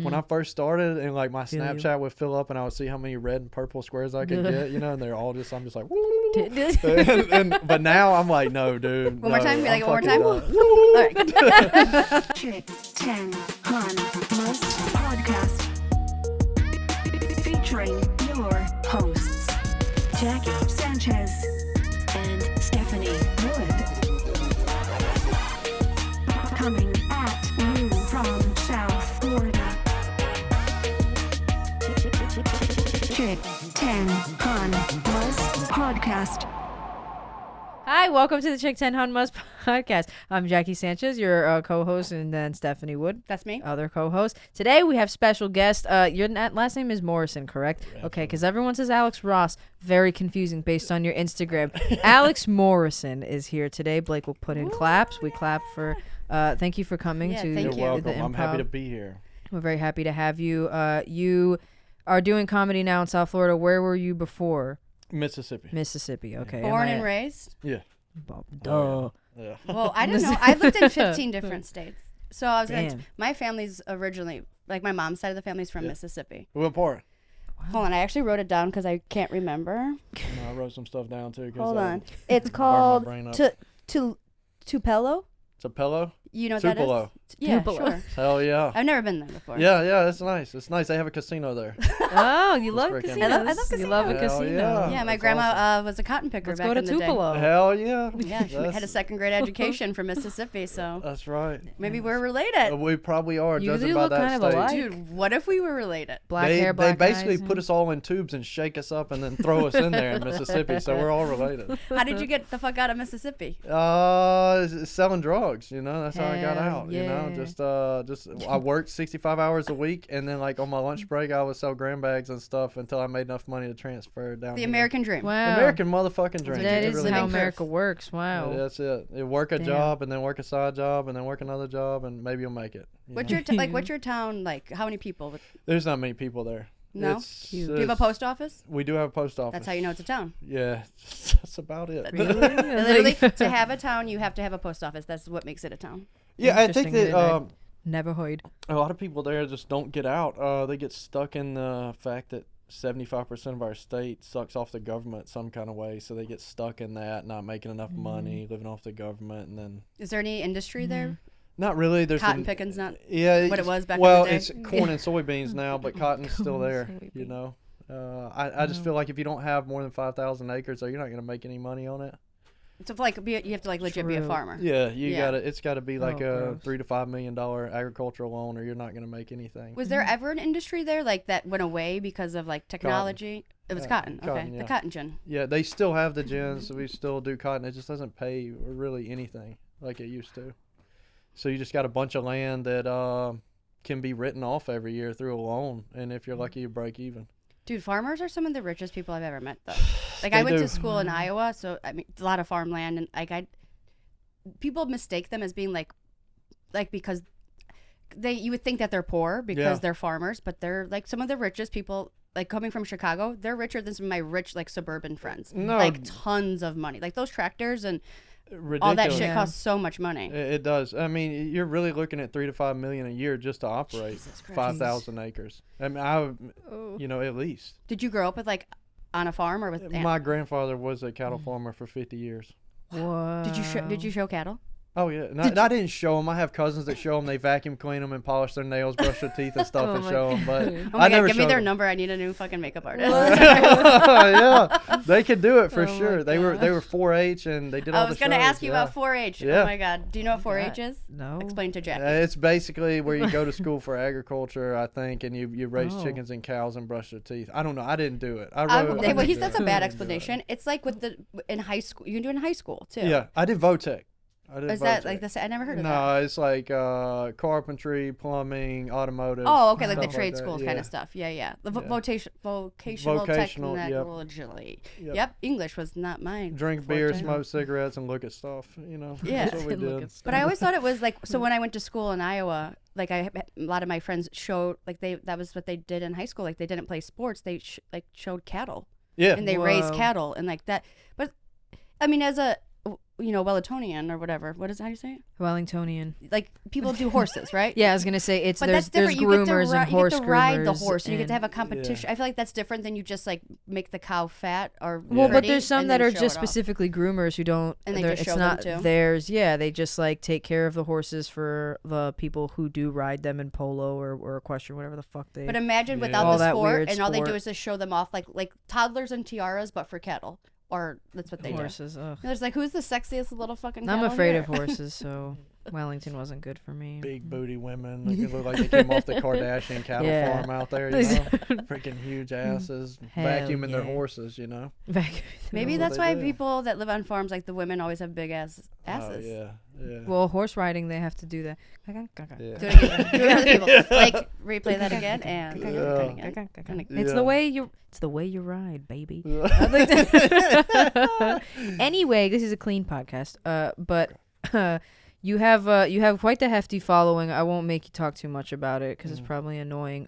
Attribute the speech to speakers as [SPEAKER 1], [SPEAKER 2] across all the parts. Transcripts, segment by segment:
[SPEAKER 1] When I first started, and like my Snapchat would fill up, and I would see how many red and purple squares I could get, and they're all just, I'm just like, but now I'm like, no, dude.
[SPEAKER 2] One more time? Be like, one more time? All right.
[SPEAKER 3] Chick 10 Han Must Podcast. Featuring your hosts, Jackie Sanchez and Stephanie Wood. Coming at you from South Florida. Chick 10 Han Must Podcast.
[SPEAKER 4] Hi, welcome to the Chick 10 Hun Must podcast. I'm Jackie Sanchez, your co-host, and then Stephanie Wood.
[SPEAKER 2] That's me.
[SPEAKER 4] Other co-host. Today we have special guest. Your last name is Morrison, correct?
[SPEAKER 1] Yeah,
[SPEAKER 4] okay, because everyone says Alex Ross. Very confusing based on your Instagram. Alex Morrison is here today. Blake will put in claps. We clap for. Thank you for coming to
[SPEAKER 2] thank
[SPEAKER 1] You're welcome.
[SPEAKER 4] the
[SPEAKER 1] I'm happy
[SPEAKER 4] improv.
[SPEAKER 1] to be here.
[SPEAKER 4] We're very happy to have you. You are doing comedy now in South Florida. Where were you before?
[SPEAKER 1] Mississippi.
[SPEAKER 4] Okay.
[SPEAKER 2] Born and raised?
[SPEAKER 1] Yeah.
[SPEAKER 4] Duh.
[SPEAKER 1] Yeah.
[SPEAKER 2] Well, I didn't know. I lived in 15 different states. So I was going to,
[SPEAKER 4] Damn.
[SPEAKER 2] my family's originally, like my mom's side of the family's from Mississippi.
[SPEAKER 1] What part?
[SPEAKER 2] Hold on, I actually wrote it down because I can't remember.
[SPEAKER 1] No, I wrote some stuff down too.
[SPEAKER 2] Hold on. It's
[SPEAKER 1] my
[SPEAKER 2] called
[SPEAKER 1] brain up.
[SPEAKER 2] Tupelo.
[SPEAKER 1] Tupelo?
[SPEAKER 2] You know what that
[SPEAKER 1] Tupelo.
[SPEAKER 2] is? Yeah,
[SPEAKER 4] Tupelo.
[SPEAKER 2] sure.
[SPEAKER 1] Hell yeah.
[SPEAKER 2] I've never been there before.
[SPEAKER 1] Yeah, it's nice. It's nice. They have a casino there.
[SPEAKER 4] Oh, you love
[SPEAKER 1] freaking-
[SPEAKER 4] casinos.
[SPEAKER 2] I love
[SPEAKER 4] You love a
[SPEAKER 1] casinos. Hell
[SPEAKER 4] casino.
[SPEAKER 1] yeah.
[SPEAKER 2] Yeah, my
[SPEAKER 1] That's
[SPEAKER 2] grandma was a cotton picker
[SPEAKER 4] Let's
[SPEAKER 2] back
[SPEAKER 4] go to
[SPEAKER 2] in the day.
[SPEAKER 4] Tupelo.
[SPEAKER 1] Hell yeah.
[SPEAKER 2] Yeah, she had a
[SPEAKER 1] That's-
[SPEAKER 2] second grade education from Mississippi, so
[SPEAKER 1] That's right.
[SPEAKER 2] maybe we're related.
[SPEAKER 1] We probably are,
[SPEAKER 4] You
[SPEAKER 1] judging
[SPEAKER 4] do
[SPEAKER 1] by
[SPEAKER 4] look
[SPEAKER 1] that
[SPEAKER 4] kind of
[SPEAKER 1] state.
[SPEAKER 4] alike.
[SPEAKER 2] Dude, what if we were related?
[SPEAKER 4] Black
[SPEAKER 1] they,
[SPEAKER 4] hair, black
[SPEAKER 1] they basically
[SPEAKER 4] eyes,
[SPEAKER 1] put us all in tubes and shake us up and then throw us in there in Mississippi, so we're all related.
[SPEAKER 2] How did you get the fuck out of Mississippi?
[SPEAKER 1] Selling drugs, that's how I got
[SPEAKER 4] Hell
[SPEAKER 1] out,
[SPEAKER 4] yeah.
[SPEAKER 1] just I worked 65 hours a week, and then like on my lunch break I would sell gram bags and stuff until I made enough money to transfer down
[SPEAKER 2] The
[SPEAKER 1] here.
[SPEAKER 2] American dream.
[SPEAKER 4] Wow.
[SPEAKER 1] American motherfucking dream.
[SPEAKER 4] That
[SPEAKER 1] It
[SPEAKER 4] is
[SPEAKER 1] really
[SPEAKER 4] how
[SPEAKER 1] is.
[SPEAKER 4] America works. Wow.
[SPEAKER 1] Yeah, that's it. You work a
[SPEAKER 4] Damn.
[SPEAKER 1] job and then work a side job and then work another job and maybe you'll make it.
[SPEAKER 2] What's
[SPEAKER 1] know?
[SPEAKER 2] your what's your town like? How many people?
[SPEAKER 1] There's not many people there.
[SPEAKER 2] No?
[SPEAKER 1] It's,
[SPEAKER 4] Cute.
[SPEAKER 2] Do you have a post office?
[SPEAKER 1] We do have a post office.
[SPEAKER 2] That's how you know it's a town.
[SPEAKER 1] Yeah, that's about it.
[SPEAKER 2] Literally, to have a town, you have to have a post office. That's what makes it a town.
[SPEAKER 1] Yeah, I think
[SPEAKER 4] Interesting
[SPEAKER 1] that
[SPEAKER 4] Never heard.
[SPEAKER 1] a lot of people there just don't get out. They get stuck in the fact that 75% of our state sucks off the government some kind of way, so they get stuck in that, not making enough money, living off the government, and then
[SPEAKER 2] Is there any industry there?
[SPEAKER 1] not really. There's
[SPEAKER 2] Cotton picking's not.
[SPEAKER 1] yeah,
[SPEAKER 2] what it was back in
[SPEAKER 1] well,
[SPEAKER 2] the day?
[SPEAKER 1] it's corn and soybeans now, but cotton's still
[SPEAKER 4] Corn,
[SPEAKER 1] there.
[SPEAKER 4] soybeans.
[SPEAKER 1] I just feel like if you don't have more than 5,000 acres, you're not going to make any money on it.
[SPEAKER 2] So you have to like legit be a
[SPEAKER 4] True.
[SPEAKER 2] farmer.
[SPEAKER 1] Yeah, you
[SPEAKER 2] Yeah.
[SPEAKER 1] it's got to be like a
[SPEAKER 4] gross.
[SPEAKER 1] $3 to $5 million agricultural loan, or you're not going to make anything.
[SPEAKER 2] Was there ever an industry there like that went away because of like technology? It was
[SPEAKER 1] Yeah,
[SPEAKER 2] cotton. Okay,
[SPEAKER 1] cotton,
[SPEAKER 2] the
[SPEAKER 1] yeah.
[SPEAKER 2] cotton gin.
[SPEAKER 1] Yeah, they still have the gins. So we still do cotton. It just doesn't pay really anything like it used to. So you just got a bunch of land that can be written off every year through a loan, and if you're lucky, you break even.
[SPEAKER 2] Dude, farmers are some of the richest people I've ever met, though. Like
[SPEAKER 1] They
[SPEAKER 2] I went
[SPEAKER 1] do.
[SPEAKER 2] to school in Iowa, so I mean, a lot of farmland, and like people mistake them as being like because you would think that they're poor because
[SPEAKER 1] Yeah.
[SPEAKER 2] they're farmers, but they're like some of the richest people. Like coming from Chicago, they're richer than some of my rich like suburban friends.
[SPEAKER 1] No.
[SPEAKER 2] Like tons of money. Like those tractors and
[SPEAKER 1] Ridiculous.
[SPEAKER 2] all that shit
[SPEAKER 4] Yeah.
[SPEAKER 2] costs so much money.
[SPEAKER 1] It does. I mean, you're really looking at $3 to $5 million a year just to operate
[SPEAKER 2] Jesus Christ.
[SPEAKER 1] 5,000 acres. I mean, at least.
[SPEAKER 2] Did you grow up with like on a farm or with?
[SPEAKER 1] My grandfather was a cattle farmer for 50 years.
[SPEAKER 4] What?
[SPEAKER 2] Did you show cattle?
[SPEAKER 1] Oh yeah, no, I didn't show them. I have cousins that show them. They vacuum clean them and polish their nails, brush their teeth and stuff,
[SPEAKER 4] Oh
[SPEAKER 1] and
[SPEAKER 4] my
[SPEAKER 1] show them. But
[SPEAKER 2] Oh my
[SPEAKER 1] I
[SPEAKER 2] god,
[SPEAKER 1] never
[SPEAKER 2] give me
[SPEAKER 1] showed
[SPEAKER 2] their
[SPEAKER 1] them.
[SPEAKER 2] number. I need a new fucking makeup artist.
[SPEAKER 1] Yeah, they could do it for
[SPEAKER 4] Oh my
[SPEAKER 1] sure. They were
[SPEAKER 4] gosh.
[SPEAKER 1] 4-H and they did all
[SPEAKER 2] I
[SPEAKER 1] the
[SPEAKER 2] was gonna
[SPEAKER 1] shows,
[SPEAKER 2] ask you
[SPEAKER 1] yeah.
[SPEAKER 2] about 4-H.
[SPEAKER 1] Yeah.
[SPEAKER 2] Oh my god, do you know what 4-H is?
[SPEAKER 4] No.
[SPEAKER 2] Explain to Jackie.
[SPEAKER 1] It's basically where you go to school for agriculture, I think, and you raise
[SPEAKER 4] Oh.
[SPEAKER 1] chickens and cows and brush their teeth. I don't know. I didn't do it. I wrote.
[SPEAKER 2] That's a bad explanation. It's like in high school. You can do it in high school too.
[SPEAKER 1] Yeah, I did Votech.
[SPEAKER 2] Is that like this? I never heard of that.
[SPEAKER 1] No, it's like carpentry, plumbing, automotive.
[SPEAKER 2] Oh, okay, like the
[SPEAKER 1] stuff
[SPEAKER 2] trade
[SPEAKER 1] that,
[SPEAKER 2] school kind
[SPEAKER 1] yeah.
[SPEAKER 2] of stuff. Yeah. The
[SPEAKER 1] Yeah.
[SPEAKER 2] vocational
[SPEAKER 1] Vocational, yep.
[SPEAKER 2] technology.
[SPEAKER 1] Yep.
[SPEAKER 2] Yep. English was not mine.
[SPEAKER 1] Drink beer,
[SPEAKER 2] forte.
[SPEAKER 1] smoke cigarettes, and look at stuff.
[SPEAKER 2] Yeah.
[SPEAKER 1] That's what we
[SPEAKER 4] Look
[SPEAKER 1] did.
[SPEAKER 4] at
[SPEAKER 2] But I always thought it was like so when I went to school in Iowa, like a lot of my friends showed like that was what they did in high school. Like they didn't play sports, they showed cattle
[SPEAKER 1] Yeah.
[SPEAKER 2] and they raised
[SPEAKER 4] Whoa.
[SPEAKER 2] cattle and like that. But I mean, as a Wellingtonian or whatever. How do you say it?
[SPEAKER 4] Wellingtonian.
[SPEAKER 2] Like people do horses, right?
[SPEAKER 4] Yeah, I was gonna say
[SPEAKER 2] But
[SPEAKER 4] there's
[SPEAKER 2] that's different.
[SPEAKER 4] groomers and horse
[SPEAKER 2] you get to ride the
[SPEAKER 4] groomers
[SPEAKER 2] horse, and you get to
[SPEAKER 4] and-
[SPEAKER 2] have a competition. I feel like that's different than you just like make the cow fat or
[SPEAKER 4] Well, but
[SPEAKER 2] pretty
[SPEAKER 4] there's some
[SPEAKER 2] and
[SPEAKER 4] that
[SPEAKER 2] then
[SPEAKER 4] are
[SPEAKER 2] show
[SPEAKER 4] just
[SPEAKER 2] it off.
[SPEAKER 4] specifically groomers who don't.
[SPEAKER 2] And they
[SPEAKER 4] they're-
[SPEAKER 2] just
[SPEAKER 4] it's
[SPEAKER 2] show them
[SPEAKER 4] not
[SPEAKER 2] too?
[SPEAKER 4] theirs. Yeah, they just like take care of the horses for the people who do ride them in polo or equestrian, whatever the fuck they.
[SPEAKER 2] But imagine
[SPEAKER 1] Yeah.
[SPEAKER 2] without
[SPEAKER 4] All
[SPEAKER 2] the
[SPEAKER 4] that
[SPEAKER 2] sport,
[SPEAKER 4] weird
[SPEAKER 2] and all they do
[SPEAKER 4] sport.
[SPEAKER 2] is just show them off like toddlers and tiaras, but for cattle. Or that's what they
[SPEAKER 4] horses. Ugh.
[SPEAKER 2] do. There's like, who's the sexiest little fucking
[SPEAKER 4] I'm
[SPEAKER 2] cattle
[SPEAKER 4] afraid
[SPEAKER 2] here?
[SPEAKER 4] of horses, so Wellington wasn't good for me.
[SPEAKER 1] Big booty women. They look like they came off the Kardashian cattle
[SPEAKER 4] Yeah.
[SPEAKER 1] farm out there, you know? Freaking huge asses,
[SPEAKER 4] Hell
[SPEAKER 1] vacuuming their
[SPEAKER 4] yeah.
[SPEAKER 1] horses, you know?
[SPEAKER 2] Maybe
[SPEAKER 1] That's
[SPEAKER 2] that's
[SPEAKER 1] what
[SPEAKER 2] why
[SPEAKER 1] they do.
[SPEAKER 2] people that live on farms, like the women, always have big asses.
[SPEAKER 1] Oh, yeah, yeah.
[SPEAKER 4] Well, horse riding, they have to do that.
[SPEAKER 1] Yeah.
[SPEAKER 2] Do it again. Do it for the people. Like replay that again and again.
[SPEAKER 4] It's
[SPEAKER 1] Yeah.
[SPEAKER 4] the way you ride, baby.
[SPEAKER 1] Yeah.
[SPEAKER 4] Anyway, this is a clean podcast. But you have quite the hefty following. I won't make you talk too much about it because it's probably annoying.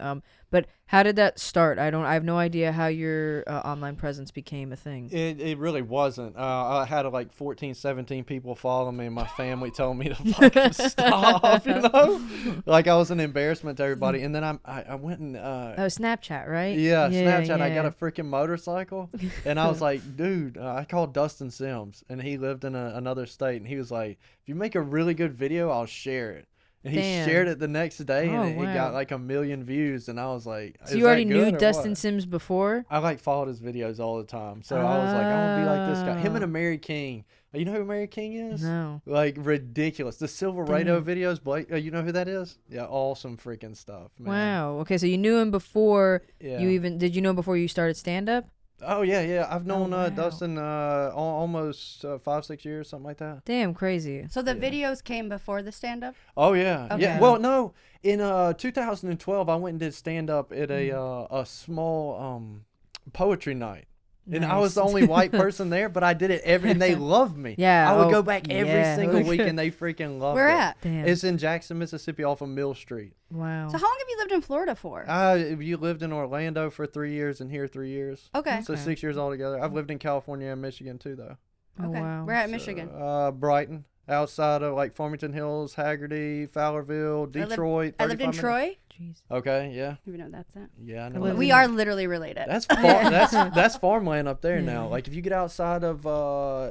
[SPEAKER 4] But how did that start? I have no idea how your online presence became a thing.
[SPEAKER 1] It really wasn't. I had like 14, 17 people follow me, and my family told me to fucking stop, you know? Like I was an embarrassment to everybody. And then I went and...
[SPEAKER 4] That was Snapchat, right?
[SPEAKER 1] Yeah, Snapchat. I got
[SPEAKER 4] yeah.
[SPEAKER 1] a freaking motorcycle, and I was like, dude, I called Dustin Sims, and he lived in another state, and he was like, if you make a really good video, I'll share it. And he
[SPEAKER 4] Damn.
[SPEAKER 1] shared it the next day,
[SPEAKER 4] Oh,
[SPEAKER 1] and it got
[SPEAKER 4] wow.
[SPEAKER 1] like 1 million views, and I was like,
[SPEAKER 4] So
[SPEAKER 1] "Is
[SPEAKER 4] you already
[SPEAKER 1] that
[SPEAKER 4] knew
[SPEAKER 1] good or
[SPEAKER 4] Dustin
[SPEAKER 1] what?"
[SPEAKER 4] Sims before?
[SPEAKER 1] I like followed his videos all the time, so I was like, I want to be like this guy. Him and a Mary King. You know who Mary King is?
[SPEAKER 4] No.
[SPEAKER 1] Like ridiculous. The Silverado videos, Blake. You know who that is? Yeah, awesome freaking stuff, man.
[SPEAKER 4] Wow. Okay, so you knew him before
[SPEAKER 1] Yeah.
[SPEAKER 4] did you know before you started stand up?
[SPEAKER 1] Oh yeah. I've known
[SPEAKER 4] wow.
[SPEAKER 1] Dustin almost 5-6 years, something like that.
[SPEAKER 4] Damn, crazy.
[SPEAKER 2] So the videos came before the stand-up?
[SPEAKER 1] Oh yeah,
[SPEAKER 2] Okay.
[SPEAKER 1] yeah. Well, no, in 2012, I went and did stand up at a small poetry night. And I was the
[SPEAKER 4] Nice.
[SPEAKER 1] only white person there, but I did it and they loved me.
[SPEAKER 4] Yeah,
[SPEAKER 1] I would
[SPEAKER 4] oh,
[SPEAKER 1] go back every
[SPEAKER 4] yeah.
[SPEAKER 1] single week, and they freaking loved
[SPEAKER 2] Where
[SPEAKER 1] it.
[SPEAKER 2] at?
[SPEAKER 4] Damn.
[SPEAKER 1] It's in Jackson, Mississippi, off of Mill Street.
[SPEAKER 4] Wow.
[SPEAKER 2] So how long have you lived in Florida for?
[SPEAKER 1] You lived in Orlando for 3 years and here 3 years.
[SPEAKER 2] Okay.
[SPEAKER 1] So 6 years altogether. I've lived in California and Michigan too, though.
[SPEAKER 4] Oh,
[SPEAKER 2] Okay.
[SPEAKER 4] wow.
[SPEAKER 2] We're at Michigan.
[SPEAKER 1] Brighton, outside of like Farmington Hills, Haggerty, Fowlerville, Detroit.
[SPEAKER 2] I lived in
[SPEAKER 1] 35 minutes.
[SPEAKER 2] Troy.
[SPEAKER 4] Jeez.
[SPEAKER 1] Okay, yeah,
[SPEAKER 2] You know that's it.
[SPEAKER 1] yeah. I know.
[SPEAKER 4] lived
[SPEAKER 1] that.
[SPEAKER 2] We are literally related.
[SPEAKER 1] That's that's farmland up there now. Like if you get outside of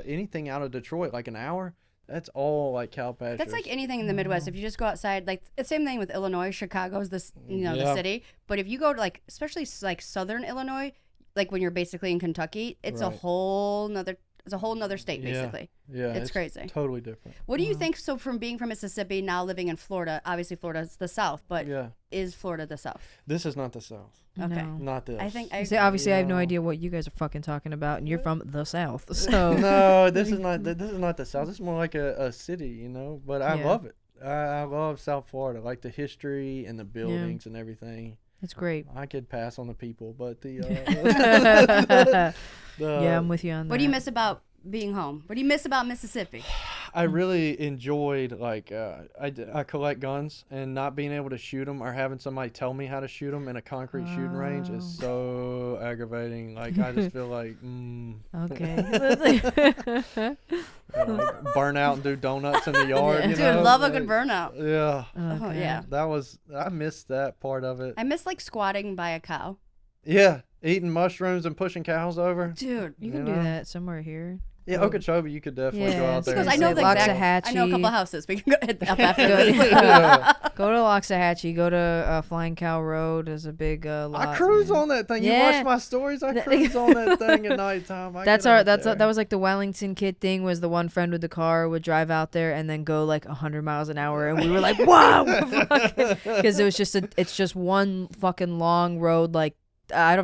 [SPEAKER 1] anything out of Detroit, like an hour, that's all like cow pastures.
[SPEAKER 2] That's like anything in the Midwest. If you just go outside, like the same thing with Illinois. Chicago's the the
[SPEAKER 1] Yeah.
[SPEAKER 2] city. But if you go to like, especially like southern Illinois, like when you're basically in Kentucky, it's a
[SPEAKER 1] Right.
[SPEAKER 2] whole nother state
[SPEAKER 1] Yeah.
[SPEAKER 2] basically.
[SPEAKER 1] Yeah,
[SPEAKER 2] It's crazy.
[SPEAKER 1] Totally different.
[SPEAKER 2] What do you think? So from being from Mississippi, now living in Florida, obviously Florida's the South, but
[SPEAKER 1] Yeah,
[SPEAKER 2] is Florida the South?
[SPEAKER 1] this is not the South.
[SPEAKER 2] Okay.
[SPEAKER 4] No.
[SPEAKER 1] Not this.
[SPEAKER 2] I think I
[SPEAKER 4] See, obviously, I have no
[SPEAKER 1] Yeah.
[SPEAKER 4] idea what you guys are fucking talking about, and you're from the South, so
[SPEAKER 1] No, this is not. This is not the South. This is more like a city, you know. But I
[SPEAKER 4] Yeah.
[SPEAKER 1] love it. I love South Florida, like the history and the buildings and everything.
[SPEAKER 4] it's great.
[SPEAKER 1] I could pass on the people, but the
[SPEAKER 4] Yeah, I'm with you on that.
[SPEAKER 2] What do you miss about being home? What do you miss about Mississippi?
[SPEAKER 1] I really enjoyed like I collect guns, and not being able to shoot them or having somebody tell me how to shoot them in a concrete shooting range is so aggravating. Like I just feel like
[SPEAKER 4] Okay.
[SPEAKER 1] like, burn out and do donuts in the yard. You
[SPEAKER 2] Dude,
[SPEAKER 1] know?
[SPEAKER 2] love a
[SPEAKER 1] Like,
[SPEAKER 2] good burnout.
[SPEAKER 1] Yeah,
[SPEAKER 2] Oh
[SPEAKER 4] Okay.
[SPEAKER 2] yeah.
[SPEAKER 1] I missed that part of it.
[SPEAKER 2] I miss like squatting by a cow.
[SPEAKER 1] Yeah, eating mushrooms and pushing cows over.
[SPEAKER 2] Dude.
[SPEAKER 4] You can
[SPEAKER 1] You
[SPEAKER 4] do
[SPEAKER 1] know?
[SPEAKER 4] that somewhere here.
[SPEAKER 1] Yeah, Okeechobee, you could definitely go
[SPEAKER 4] Yeah,
[SPEAKER 1] out there.
[SPEAKER 2] Because
[SPEAKER 1] and
[SPEAKER 2] I know
[SPEAKER 1] say,
[SPEAKER 2] the
[SPEAKER 1] like,
[SPEAKER 2] exact. I know a couple
[SPEAKER 4] Loxahatchee.
[SPEAKER 2] houses. We can go hit up after
[SPEAKER 4] Go-
[SPEAKER 2] this.
[SPEAKER 1] Yeah.
[SPEAKER 4] Go to Loxahatchee. Go to Flying Cow Road. There's a big lot.
[SPEAKER 1] I cruise
[SPEAKER 4] man.
[SPEAKER 1] on that thing.
[SPEAKER 4] Yeah.
[SPEAKER 1] You watch my stories. I cruise on that thing at nighttime.
[SPEAKER 4] That was like the Wellington kid thing. Was the one friend with the car would drive out there and then go like 100 miles an hour, and we were like, wow, because it was it's just one fucking long road. Like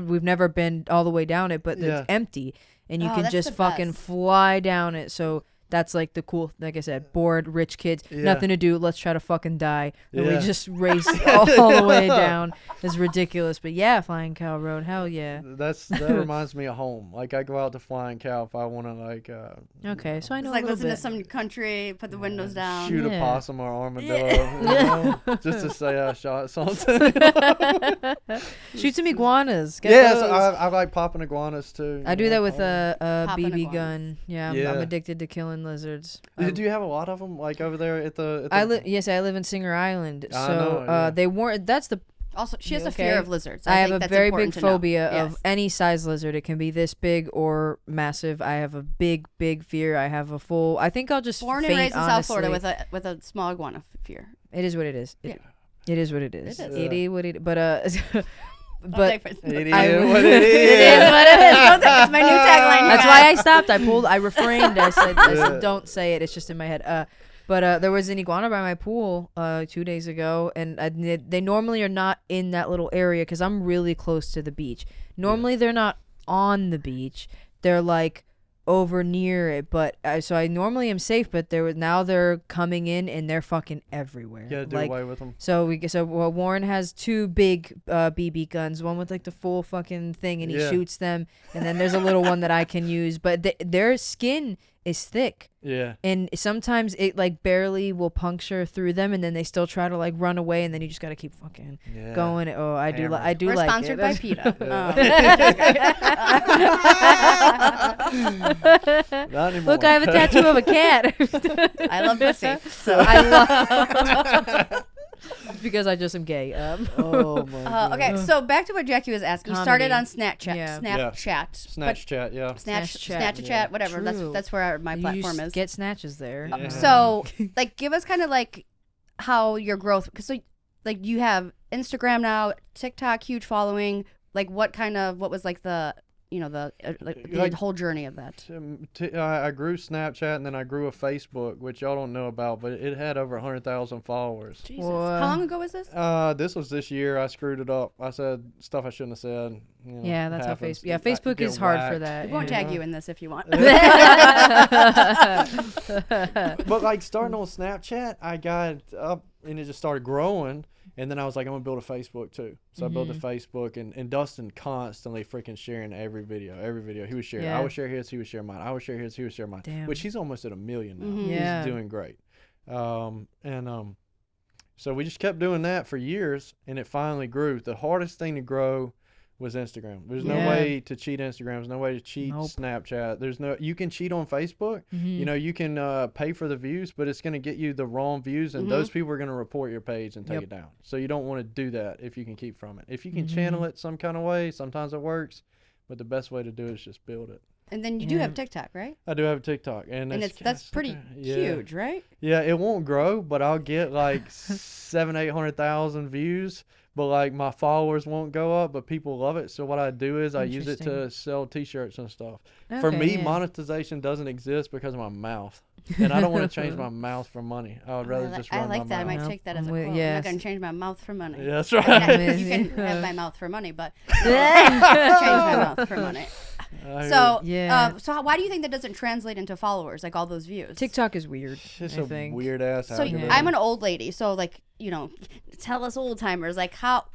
[SPEAKER 4] we've never been all the way down it, but
[SPEAKER 1] Yeah.
[SPEAKER 4] it's empty, and you
[SPEAKER 2] Oh,
[SPEAKER 4] can
[SPEAKER 2] that's
[SPEAKER 4] just
[SPEAKER 2] the
[SPEAKER 4] fucking
[SPEAKER 2] best.
[SPEAKER 4] fly down it. So that's like the cool, like I said, bored rich kids,
[SPEAKER 1] Yeah.
[SPEAKER 4] nothing to do. Let's try to fucking die. And we
[SPEAKER 1] Yeah.
[SPEAKER 4] just race all the way down. It's ridiculous, but yeah, Flying Cow Road, hell yeah.
[SPEAKER 1] That reminds me of home. Like I go out to Flying Cow if I want to
[SPEAKER 4] Okay, so I know
[SPEAKER 2] It's like
[SPEAKER 4] a little
[SPEAKER 2] listen to
[SPEAKER 4] bit.
[SPEAKER 2] some country, put the windows down.
[SPEAKER 1] shoot a
[SPEAKER 4] Yeah.
[SPEAKER 1] possum or armadillo, you know, just to say I shot something.
[SPEAKER 4] Shoot some iguanas. Get
[SPEAKER 1] Yes,
[SPEAKER 4] those.
[SPEAKER 1] I like popping iguanas too.
[SPEAKER 4] I do that with a
[SPEAKER 2] Popping
[SPEAKER 4] BB
[SPEAKER 2] iguanas.
[SPEAKER 4] gun. Yeah, I'm
[SPEAKER 1] Yeah.
[SPEAKER 4] addicted to killing lizards.
[SPEAKER 1] Did you have a lot of them like over there at the?
[SPEAKER 4] Yes, I live in Singer Island.
[SPEAKER 1] I
[SPEAKER 4] So
[SPEAKER 1] know, yeah.
[SPEAKER 4] they weren't. That's the.
[SPEAKER 2] Also, she has a
[SPEAKER 4] Okay.
[SPEAKER 2] fear of lizards.
[SPEAKER 4] I have
[SPEAKER 2] think
[SPEAKER 4] a
[SPEAKER 2] that's
[SPEAKER 4] very
[SPEAKER 2] important
[SPEAKER 4] big
[SPEAKER 2] to know.
[SPEAKER 4] phobia of
[SPEAKER 2] Yes.
[SPEAKER 4] any size lizard. It can be this big or massive. I have a big fear. I have a full. I think I'll just
[SPEAKER 2] Born
[SPEAKER 4] faint,
[SPEAKER 2] and raised in South Florida
[SPEAKER 4] honestly.
[SPEAKER 2] with a small iguana fear.
[SPEAKER 4] It is what it is.
[SPEAKER 2] Yeah.
[SPEAKER 4] It is what it is.
[SPEAKER 2] It is.
[SPEAKER 4] It is what it. But
[SPEAKER 2] I'll
[SPEAKER 4] but
[SPEAKER 2] take it.
[SPEAKER 1] It
[SPEAKER 4] I
[SPEAKER 1] is
[SPEAKER 4] would-
[SPEAKER 1] what it
[SPEAKER 2] It is
[SPEAKER 1] is.
[SPEAKER 2] what it is. Don't think it's my new tagline.
[SPEAKER 4] that's why I stopped. I refrained. I said
[SPEAKER 1] Yeah.
[SPEAKER 4] don't say it. It's just in my head. But there was an iguana by my pool 2 days ago, and they normally are not in that little area because I'm really close to the beach. Normally they're not on the beach; they're like over near it. But so I normally am safe, but now they're coming in and they're fucking everywhere.
[SPEAKER 1] You gotta do
[SPEAKER 4] Like,
[SPEAKER 1] away with them.
[SPEAKER 4] so Warren has 2 big BB guns, one with like the full fucking thing, and he
[SPEAKER 1] Yeah.
[SPEAKER 4] shoots them, and then there's a little one that I can use. But their skin is thick,
[SPEAKER 1] Yeah.
[SPEAKER 4] and sometimes it like barely will puncture through them, and then they still try to like run away, and then you just gotta keep fucking
[SPEAKER 1] Yeah.
[SPEAKER 4] going. Oh, I do
[SPEAKER 1] Hammer.
[SPEAKER 4] I do
[SPEAKER 2] We're
[SPEAKER 4] like
[SPEAKER 2] sponsored
[SPEAKER 4] it.
[SPEAKER 2] by PETA.
[SPEAKER 1] Not anymore.
[SPEAKER 4] Look, I have a tattoo of a cat.
[SPEAKER 2] I love pussy. So
[SPEAKER 4] I love because I just am gay.
[SPEAKER 1] Oh my god.
[SPEAKER 2] okay, so back to what Jackie was asking. You started on Snapchat.
[SPEAKER 4] Yeah.
[SPEAKER 2] Snapchat.
[SPEAKER 1] Snatch chat, yeah.
[SPEAKER 2] Snatch
[SPEAKER 4] Snapchat.
[SPEAKER 2] chat, whatever.
[SPEAKER 4] True.
[SPEAKER 2] That's where my
[SPEAKER 4] You
[SPEAKER 2] platform is.
[SPEAKER 4] get snatches there.
[SPEAKER 1] Yeah.
[SPEAKER 2] So, like, give us kind of like how your growth, because like you have Instagram now, TikTok, huge following. Like, what was like the
[SPEAKER 1] Like-
[SPEAKER 2] whole journey of that?
[SPEAKER 1] I grew Snapchat and then I grew a Facebook, which y'all don't know about, but it had over 100,000 followers.
[SPEAKER 2] Jesus.
[SPEAKER 4] Whoa.
[SPEAKER 2] How long ago was this?
[SPEAKER 1] This was this year. I screwed it up. I said stuff I shouldn't have said. You know,
[SPEAKER 4] Yeah, that's how
[SPEAKER 1] happens.
[SPEAKER 4] Facebook. Yeah,
[SPEAKER 1] I
[SPEAKER 4] Facebook
[SPEAKER 1] get
[SPEAKER 4] is hard for
[SPEAKER 1] whacked.
[SPEAKER 4] that.
[SPEAKER 2] We won't
[SPEAKER 4] yeah.
[SPEAKER 2] tag you in this if you want.
[SPEAKER 1] But like starting on Snapchat, I got up and it just started growing. And then I was like, I'm gonna build a Facebook too. So I built a Facebook, and Dustin constantly freaking sharing every video. He was sharing.
[SPEAKER 4] Yeah.
[SPEAKER 1] I would share his, he would share mine. I would share his, he would share mine.
[SPEAKER 4] Damn.
[SPEAKER 1] Which he's almost at 1 million now.
[SPEAKER 2] Mhm.
[SPEAKER 4] Yeah.
[SPEAKER 1] He's doing great. So we just kept doing that for years, and it finally grew. The hardest thing to grow was Instagram. There's no
[SPEAKER 4] Yeah.
[SPEAKER 1] way to cheat Instagram. There's no way to cheat
[SPEAKER 4] Nope.
[SPEAKER 1] Snapchat. You can cheat on Facebook.
[SPEAKER 4] Mhm.
[SPEAKER 1] You know, you can pay for the views, but it's going to get you the wrong views, and those people are going to report your page and take
[SPEAKER 4] Yep.
[SPEAKER 1] it down. So you don't want to do that if you can keep from it. If you can channel it some kind of way, sometimes it works, but the best way to do it is just build it.
[SPEAKER 2] And then you do
[SPEAKER 4] Yeah.
[SPEAKER 2] have TikTok, right?
[SPEAKER 1] I do have a TikTok, and
[SPEAKER 2] That's pretty huge, right?
[SPEAKER 1] Yeah, it won't grow, but I'll get like 700,000-800,000 views. But like my followers won't go up, but people love it. So what I do is I use it to
[SPEAKER 4] Interesting.
[SPEAKER 1] sell T-shirts and stuff. For
[SPEAKER 4] Okay,
[SPEAKER 1] me,
[SPEAKER 4] yeah.
[SPEAKER 1] monetization doesn't exist because of my mouth, and I don't want to change my mouth for money. I would rather just run
[SPEAKER 2] I like
[SPEAKER 1] my
[SPEAKER 2] that. I
[SPEAKER 1] mouth.
[SPEAKER 2] might
[SPEAKER 4] Nope,
[SPEAKER 2] take that
[SPEAKER 4] I'm
[SPEAKER 2] as a
[SPEAKER 4] with-
[SPEAKER 2] quote. I'm
[SPEAKER 4] yes.
[SPEAKER 2] not gonna change my mouth for money.
[SPEAKER 1] Yeah, that's
[SPEAKER 2] I
[SPEAKER 1] right.
[SPEAKER 2] mean, you can have my mouth for money, but change my mouth for money.
[SPEAKER 1] I hear
[SPEAKER 2] So,
[SPEAKER 4] Yeah.
[SPEAKER 2] why do you think that doesn't translate into followers, like all those views?
[SPEAKER 4] TikTok is weird.
[SPEAKER 1] it's
[SPEAKER 4] I
[SPEAKER 1] a
[SPEAKER 4] think.
[SPEAKER 1] weird ass.
[SPEAKER 2] So
[SPEAKER 1] algorithm.
[SPEAKER 2] I'm an old lady, so like tell us old timers, like how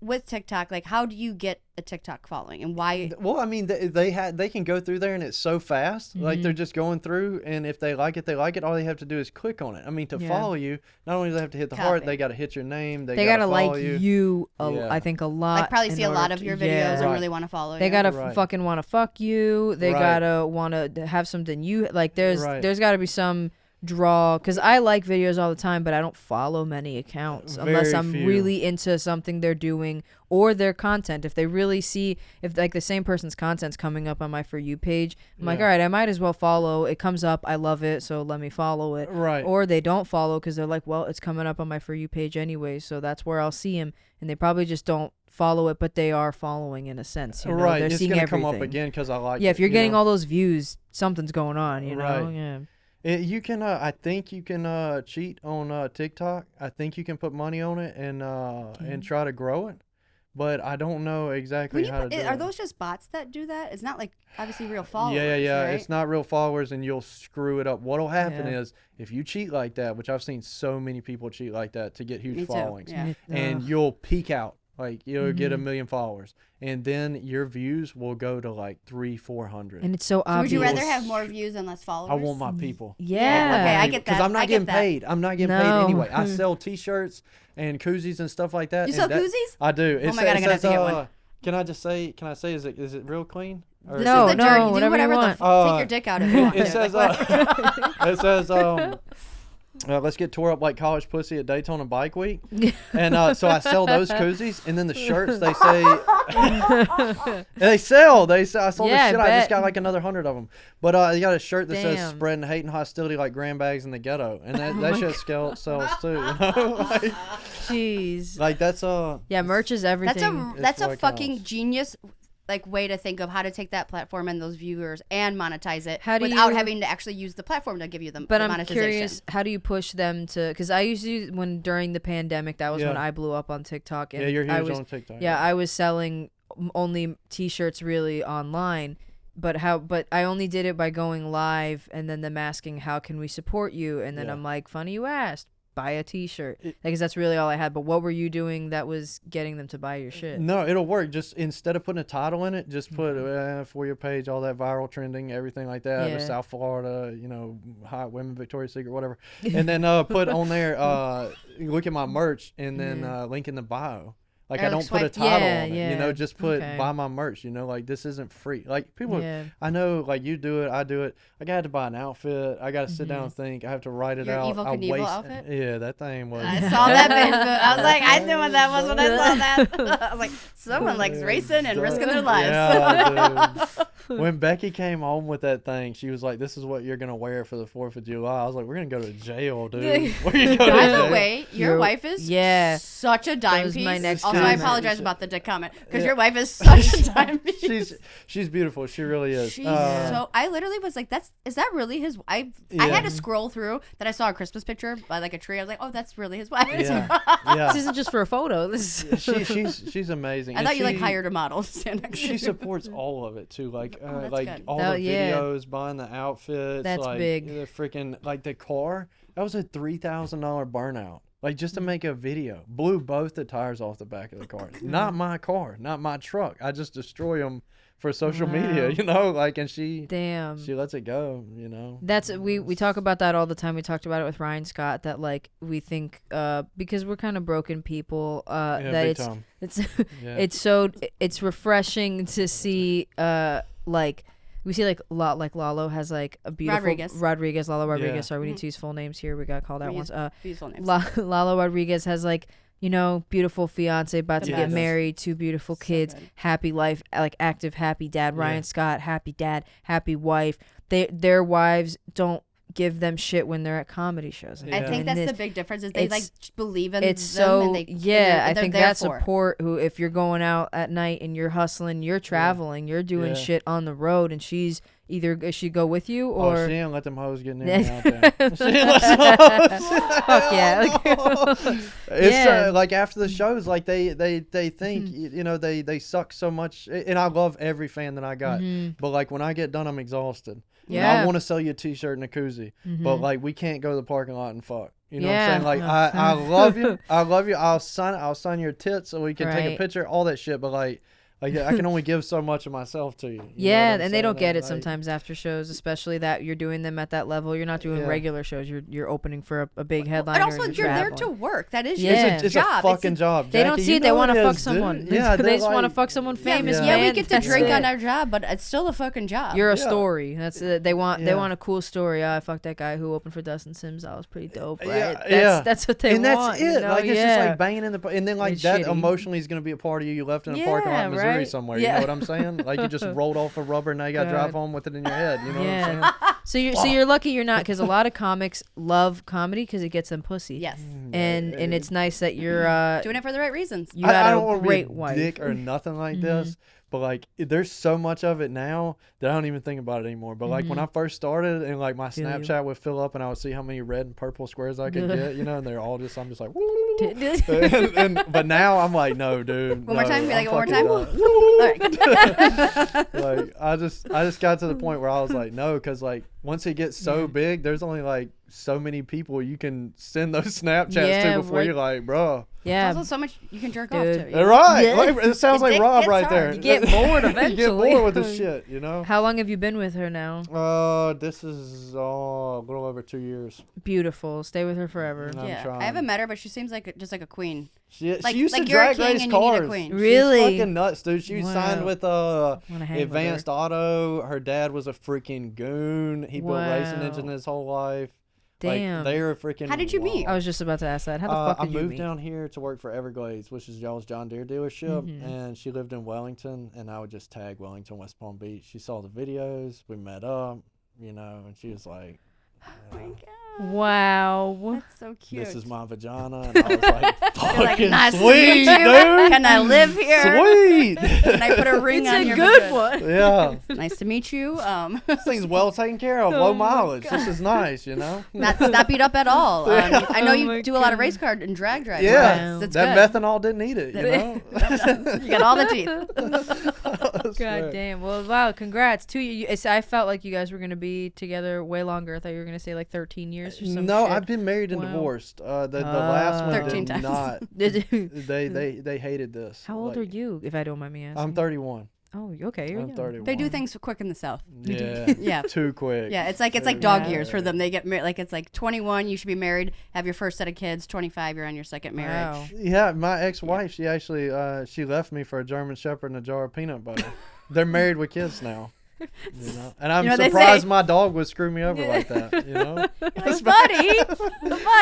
[SPEAKER 2] with TikTok, like how do you get a TikTok following and why?
[SPEAKER 1] Well, I mean, they can go through there and it's so fast. Like they're just going through, and if they like it, they like it. All they have to do is click on it. I mean, to
[SPEAKER 4] Yeah.
[SPEAKER 1] follow you, not only do they have to hit the heart,
[SPEAKER 2] Copy.
[SPEAKER 1] they got to hit your name. They
[SPEAKER 4] They gotta
[SPEAKER 1] follow
[SPEAKER 4] like
[SPEAKER 1] you.
[SPEAKER 4] you.
[SPEAKER 1] Yeah.
[SPEAKER 4] I think a lot.
[SPEAKER 2] Like probably
[SPEAKER 4] in
[SPEAKER 2] see a
[SPEAKER 4] order
[SPEAKER 2] lot of
[SPEAKER 4] to-
[SPEAKER 2] your videos
[SPEAKER 4] yeah.
[SPEAKER 2] and
[SPEAKER 1] Right.
[SPEAKER 2] really want to follow
[SPEAKER 4] They
[SPEAKER 2] you.
[SPEAKER 4] gotta
[SPEAKER 1] Right.
[SPEAKER 4] fucking want to fuck you. They
[SPEAKER 1] Right.
[SPEAKER 4] gotta want to have something you like. There's
[SPEAKER 1] Right.
[SPEAKER 4] got to be some draw because I like videos all the time, but I don't follow many accounts unless
[SPEAKER 1] Very
[SPEAKER 4] I'm
[SPEAKER 1] few.
[SPEAKER 4] really into something they're doing or their content. If they really see if like the same person's content's coming up on my For You page, I'm like,
[SPEAKER 1] Yeah.
[SPEAKER 4] all right, I might as well follow. It comes up, I love it, so let me follow it.
[SPEAKER 1] Right.
[SPEAKER 4] Or they don't follow because they're like, well, it's coming up on my For You page anyway, so that's where I'll see him. And they probably just don't follow it, but they are following in a sense. You know?
[SPEAKER 1] Right.
[SPEAKER 4] They're
[SPEAKER 1] It's
[SPEAKER 4] seeing
[SPEAKER 1] gonna
[SPEAKER 4] everything.
[SPEAKER 1] come up again because I like.
[SPEAKER 4] Yeah,
[SPEAKER 1] it,
[SPEAKER 4] if you're
[SPEAKER 1] you
[SPEAKER 4] getting
[SPEAKER 1] know?
[SPEAKER 4] all those views, something's going on, you know?
[SPEAKER 1] Right.
[SPEAKER 4] Yeah.
[SPEAKER 1] You can. I think you can cheat on TikTok. I think you can put money on it and try to grow it, but I don't know exactly how to do
[SPEAKER 2] Are
[SPEAKER 1] it.
[SPEAKER 2] those just bots that do that? It's not like obviously real followers.
[SPEAKER 1] Yeah.
[SPEAKER 2] Right?
[SPEAKER 1] It's not real followers, and you'll screw it up. What'll happen
[SPEAKER 4] Yeah.
[SPEAKER 1] is if you cheat like that, which I've seen so many people cheat like that to get huge
[SPEAKER 2] Me too.
[SPEAKER 1] followings,
[SPEAKER 2] Yeah.
[SPEAKER 1] and you'll peak out. Like you'll get 1 million followers, and then your views will go to like 300-400.
[SPEAKER 4] And it's so
[SPEAKER 2] So would
[SPEAKER 4] obvious.
[SPEAKER 2] you rather have more views and less followers?
[SPEAKER 1] I want my people.
[SPEAKER 4] Yeah.
[SPEAKER 2] Okay, I get that.
[SPEAKER 1] Because I'm
[SPEAKER 2] I
[SPEAKER 1] not
[SPEAKER 2] get
[SPEAKER 1] getting
[SPEAKER 2] that.
[SPEAKER 1] paid. I'm not getting paid
[SPEAKER 4] No.
[SPEAKER 1] anyway. I sell T-shirts and koozies and stuff like that.
[SPEAKER 2] You
[SPEAKER 1] and
[SPEAKER 2] sell
[SPEAKER 1] that-
[SPEAKER 2] koozies?
[SPEAKER 1] I do.
[SPEAKER 2] Oh my God, I'm gonna have to get one.
[SPEAKER 1] Can I just say? Can I say? Is it real clean? Or is
[SPEAKER 4] No,
[SPEAKER 2] This is the dirty. Do
[SPEAKER 4] whatever you
[SPEAKER 2] whatever
[SPEAKER 4] want.
[SPEAKER 2] take your dick out if you want.
[SPEAKER 1] It
[SPEAKER 2] to.
[SPEAKER 1] says. It says. Let's get tore up like college pussy at Daytona Bike Week, and so I sell those koozies, and then the shirts they say they sell. I sold
[SPEAKER 4] Yeah,
[SPEAKER 1] the shit.
[SPEAKER 4] I
[SPEAKER 1] I just
[SPEAKER 4] bet.
[SPEAKER 1] got like another 100 of them. But you got a shirt that says
[SPEAKER 4] Damn.
[SPEAKER 1] "Spreading hate and hostility like grand bags in the ghetto," and that shit sells too. You know,
[SPEAKER 4] Jeez.
[SPEAKER 1] like that's
[SPEAKER 4] Yeah, merch is everything.
[SPEAKER 2] That's a
[SPEAKER 1] what
[SPEAKER 2] fucking
[SPEAKER 1] counts.
[SPEAKER 2] genius like way to think of how to take that platform and those viewers and monetize it
[SPEAKER 4] How do
[SPEAKER 2] without
[SPEAKER 4] you-
[SPEAKER 2] having to actually use the platform to give you
[SPEAKER 4] But
[SPEAKER 2] the
[SPEAKER 4] I'm
[SPEAKER 2] monetization.
[SPEAKER 4] curious, how do you push them to? Because I usually, when during the pandemic, that was when
[SPEAKER 1] Yeah.
[SPEAKER 4] I blew up on TikTok. And
[SPEAKER 1] yeah, you're
[SPEAKER 4] I
[SPEAKER 1] huge
[SPEAKER 4] was,
[SPEAKER 1] on TikTok.
[SPEAKER 4] Yeah, I was selling only T-shirts really online. But I only did it by going live and then them asking, how can we support you? And then
[SPEAKER 1] Yeah.
[SPEAKER 4] I'm like, funny you asked. Buy a T-shirt, because that's really all I had. But what were you doing that was getting them to buy your shit?
[SPEAKER 1] No, it'll work. Just instead of putting a title in it, just put for your page, all that viral trending, everything like that.
[SPEAKER 4] Yeah.
[SPEAKER 1] South Florida, hot women, Victoria's Secret, whatever. And then put on there, look at my merch, and then link in the bio. Like
[SPEAKER 2] Or
[SPEAKER 1] I don't put a
[SPEAKER 2] swipe-
[SPEAKER 1] title
[SPEAKER 4] Yeah,
[SPEAKER 1] on it,
[SPEAKER 4] yeah.
[SPEAKER 1] just put
[SPEAKER 4] Okay.
[SPEAKER 1] buy my merch. Like this isn't free. Like people,
[SPEAKER 4] Yeah.
[SPEAKER 1] I know, like you do it, I do it. Like I had to buy an outfit. I got to sit down and think. I have to write it
[SPEAKER 2] Your
[SPEAKER 1] out.
[SPEAKER 2] Evel
[SPEAKER 1] I
[SPEAKER 2] Knievel
[SPEAKER 1] waste.
[SPEAKER 2] outfit?
[SPEAKER 1] Yeah, that thing was.
[SPEAKER 2] I saw that Facebook. I was like, I knew what that was when I saw that. I was like, someone likes racing and risking their lives.
[SPEAKER 1] Yeah, dude. When Becky came home with that thing, she was like, "This is what you're gonna wear for the 4th of July." I was like, "We're gonna go to jail, dude. We're gonna go to
[SPEAKER 2] By
[SPEAKER 1] jail."
[SPEAKER 2] the way, your wife is such a dime
[SPEAKER 4] was
[SPEAKER 2] piece.
[SPEAKER 4] my next
[SPEAKER 2] Also, I
[SPEAKER 4] comment.
[SPEAKER 2] apologize about the dick comment because
[SPEAKER 1] Yeah.
[SPEAKER 2] your wife is such a dime piece.
[SPEAKER 1] she's beautiful. She really is.
[SPEAKER 2] She's so. I literally was like, is that really his wife? I had to scroll through. Then I saw a Christmas picture by like a tree. I was like, oh, that's really his wife.
[SPEAKER 1] Yeah,
[SPEAKER 4] This
[SPEAKER 1] yeah.
[SPEAKER 4] isn't just for a photo. This is
[SPEAKER 1] She's amazing.
[SPEAKER 2] I
[SPEAKER 1] And
[SPEAKER 2] thought you like
[SPEAKER 1] she-
[SPEAKER 2] hired a model to stand next to
[SPEAKER 1] She
[SPEAKER 2] you.
[SPEAKER 1] supports all of it too, like
[SPEAKER 2] that's
[SPEAKER 1] like
[SPEAKER 2] good.
[SPEAKER 1] all
[SPEAKER 4] Oh,
[SPEAKER 1] the
[SPEAKER 4] yeah.
[SPEAKER 1] videos, buying the outfits.
[SPEAKER 4] That's
[SPEAKER 1] like,
[SPEAKER 4] big.
[SPEAKER 1] The freaking like the car. That was a $3,000 burnout. Like just to make a video, blew both the tires off the back of the car. Not my car, not my truck. I just destroy them for social media, Like, and she
[SPEAKER 4] damn.
[SPEAKER 1] she lets it go,
[SPEAKER 4] That's we talk about that all the time. We talked about it with Ryan Scott, that like we think because we're kind of broken people
[SPEAKER 1] Yeah,
[SPEAKER 4] that
[SPEAKER 1] big
[SPEAKER 4] it's
[SPEAKER 1] time.
[SPEAKER 4] it's
[SPEAKER 1] Yeah.
[SPEAKER 4] it's refreshing to see like we see like Lalo has like a beautiful Lalo Rodriguez.
[SPEAKER 1] Yeah.
[SPEAKER 4] Sorry, we need to use full names here. We got called out once.
[SPEAKER 2] Beautiful names.
[SPEAKER 4] Lalo Rodriguez has like, beautiful fiance, about to
[SPEAKER 1] Yeah,
[SPEAKER 4] get
[SPEAKER 1] he does.
[SPEAKER 4] married, 2 beautiful kids,
[SPEAKER 2] good.
[SPEAKER 4] happy life, like active, happy dad.
[SPEAKER 1] Yeah.
[SPEAKER 4] Ryan Scott, happy dad, happy wife. Their wives don't give them shit when they're at comedy shows.
[SPEAKER 1] Yeah.
[SPEAKER 2] I think
[SPEAKER 4] And
[SPEAKER 2] that's
[SPEAKER 4] this-
[SPEAKER 2] the big difference is they like
[SPEAKER 4] it's-
[SPEAKER 2] believe in
[SPEAKER 4] it's
[SPEAKER 2] them
[SPEAKER 4] so
[SPEAKER 2] and they
[SPEAKER 4] I
[SPEAKER 2] they're
[SPEAKER 4] think
[SPEAKER 2] there
[SPEAKER 4] that
[SPEAKER 2] for it.
[SPEAKER 4] support who, if you're going out at night and you're hustling, you're traveling, you're doing
[SPEAKER 1] Yeah.
[SPEAKER 4] shit on the road, and she's either she go with you
[SPEAKER 1] Oh,
[SPEAKER 4] or
[SPEAKER 1] she didn't let them hoes get near me out there. She didn't let them hoes-
[SPEAKER 4] fuck yeah.
[SPEAKER 1] It's
[SPEAKER 4] Yeah.
[SPEAKER 1] like after the shows, like they think they suck so much, and I love every fan that I got, but like when I get done, I'm exhausted. And
[SPEAKER 4] Yeah.
[SPEAKER 1] I want to sell you a T-shirt and a koozie, but like we can't go to the parking lot and fuck. You know
[SPEAKER 4] Yeah.
[SPEAKER 1] what I'm saying? Like I love you, I love you. I'll sign your tits so we can take a
[SPEAKER 4] Right.
[SPEAKER 1] picture, all that shit. But like I can only give so much of myself to you. You know
[SPEAKER 4] Yeah,
[SPEAKER 1] what I'm
[SPEAKER 4] and they don't
[SPEAKER 1] saying?
[SPEAKER 4] get it
[SPEAKER 1] Like,
[SPEAKER 4] sometimes after shows, especially that you're doing them at that level. You're not doing
[SPEAKER 1] Yeah.
[SPEAKER 4] regular shows. You're opening for a big headliner.
[SPEAKER 2] And also,
[SPEAKER 4] and
[SPEAKER 2] you're there to
[SPEAKER 4] traveling.
[SPEAKER 2] work. That is
[SPEAKER 4] Yeah.
[SPEAKER 2] your
[SPEAKER 1] It's
[SPEAKER 2] job.
[SPEAKER 1] a fucking job.
[SPEAKER 4] They don't
[SPEAKER 1] Jackie,
[SPEAKER 4] see
[SPEAKER 1] you
[SPEAKER 4] it. They
[SPEAKER 1] know
[SPEAKER 4] want to
[SPEAKER 1] it
[SPEAKER 4] fuck
[SPEAKER 1] is,
[SPEAKER 4] someone.
[SPEAKER 1] dude. Yeah,
[SPEAKER 4] they just want to
[SPEAKER 1] like-
[SPEAKER 4] fuck someone famous.
[SPEAKER 2] Yeah, we
[SPEAKER 4] man.
[SPEAKER 2] get to
[SPEAKER 4] That's
[SPEAKER 2] drink
[SPEAKER 4] it.
[SPEAKER 2] on our job, but it's still a fucking job.
[SPEAKER 4] You're a
[SPEAKER 1] Yeah.
[SPEAKER 4] story. That's it. They want
[SPEAKER 1] Yeah.
[SPEAKER 4] a cool story. I fucked that guy who opened for Dustin Sims. That was pretty dope, right?
[SPEAKER 1] Yeah,
[SPEAKER 4] That's what they
[SPEAKER 1] and
[SPEAKER 4] want.
[SPEAKER 1] that's it.
[SPEAKER 4] You know?
[SPEAKER 1] Like it's
[SPEAKER 4] yeah.
[SPEAKER 1] just like banging in the and then like
[SPEAKER 4] It's
[SPEAKER 1] that
[SPEAKER 4] shitty.
[SPEAKER 1] emotionally is gonna be a part of you. You left in a parking lot
[SPEAKER 4] Yeah,
[SPEAKER 1] in Missouri
[SPEAKER 4] right?
[SPEAKER 1] somewhere.
[SPEAKER 4] Yeah.
[SPEAKER 1] You know what I'm saying? Like you just rolled off a rubber and now you got to drive
[SPEAKER 4] God.
[SPEAKER 1] home with it in your head. You know
[SPEAKER 4] Yeah.
[SPEAKER 1] what I'm saying?
[SPEAKER 4] So you're lucky you're not, because a lot of comics love comedy because it gets them pussy.
[SPEAKER 2] Yes.
[SPEAKER 4] And it's nice that you're
[SPEAKER 2] Doing it for the right reasons.
[SPEAKER 4] you got
[SPEAKER 1] I don't
[SPEAKER 4] a
[SPEAKER 1] want to
[SPEAKER 4] great
[SPEAKER 1] be a
[SPEAKER 4] wife.
[SPEAKER 1] dick or nothing like this, but like there's so much of it now that I don't even think about it anymore. But like when I first started and like my
[SPEAKER 4] Feel you.
[SPEAKER 1] Snapchat would fill up and I would see how many red and purple squares I could get, and they're all just I'm just like. But now I'm like, no, dude.
[SPEAKER 2] One more
[SPEAKER 1] no,
[SPEAKER 2] time? Be
[SPEAKER 1] I'm
[SPEAKER 2] like, one more
[SPEAKER 1] fucking
[SPEAKER 2] time?
[SPEAKER 1] done. Like I just got to the point where I was like, no, because like once it gets so big, there's only like so many people you can send those Snapchats
[SPEAKER 4] Yeah,
[SPEAKER 1] to before
[SPEAKER 4] right.
[SPEAKER 1] you're like, bro.
[SPEAKER 4] Yeah.
[SPEAKER 2] There's also so much you can jerk
[SPEAKER 4] Dude.
[SPEAKER 2] off to.
[SPEAKER 1] Right.
[SPEAKER 4] Yeah.
[SPEAKER 1] Like, it sounds
[SPEAKER 2] Your
[SPEAKER 1] like
[SPEAKER 2] dick
[SPEAKER 1] Rob
[SPEAKER 2] gets
[SPEAKER 1] right
[SPEAKER 2] hard.
[SPEAKER 1] there.
[SPEAKER 4] You get bored
[SPEAKER 1] You get
[SPEAKER 4] eventually.
[SPEAKER 1] bored with this shit, you know?
[SPEAKER 4] How long have you been with her now?
[SPEAKER 1] This is a little over 2 years.
[SPEAKER 4] Beautiful. Stay with her forever.
[SPEAKER 1] I'm
[SPEAKER 2] Yeah,
[SPEAKER 1] trying.
[SPEAKER 2] I haven't met her, but she seems like just like a queen.
[SPEAKER 1] She
[SPEAKER 2] Like-
[SPEAKER 1] used
[SPEAKER 2] like
[SPEAKER 1] to
[SPEAKER 2] you're a
[SPEAKER 1] drag
[SPEAKER 2] king
[SPEAKER 1] race
[SPEAKER 2] and you need a
[SPEAKER 1] cars.
[SPEAKER 2] queen.
[SPEAKER 4] Really?
[SPEAKER 1] She's fucking nuts, dude. She signed
[SPEAKER 4] Wow.
[SPEAKER 1] with
[SPEAKER 4] Wanna hang with
[SPEAKER 1] Advanced Auto. Her dad was a freaking goon. He built racing
[SPEAKER 4] Wow.
[SPEAKER 1] engine his whole life.
[SPEAKER 4] Damn.
[SPEAKER 1] Like, they're freaking.
[SPEAKER 2] How did you meet?
[SPEAKER 4] I was just about to ask that. How the fuck
[SPEAKER 1] I
[SPEAKER 4] did you
[SPEAKER 1] moved
[SPEAKER 4] meet?
[SPEAKER 1] down here to work for Everglades, which is y'all's John Deere dealership,
[SPEAKER 4] Mhm.
[SPEAKER 1] and she lived in Wellington, and I would just tag Wellington, West Palm Beach. She saw the videos, we met up, you know, and she was like,
[SPEAKER 2] Oh my god,
[SPEAKER 4] Wow.
[SPEAKER 2] that's so cute.
[SPEAKER 1] "This is my vagina," and I was like, "Fucking
[SPEAKER 2] "Nice to
[SPEAKER 1] sweet,
[SPEAKER 2] meet you.
[SPEAKER 1] dude,
[SPEAKER 2] Can I live here?
[SPEAKER 1] sweet."
[SPEAKER 2] Can I put a ring
[SPEAKER 4] It's
[SPEAKER 2] on
[SPEAKER 4] a
[SPEAKER 2] your
[SPEAKER 4] good
[SPEAKER 2] vagina?
[SPEAKER 4] one.
[SPEAKER 1] Yeah,
[SPEAKER 2] Nice to meet you.
[SPEAKER 1] this thing's well taken care of,
[SPEAKER 4] Oh
[SPEAKER 1] low
[SPEAKER 4] my
[SPEAKER 1] mileage. This is nice, you know.
[SPEAKER 2] not beat up at all. I know
[SPEAKER 4] Oh
[SPEAKER 2] you
[SPEAKER 4] my
[SPEAKER 2] do a lot of
[SPEAKER 4] God.
[SPEAKER 2] race car and drag drive.
[SPEAKER 1] Yeah,
[SPEAKER 4] Wow.
[SPEAKER 2] That's
[SPEAKER 1] that
[SPEAKER 2] good.
[SPEAKER 1] methanol didn't need it, you know.
[SPEAKER 2] You got all the teeth.
[SPEAKER 4] God damn. Well, wow. Congrats. I felt like you guys were gonna be together way longer. I thought you were gonna say like 13 years or something.
[SPEAKER 1] No, I've been married and
[SPEAKER 4] Wow.
[SPEAKER 1] divorced. The last one
[SPEAKER 2] 13
[SPEAKER 1] did
[SPEAKER 2] times.
[SPEAKER 1] not.
[SPEAKER 4] Did
[SPEAKER 1] They hated this.
[SPEAKER 4] How old
[SPEAKER 1] Like,
[SPEAKER 4] are you, if I don't mind me asking?
[SPEAKER 1] I'm 31.
[SPEAKER 4] Oh, okay. You're
[SPEAKER 1] I'm
[SPEAKER 4] young.
[SPEAKER 1] 31.
[SPEAKER 2] They do things quick in the South.
[SPEAKER 1] Yeah.
[SPEAKER 2] Yeah.
[SPEAKER 1] Too quick.
[SPEAKER 2] Yeah, it's like
[SPEAKER 1] Too
[SPEAKER 2] dog
[SPEAKER 4] Yeah.
[SPEAKER 2] years for them. They get married. Like it's like 21, you should be married, have your first set of kids. 25, you're on your second marriage.
[SPEAKER 4] Wow.
[SPEAKER 1] Yeah, my ex-wife, she actually she left me for a German Shepherd and a jar of peanut butter. They're married with kids now. You know, and I'm
[SPEAKER 2] You know, they
[SPEAKER 1] surprised
[SPEAKER 2] say-
[SPEAKER 1] my dog would screw me over like that. You know,
[SPEAKER 2] Like, buddy,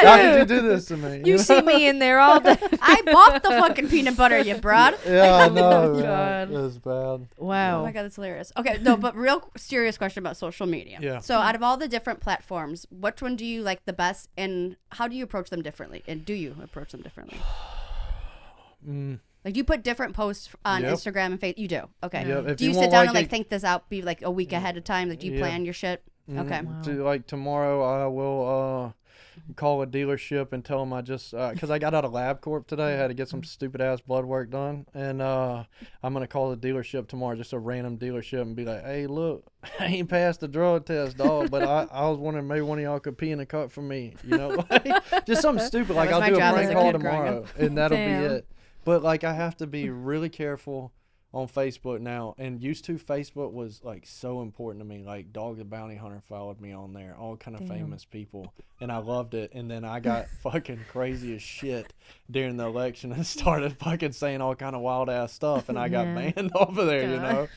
[SPEAKER 1] how did you do this to me?
[SPEAKER 4] You
[SPEAKER 1] know?
[SPEAKER 4] see me in there all day.
[SPEAKER 2] I bought the fucking peanut butter, you broad.
[SPEAKER 1] Yeah, I know.
[SPEAKER 4] Oh,
[SPEAKER 1] man.
[SPEAKER 4] God.
[SPEAKER 1] It was bad.
[SPEAKER 4] Wow.
[SPEAKER 2] Oh my god, that's hilarious. Okay, no, but real serious question about social media.
[SPEAKER 1] Yeah.
[SPEAKER 2] So out of all the different platforms, which one do you like the best, and how do you approach them differently? And do you approach them differently? Like, do you put different posts on
[SPEAKER 1] Yep.
[SPEAKER 2] Instagram and Facebook? You do. Okay.
[SPEAKER 1] Yep, if
[SPEAKER 2] Do you,
[SPEAKER 1] you
[SPEAKER 2] sit
[SPEAKER 1] want,
[SPEAKER 2] down
[SPEAKER 1] like,
[SPEAKER 2] and like
[SPEAKER 1] a-
[SPEAKER 2] think this out? Be like a week ahead of time. Like, do you
[SPEAKER 1] Yeah.
[SPEAKER 2] plan your shit? Okay.
[SPEAKER 1] Like tomorrow, I will call a dealership and tell them I just because I got out of LabCorp today. I had to get some stupid ass blood work done, and I'm gonna call the dealership tomorrow, just a random dealership, and be like, "Hey, look, I ain't passed the drug test, dog, but I was wondering maybe one of y'all could pee in the cup for me, you know, like, just something stupid. Like
[SPEAKER 2] was
[SPEAKER 1] I'll
[SPEAKER 2] my
[SPEAKER 1] do a
[SPEAKER 2] job
[SPEAKER 1] prank
[SPEAKER 2] as a
[SPEAKER 1] call
[SPEAKER 2] kid growing
[SPEAKER 1] tomorrow, and that'll
[SPEAKER 4] Damn.
[SPEAKER 1] be it. But like I have to be really careful on Facebook now, and used to Facebook was like so important to me. Like Dog the Bounty Hunter followed me on there, all kind of
[SPEAKER 4] Damn.
[SPEAKER 1] famous people, and I loved it. And then I got fucking crazy as shit during the election and started fucking saying all kind of wild ass stuff, and I got
[SPEAKER 4] Yeah.
[SPEAKER 1] banned off of there, you know.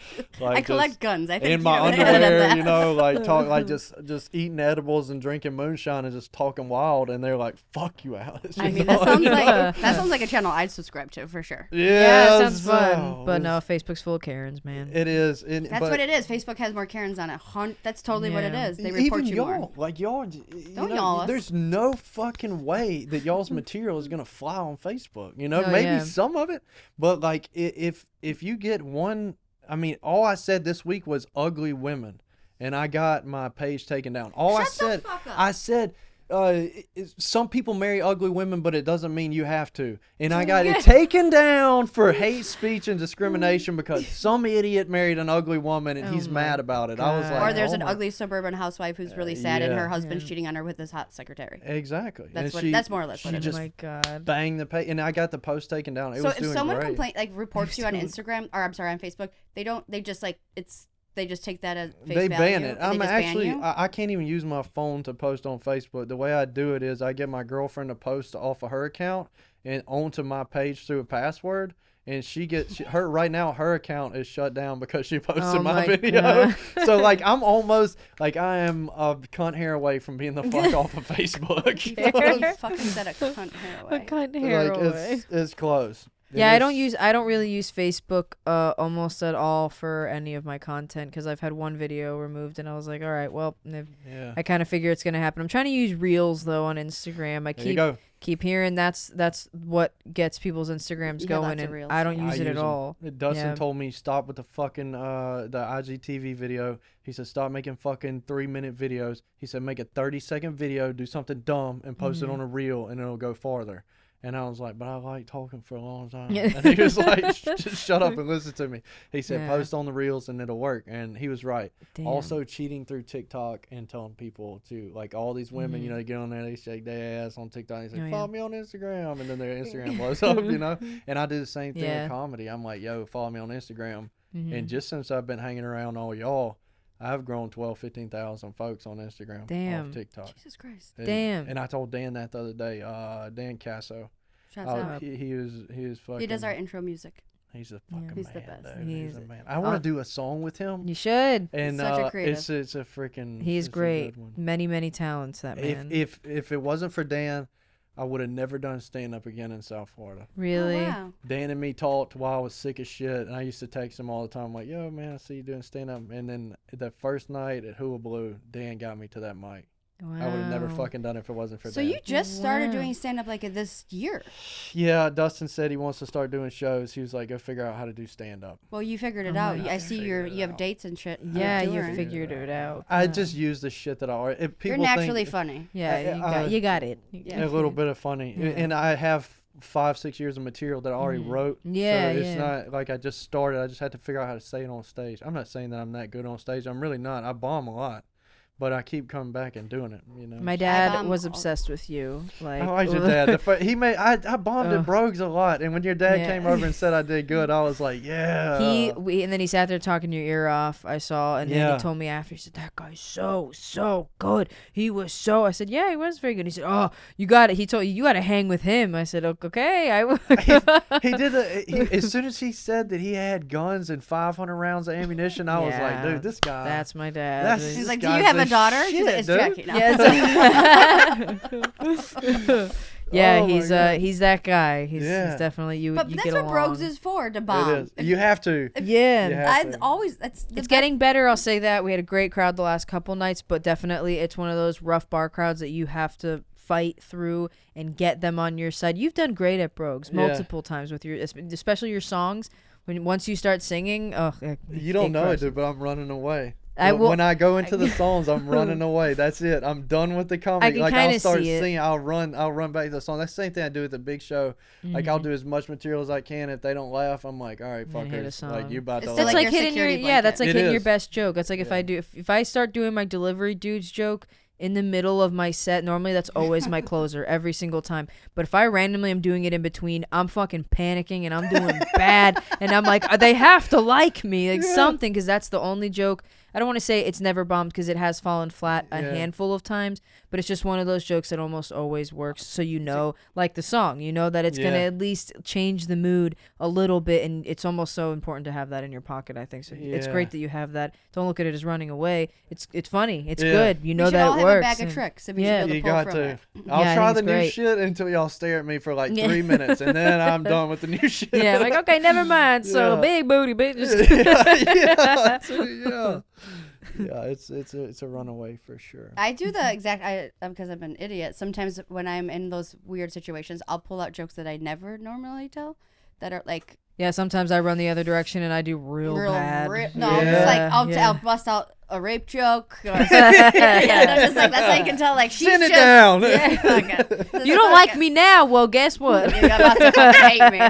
[SPEAKER 1] Like
[SPEAKER 2] I collect
[SPEAKER 1] just
[SPEAKER 2] guns. I think
[SPEAKER 1] in
[SPEAKER 2] you
[SPEAKER 1] my
[SPEAKER 2] know, they edited
[SPEAKER 1] underwear,
[SPEAKER 2] that.
[SPEAKER 1] you know, like talk like just eating edibles and drinking moonshine and just talking wild, and they're like, "Fuck you, Alice."
[SPEAKER 2] I
[SPEAKER 1] you
[SPEAKER 2] mean,
[SPEAKER 1] know?
[SPEAKER 2] that sounds like a channel I'd subscribe to for sure.
[SPEAKER 4] Yeah, it sounds
[SPEAKER 1] so
[SPEAKER 4] fun. But
[SPEAKER 1] it's-
[SPEAKER 4] no, Facebook's full of Karens, man.
[SPEAKER 1] It is.
[SPEAKER 2] That's
[SPEAKER 1] but
[SPEAKER 2] what it is. Facebook has more Karens on it. That's totally what it
[SPEAKER 4] Yeah.
[SPEAKER 2] is. They report
[SPEAKER 1] even
[SPEAKER 2] you
[SPEAKER 1] y'all,
[SPEAKER 2] more.
[SPEAKER 1] like y'all,
[SPEAKER 2] Don't y'all us.
[SPEAKER 1] there's no fucking way that y'all's material is gonna fly on Facebook. You know,
[SPEAKER 4] Oh,
[SPEAKER 1] maybe
[SPEAKER 4] yeah.
[SPEAKER 1] some of it, but like if you get one, I mean, all I said this week was ugly women, and I got my page taken down. All
[SPEAKER 2] Shut the fuck up.
[SPEAKER 1] I said. Some people marry ugly women, but it doesn't mean you have to. And I got it taken down for hate speech and discrimination because some idiot married an ugly woman and
[SPEAKER 4] Oh
[SPEAKER 1] he's
[SPEAKER 4] my
[SPEAKER 1] mad about it. I was
[SPEAKER 4] God.
[SPEAKER 1] like,
[SPEAKER 2] Or there's
[SPEAKER 1] oh
[SPEAKER 2] an
[SPEAKER 1] my-
[SPEAKER 2] ugly suburban housewife who's really sad and
[SPEAKER 1] yeah.
[SPEAKER 2] her husband's cheating on her with his hot secretary.
[SPEAKER 1] Exactly.
[SPEAKER 2] That's
[SPEAKER 1] And
[SPEAKER 2] what.
[SPEAKER 1] she-
[SPEAKER 2] That's more or less what
[SPEAKER 1] she
[SPEAKER 2] it
[SPEAKER 4] Oh
[SPEAKER 2] is.
[SPEAKER 1] just
[SPEAKER 4] my god.
[SPEAKER 1] banged the page, and I got the post taken down. It
[SPEAKER 2] So
[SPEAKER 1] was
[SPEAKER 2] if
[SPEAKER 1] doing
[SPEAKER 2] someone
[SPEAKER 1] great.
[SPEAKER 2] reports you on Instagram, or I'm sorry, on Facebook, they just like they just take that as face
[SPEAKER 1] They
[SPEAKER 2] value.
[SPEAKER 1] ban it.
[SPEAKER 2] and
[SPEAKER 1] I'm
[SPEAKER 2] they just ban
[SPEAKER 1] actually
[SPEAKER 2] you?
[SPEAKER 1] I can't even use my phone to post on Facebook. The way I do it is I get my girlfriend to post off of her account and onto my page through a password. And she gets her right now. Her account is shut down because she posted
[SPEAKER 4] Oh
[SPEAKER 1] my
[SPEAKER 4] my
[SPEAKER 1] video.
[SPEAKER 4] God.
[SPEAKER 1] So like I'm almost like I am a cunt hair away from being the fuck off of Facebook.
[SPEAKER 2] You fucking said a cunt hair away.
[SPEAKER 4] Kind of hair
[SPEAKER 1] Like
[SPEAKER 4] away.
[SPEAKER 1] it's close.
[SPEAKER 4] Yeah,
[SPEAKER 1] And
[SPEAKER 4] I don't
[SPEAKER 1] it's-
[SPEAKER 4] really use Facebook almost at all for any of my content because I've had one video removed and I was like, all right, well,
[SPEAKER 1] Yeah.
[SPEAKER 4] I kind of figure it's gonna happen. I'm trying to use Reels though on Instagram. I
[SPEAKER 1] There you go.
[SPEAKER 4] keep hearing that's what gets people's Instagrams
[SPEAKER 2] You have
[SPEAKER 4] going,
[SPEAKER 2] lots of
[SPEAKER 4] and
[SPEAKER 2] Reels.
[SPEAKER 4] I don't use it at
[SPEAKER 1] 'em.
[SPEAKER 4] all.
[SPEAKER 1] Dustin
[SPEAKER 4] Yeah.
[SPEAKER 1] told me stop with the fucking the IGTV video. He said stop making fucking 3-minute videos. He said make a 30-second video, do something dumb, and post it on a reel, and it'll go farther. And I was like, but I like talking for a long time. And he was like, just shut up and listen to me. He said,
[SPEAKER 4] Yeah.
[SPEAKER 1] post on the reels and it'll work. And he was right.
[SPEAKER 4] Damn.
[SPEAKER 1] Also cheating through TikTok and telling people to, like, all these women, you know, they get on there, they shake their ass on TikTok. And they say,
[SPEAKER 4] Oh,
[SPEAKER 1] follow me on Instagram. And then their Instagram blows up, you know. And I do the same thing
[SPEAKER 4] Yeah.
[SPEAKER 1] with comedy. I'm like, yo, follow me on Instagram.
[SPEAKER 4] Mhm.
[SPEAKER 1] And just since I've been hanging around all y'all, I've grown 12, 15,000 folks on Instagram
[SPEAKER 4] Damn.
[SPEAKER 1] off TikTok.
[SPEAKER 2] Jesus Christ.
[SPEAKER 4] Damn.
[SPEAKER 1] And I told Dan that the other day, Dan Casso.
[SPEAKER 2] Shouts out.
[SPEAKER 1] He was fucking.
[SPEAKER 2] He does our intro music.
[SPEAKER 1] He's a fucking
[SPEAKER 2] He's the
[SPEAKER 1] man,
[SPEAKER 2] best.
[SPEAKER 1] dude. He's
[SPEAKER 4] He's-
[SPEAKER 1] a man. I want to do a song with him.
[SPEAKER 4] You should.
[SPEAKER 1] And
[SPEAKER 2] such a creative.
[SPEAKER 1] it's a freaking.
[SPEAKER 4] He's
[SPEAKER 1] it's a
[SPEAKER 4] great.
[SPEAKER 1] good one.
[SPEAKER 4] Many talents. That man.
[SPEAKER 1] If it wasn't for Dan, I would have never done stand up again in South Florida.
[SPEAKER 4] Really.
[SPEAKER 2] Oh, wow.
[SPEAKER 1] Dan and me talked while I was sick as shit, and I used to text him all the time, like, "Yo, man, I see you doing stand up." And then the first night at Hula Blue, Dan got me to that mic. I would have never
[SPEAKER 4] Wow.
[SPEAKER 1] fucking done it if it wasn't for
[SPEAKER 2] So
[SPEAKER 1] Dan.
[SPEAKER 2] you just started
[SPEAKER 4] Wow.
[SPEAKER 2] doing stand up like this year.
[SPEAKER 1] Yeah, Dustin said he wants to start doing shows. He was like, "Go figure out how to do stand up."
[SPEAKER 2] Well, you figured it
[SPEAKER 4] Oh
[SPEAKER 2] out.
[SPEAKER 4] my
[SPEAKER 2] I
[SPEAKER 1] God.
[SPEAKER 2] see
[SPEAKER 1] Figured it
[SPEAKER 2] you have
[SPEAKER 1] out.
[SPEAKER 2] dates and shit.
[SPEAKER 4] Yeah, you
[SPEAKER 2] touring.
[SPEAKER 4] figured it out.
[SPEAKER 1] I
[SPEAKER 4] Yeah.
[SPEAKER 1] just use the shit that I already.
[SPEAKER 2] You're
[SPEAKER 1] People
[SPEAKER 2] naturally
[SPEAKER 1] think,
[SPEAKER 2] funny.
[SPEAKER 4] Yeah,
[SPEAKER 1] I-
[SPEAKER 4] you got it.
[SPEAKER 2] Yeah.
[SPEAKER 1] a little bit of funny,
[SPEAKER 4] Yeah.
[SPEAKER 1] and I have 5-6 years of material that I already
[SPEAKER 4] Mhm.
[SPEAKER 1] wrote.
[SPEAKER 4] Yeah,
[SPEAKER 1] so it's
[SPEAKER 4] yeah.
[SPEAKER 1] not like I just started. I just had to figure out how to say it on stage. I'm not saying that I'm that good on stage. I'm really not. I bomb a lot, but I keep coming back and doing it. You know.
[SPEAKER 4] My dad
[SPEAKER 2] bomb
[SPEAKER 4] was
[SPEAKER 2] all-
[SPEAKER 4] obsessed with you. Like,
[SPEAKER 1] Oh, why's your dad? He made. I bombed
[SPEAKER 4] Ugh.
[SPEAKER 1] at Brogues a lot, and when your dad
[SPEAKER 4] Yeah.
[SPEAKER 1] came over and said I did good, I was like, yeah.
[SPEAKER 4] and then he sat there talking your ear off. I saw, and then
[SPEAKER 1] Yeah.
[SPEAKER 4] he told me after. He said, "That guy's so good. He was so." I said, "Yeah, he was very good." He said, "Oh, you got it." He told you got to hang with him. I said, "Okay, I will."
[SPEAKER 1] He did as soon as he said that he had guns and 500 rounds of ammunition, I was like,
[SPEAKER 4] Yeah,
[SPEAKER 1] dude, this guy.
[SPEAKER 4] That's my dad.
[SPEAKER 1] That's-
[SPEAKER 2] He's
[SPEAKER 1] This
[SPEAKER 2] like, "Do you
[SPEAKER 1] guy's
[SPEAKER 2] have
[SPEAKER 1] the
[SPEAKER 2] a daughter?" She's like,
[SPEAKER 1] shit,
[SPEAKER 2] "It's
[SPEAKER 1] dude.
[SPEAKER 2] Jackie." No.
[SPEAKER 4] Yeah,
[SPEAKER 1] Oh my
[SPEAKER 4] he's
[SPEAKER 1] God.
[SPEAKER 4] he's that guy. He's
[SPEAKER 1] Yeah.
[SPEAKER 4] definitely you.
[SPEAKER 2] But
[SPEAKER 4] you
[SPEAKER 2] that's
[SPEAKER 4] get
[SPEAKER 2] what
[SPEAKER 4] along.
[SPEAKER 2] Brogues is for, to bomb.
[SPEAKER 1] It is. You have to.
[SPEAKER 4] Yeah.
[SPEAKER 1] You have
[SPEAKER 2] I've
[SPEAKER 1] to.
[SPEAKER 2] always that's the
[SPEAKER 4] It's
[SPEAKER 2] best-
[SPEAKER 4] getting better, I'll say that. We had a great crowd the last couple nights, but definitely it's one of those rough bar crowds that you have to fight through and get them on your side. You've done great at Brogues
[SPEAKER 1] Yeah.
[SPEAKER 4] multiple times with your, especially your songs. Once you start singing,
[SPEAKER 1] You don't know it, dude, but I'm running away.
[SPEAKER 4] I will-
[SPEAKER 1] When I go into the songs, I'm running away. That's it. I'm done with the comedy.
[SPEAKER 4] can
[SPEAKER 1] Like I'll
[SPEAKER 4] kinda
[SPEAKER 1] start
[SPEAKER 4] see it.
[SPEAKER 1] singing. I'll run back to the song. That's the same thing I do at the big show. Like
[SPEAKER 4] Mm-hmm.
[SPEAKER 1] I'll do as much material as I can. If they don't laugh, I'm like, all right,
[SPEAKER 4] Then hit a
[SPEAKER 1] fuckers.
[SPEAKER 4] song.
[SPEAKER 1] Like you about to
[SPEAKER 2] It's
[SPEAKER 1] laugh.
[SPEAKER 4] That's
[SPEAKER 2] like
[SPEAKER 4] like
[SPEAKER 2] your
[SPEAKER 4] hitting your
[SPEAKER 2] security
[SPEAKER 4] that's like
[SPEAKER 1] blanket. It
[SPEAKER 4] hitting your
[SPEAKER 1] is.
[SPEAKER 4] best joke. That's like if
[SPEAKER 1] Yeah.
[SPEAKER 4] I do if I start doing my delivery dudes joke in the middle of my set, normally that's always my closer every single time. But if I randomly am doing it in between, I'm fucking panicking and I'm doing bad, and I'm like, they have to like me, like something, because that's the only joke. I don't want to say it's never bombed because it has fallen flat a
[SPEAKER 1] Yeah.
[SPEAKER 4] handful of times, but it's just one of those jokes that almost always works. So you know, like the song, you know that it's gonna
[SPEAKER 1] Yeah.
[SPEAKER 4] at least change the mood a little bit, and it's almost so important to have that in your pocket. I think so. It's
[SPEAKER 1] Yeah.
[SPEAKER 4] great that you have that. Don't look at it as running away. It's funny. It's
[SPEAKER 1] Yeah.
[SPEAKER 4] good. You
[SPEAKER 2] We
[SPEAKER 4] know
[SPEAKER 2] should
[SPEAKER 4] that
[SPEAKER 2] all
[SPEAKER 4] it
[SPEAKER 2] have
[SPEAKER 4] works.
[SPEAKER 2] a bag of
[SPEAKER 4] and-
[SPEAKER 2] tricks. If we
[SPEAKER 4] Yeah.
[SPEAKER 2] should be
[SPEAKER 1] You
[SPEAKER 2] able to
[SPEAKER 1] got
[SPEAKER 2] pull from
[SPEAKER 1] to.
[SPEAKER 2] it.
[SPEAKER 1] I'll
[SPEAKER 4] Yeah, I
[SPEAKER 1] try
[SPEAKER 4] think
[SPEAKER 1] the
[SPEAKER 4] it's
[SPEAKER 1] new
[SPEAKER 4] great.
[SPEAKER 1] shit until y'all stare at me for like
[SPEAKER 4] Yeah.
[SPEAKER 1] 3 minutes, and then I'm done with the new shit.
[SPEAKER 4] Yeah, like okay, never mind. So
[SPEAKER 1] Yeah.
[SPEAKER 4] big booty bitches.
[SPEAKER 1] yeah. Yeah, it's a runaway for sure.
[SPEAKER 2] I do the exact because I'm an idiot. Sometimes when I'm in those weird situations, I'll pull out jokes that I never normally tell, that are like
[SPEAKER 4] Yeah, sometimes I run the other direction and I do real bad.
[SPEAKER 2] No,
[SPEAKER 1] Yeah.
[SPEAKER 2] I'm just like I'll bust out a rape joke. Or, yeah, and I'm just like that's how you can tell. Like she's
[SPEAKER 1] Send it
[SPEAKER 2] just,
[SPEAKER 1] down.
[SPEAKER 2] Yeah, okay.
[SPEAKER 4] You don't like me now? Well, guess what?
[SPEAKER 2] You're about to fucking hate me.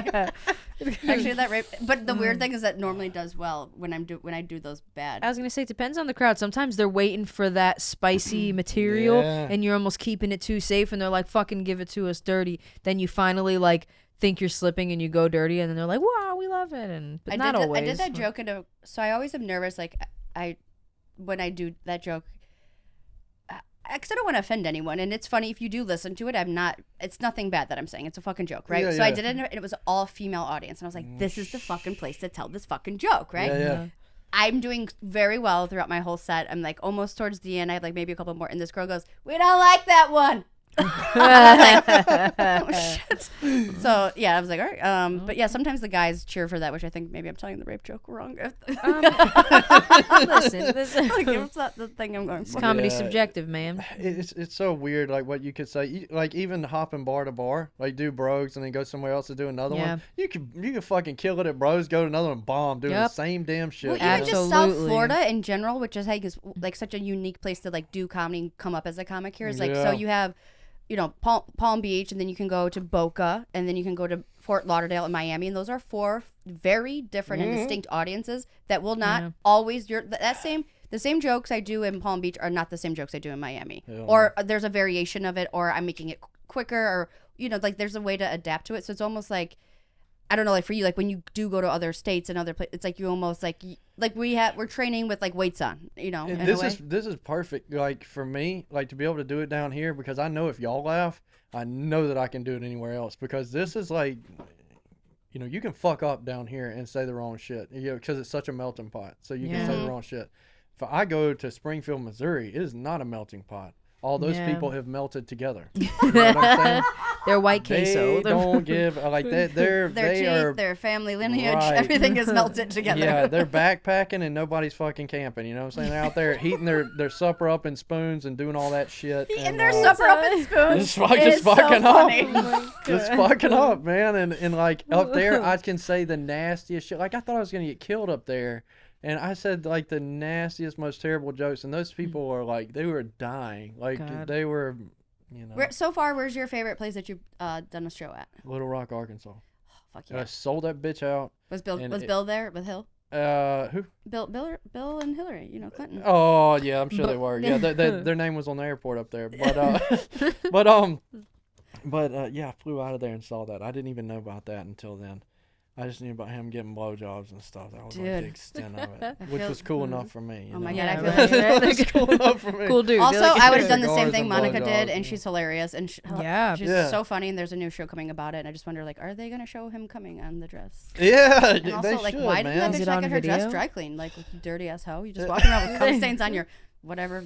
[SPEAKER 2] Actually, that rape. But the weird thing is that normally does well when I do those bad.
[SPEAKER 4] I was gonna say it depends on the crowd. Sometimes they're waiting for that spicy material,
[SPEAKER 1] Yeah.
[SPEAKER 4] and you're almost keeping it too safe, and they're like, "Fucking give it to us dirty." Then you finally like think you're slipping, and you go dirty, and then they're like, "Wow, we love it." But not always.
[SPEAKER 2] I did that joke so I always am nervous. Like when I do that joke. Because I don't want to offend anyone, and it's funny if you do listen to it. It's nothing bad that I'm saying. It's a fucking joke, right?
[SPEAKER 1] Yeah,
[SPEAKER 2] so I
[SPEAKER 1] yeah.
[SPEAKER 2] did it, and it was all female audience, and I was like, "This is the fucking place to tell this fucking joke, right?"
[SPEAKER 1] Yeah, yeah.
[SPEAKER 2] I'm doing very well throughout my whole set. I'm like almost towards the end. I have like maybe a couple more, and this girl goes, "We don't like that one." And I was like, oh shit. So yeah, I was like, all right. But yeah, sometimes the guys cheer for that, which I think maybe I'm telling the rape joke wrong.
[SPEAKER 4] Listen, this
[SPEAKER 2] Like, it's not the thing I'm going for.
[SPEAKER 4] comedy
[SPEAKER 1] Yeah.
[SPEAKER 4] subjective, man.
[SPEAKER 1] It's so weird, like what you could say, like even hopping bar to bar, like do Brogues and then go somewhere else to do another
[SPEAKER 4] Yeah.
[SPEAKER 1] one. You can fucking kill it at Bros, go to another one, bomb, doing
[SPEAKER 4] Yep.
[SPEAKER 1] the same damn shit.
[SPEAKER 2] Well,
[SPEAKER 1] you know?
[SPEAKER 2] even just South
[SPEAKER 4] Absolutely.
[SPEAKER 2] Florida in general, which is like such a unique place to like do comedy and come up as a comic here. Is like so
[SPEAKER 1] Yeah.
[SPEAKER 2] you have Palm Beach, and then you can go to Boca, and then you can go to Fort Lauderdale and Miami, and those are 4 very different and distinct audiences that will not always the same jokes I do in Palm Beach are not the same jokes I do in Miami. Or there's a variation of it, or I'm making it quicker, or like there's a way to adapt to it. So it's almost like, I don't know, like for you, like when you do go to other states and other places, it's like you almost like we're training with like weights on,
[SPEAKER 1] And this is perfect, like for me, like to be able to do it down here, because I know if y'all laugh, I know that I can do it anywhere else, because this is like, you can fuck up down here and say the wrong shit, because it's such a melting pot. So you can say the wrong shit. If I go to Springfield, Missouri, it is not a melting pot. All those people have melted together. You know what I'm saying?
[SPEAKER 4] They're white queso.
[SPEAKER 1] They don't give like that.
[SPEAKER 2] Their
[SPEAKER 1] They
[SPEAKER 2] teeth,
[SPEAKER 1] are
[SPEAKER 2] their family lineage,
[SPEAKER 1] right.
[SPEAKER 2] everything is melted together.
[SPEAKER 1] Yeah, they're backpacking and nobody's fucking camping. You know what I'm saying? They're out there heating their supper up in spoons and doing all that shit.
[SPEAKER 2] Eating their supper up in spoons.
[SPEAKER 1] Just fucking
[SPEAKER 2] so
[SPEAKER 1] up.
[SPEAKER 2] funny.
[SPEAKER 1] Just fucking up, man. And like up there, I can say the nastiest shit. Like I thought I was gonna get killed up there. And I said like the nastiest, most terrible jokes, and those people were like, they were dying. Like they were,
[SPEAKER 2] So far, where's your favorite place that you've done a show at?
[SPEAKER 1] Little Rock, Arkansas.
[SPEAKER 2] Oh, fuck yeah.
[SPEAKER 1] I sold that bitch out.
[SPEAKER 2] Was Bill there with Hill?
[SPEAKER 1] Who?
[SPEAKER 2] Bill and Hillary, Clinton.
[SPEAKER 1] Oh yeah, I'm sure they were. Yeah, their name was on the airport up there. But yeah, I flew out of there and saw that. I didn't even know about that until then. I just knew about him getting blowjobs and stuff. That was like the extent of it, which was cool enough for me.
[SPEAKER 2] Oh my god,
[SPEAKER 4] I
[SPEAKER 2] I feel like
[SPEAKER 1] it was cool enough for me.
[SPEAKER 4] Cool dude.
[SPEAKER 2] Also,
[SPEAKER 4] Like,
[SPEAKER 2] I would have done the same
[SPEAKER 1] cigars
[SPEAKER 2] thing
[SPEAKER 1] and
[SPEAKER 2] Monica
[SPEAKER 1] blowjobs,
[SPEAKER 2] did, and
[SPEAKER 1] yeah.
[SPEAKER 2] she's hilarious, and she's
[SPEAKER 1] Yeah.
[SPEAKER 2] so funny. And there's a new show coming about it, and I just wonder, like, are they gonna show him coming on the dress?
[SPEAKER 1] Yeah,
[SPEAKER 2] And also,
[SPEAKER 1] they
[SPEAKER 2] like,
[SPEAKER 1] should,
[SPEAKER 2] why
[SPEAKER 1] man.
[SPEAKER 2] didn't
[SPEAKER 4] Is
[SPEAKER 2] that
[SPEAKER 4] it
[SPEAKER 2] bitch not
[SPEAKER 4] on
[SPEAKER 2] get her dress
[SPEAKER 4] video?
[SPEAKER 2] dry cleaned? Like, you dirty ass hoe, you just walking around with cum stains on your whatever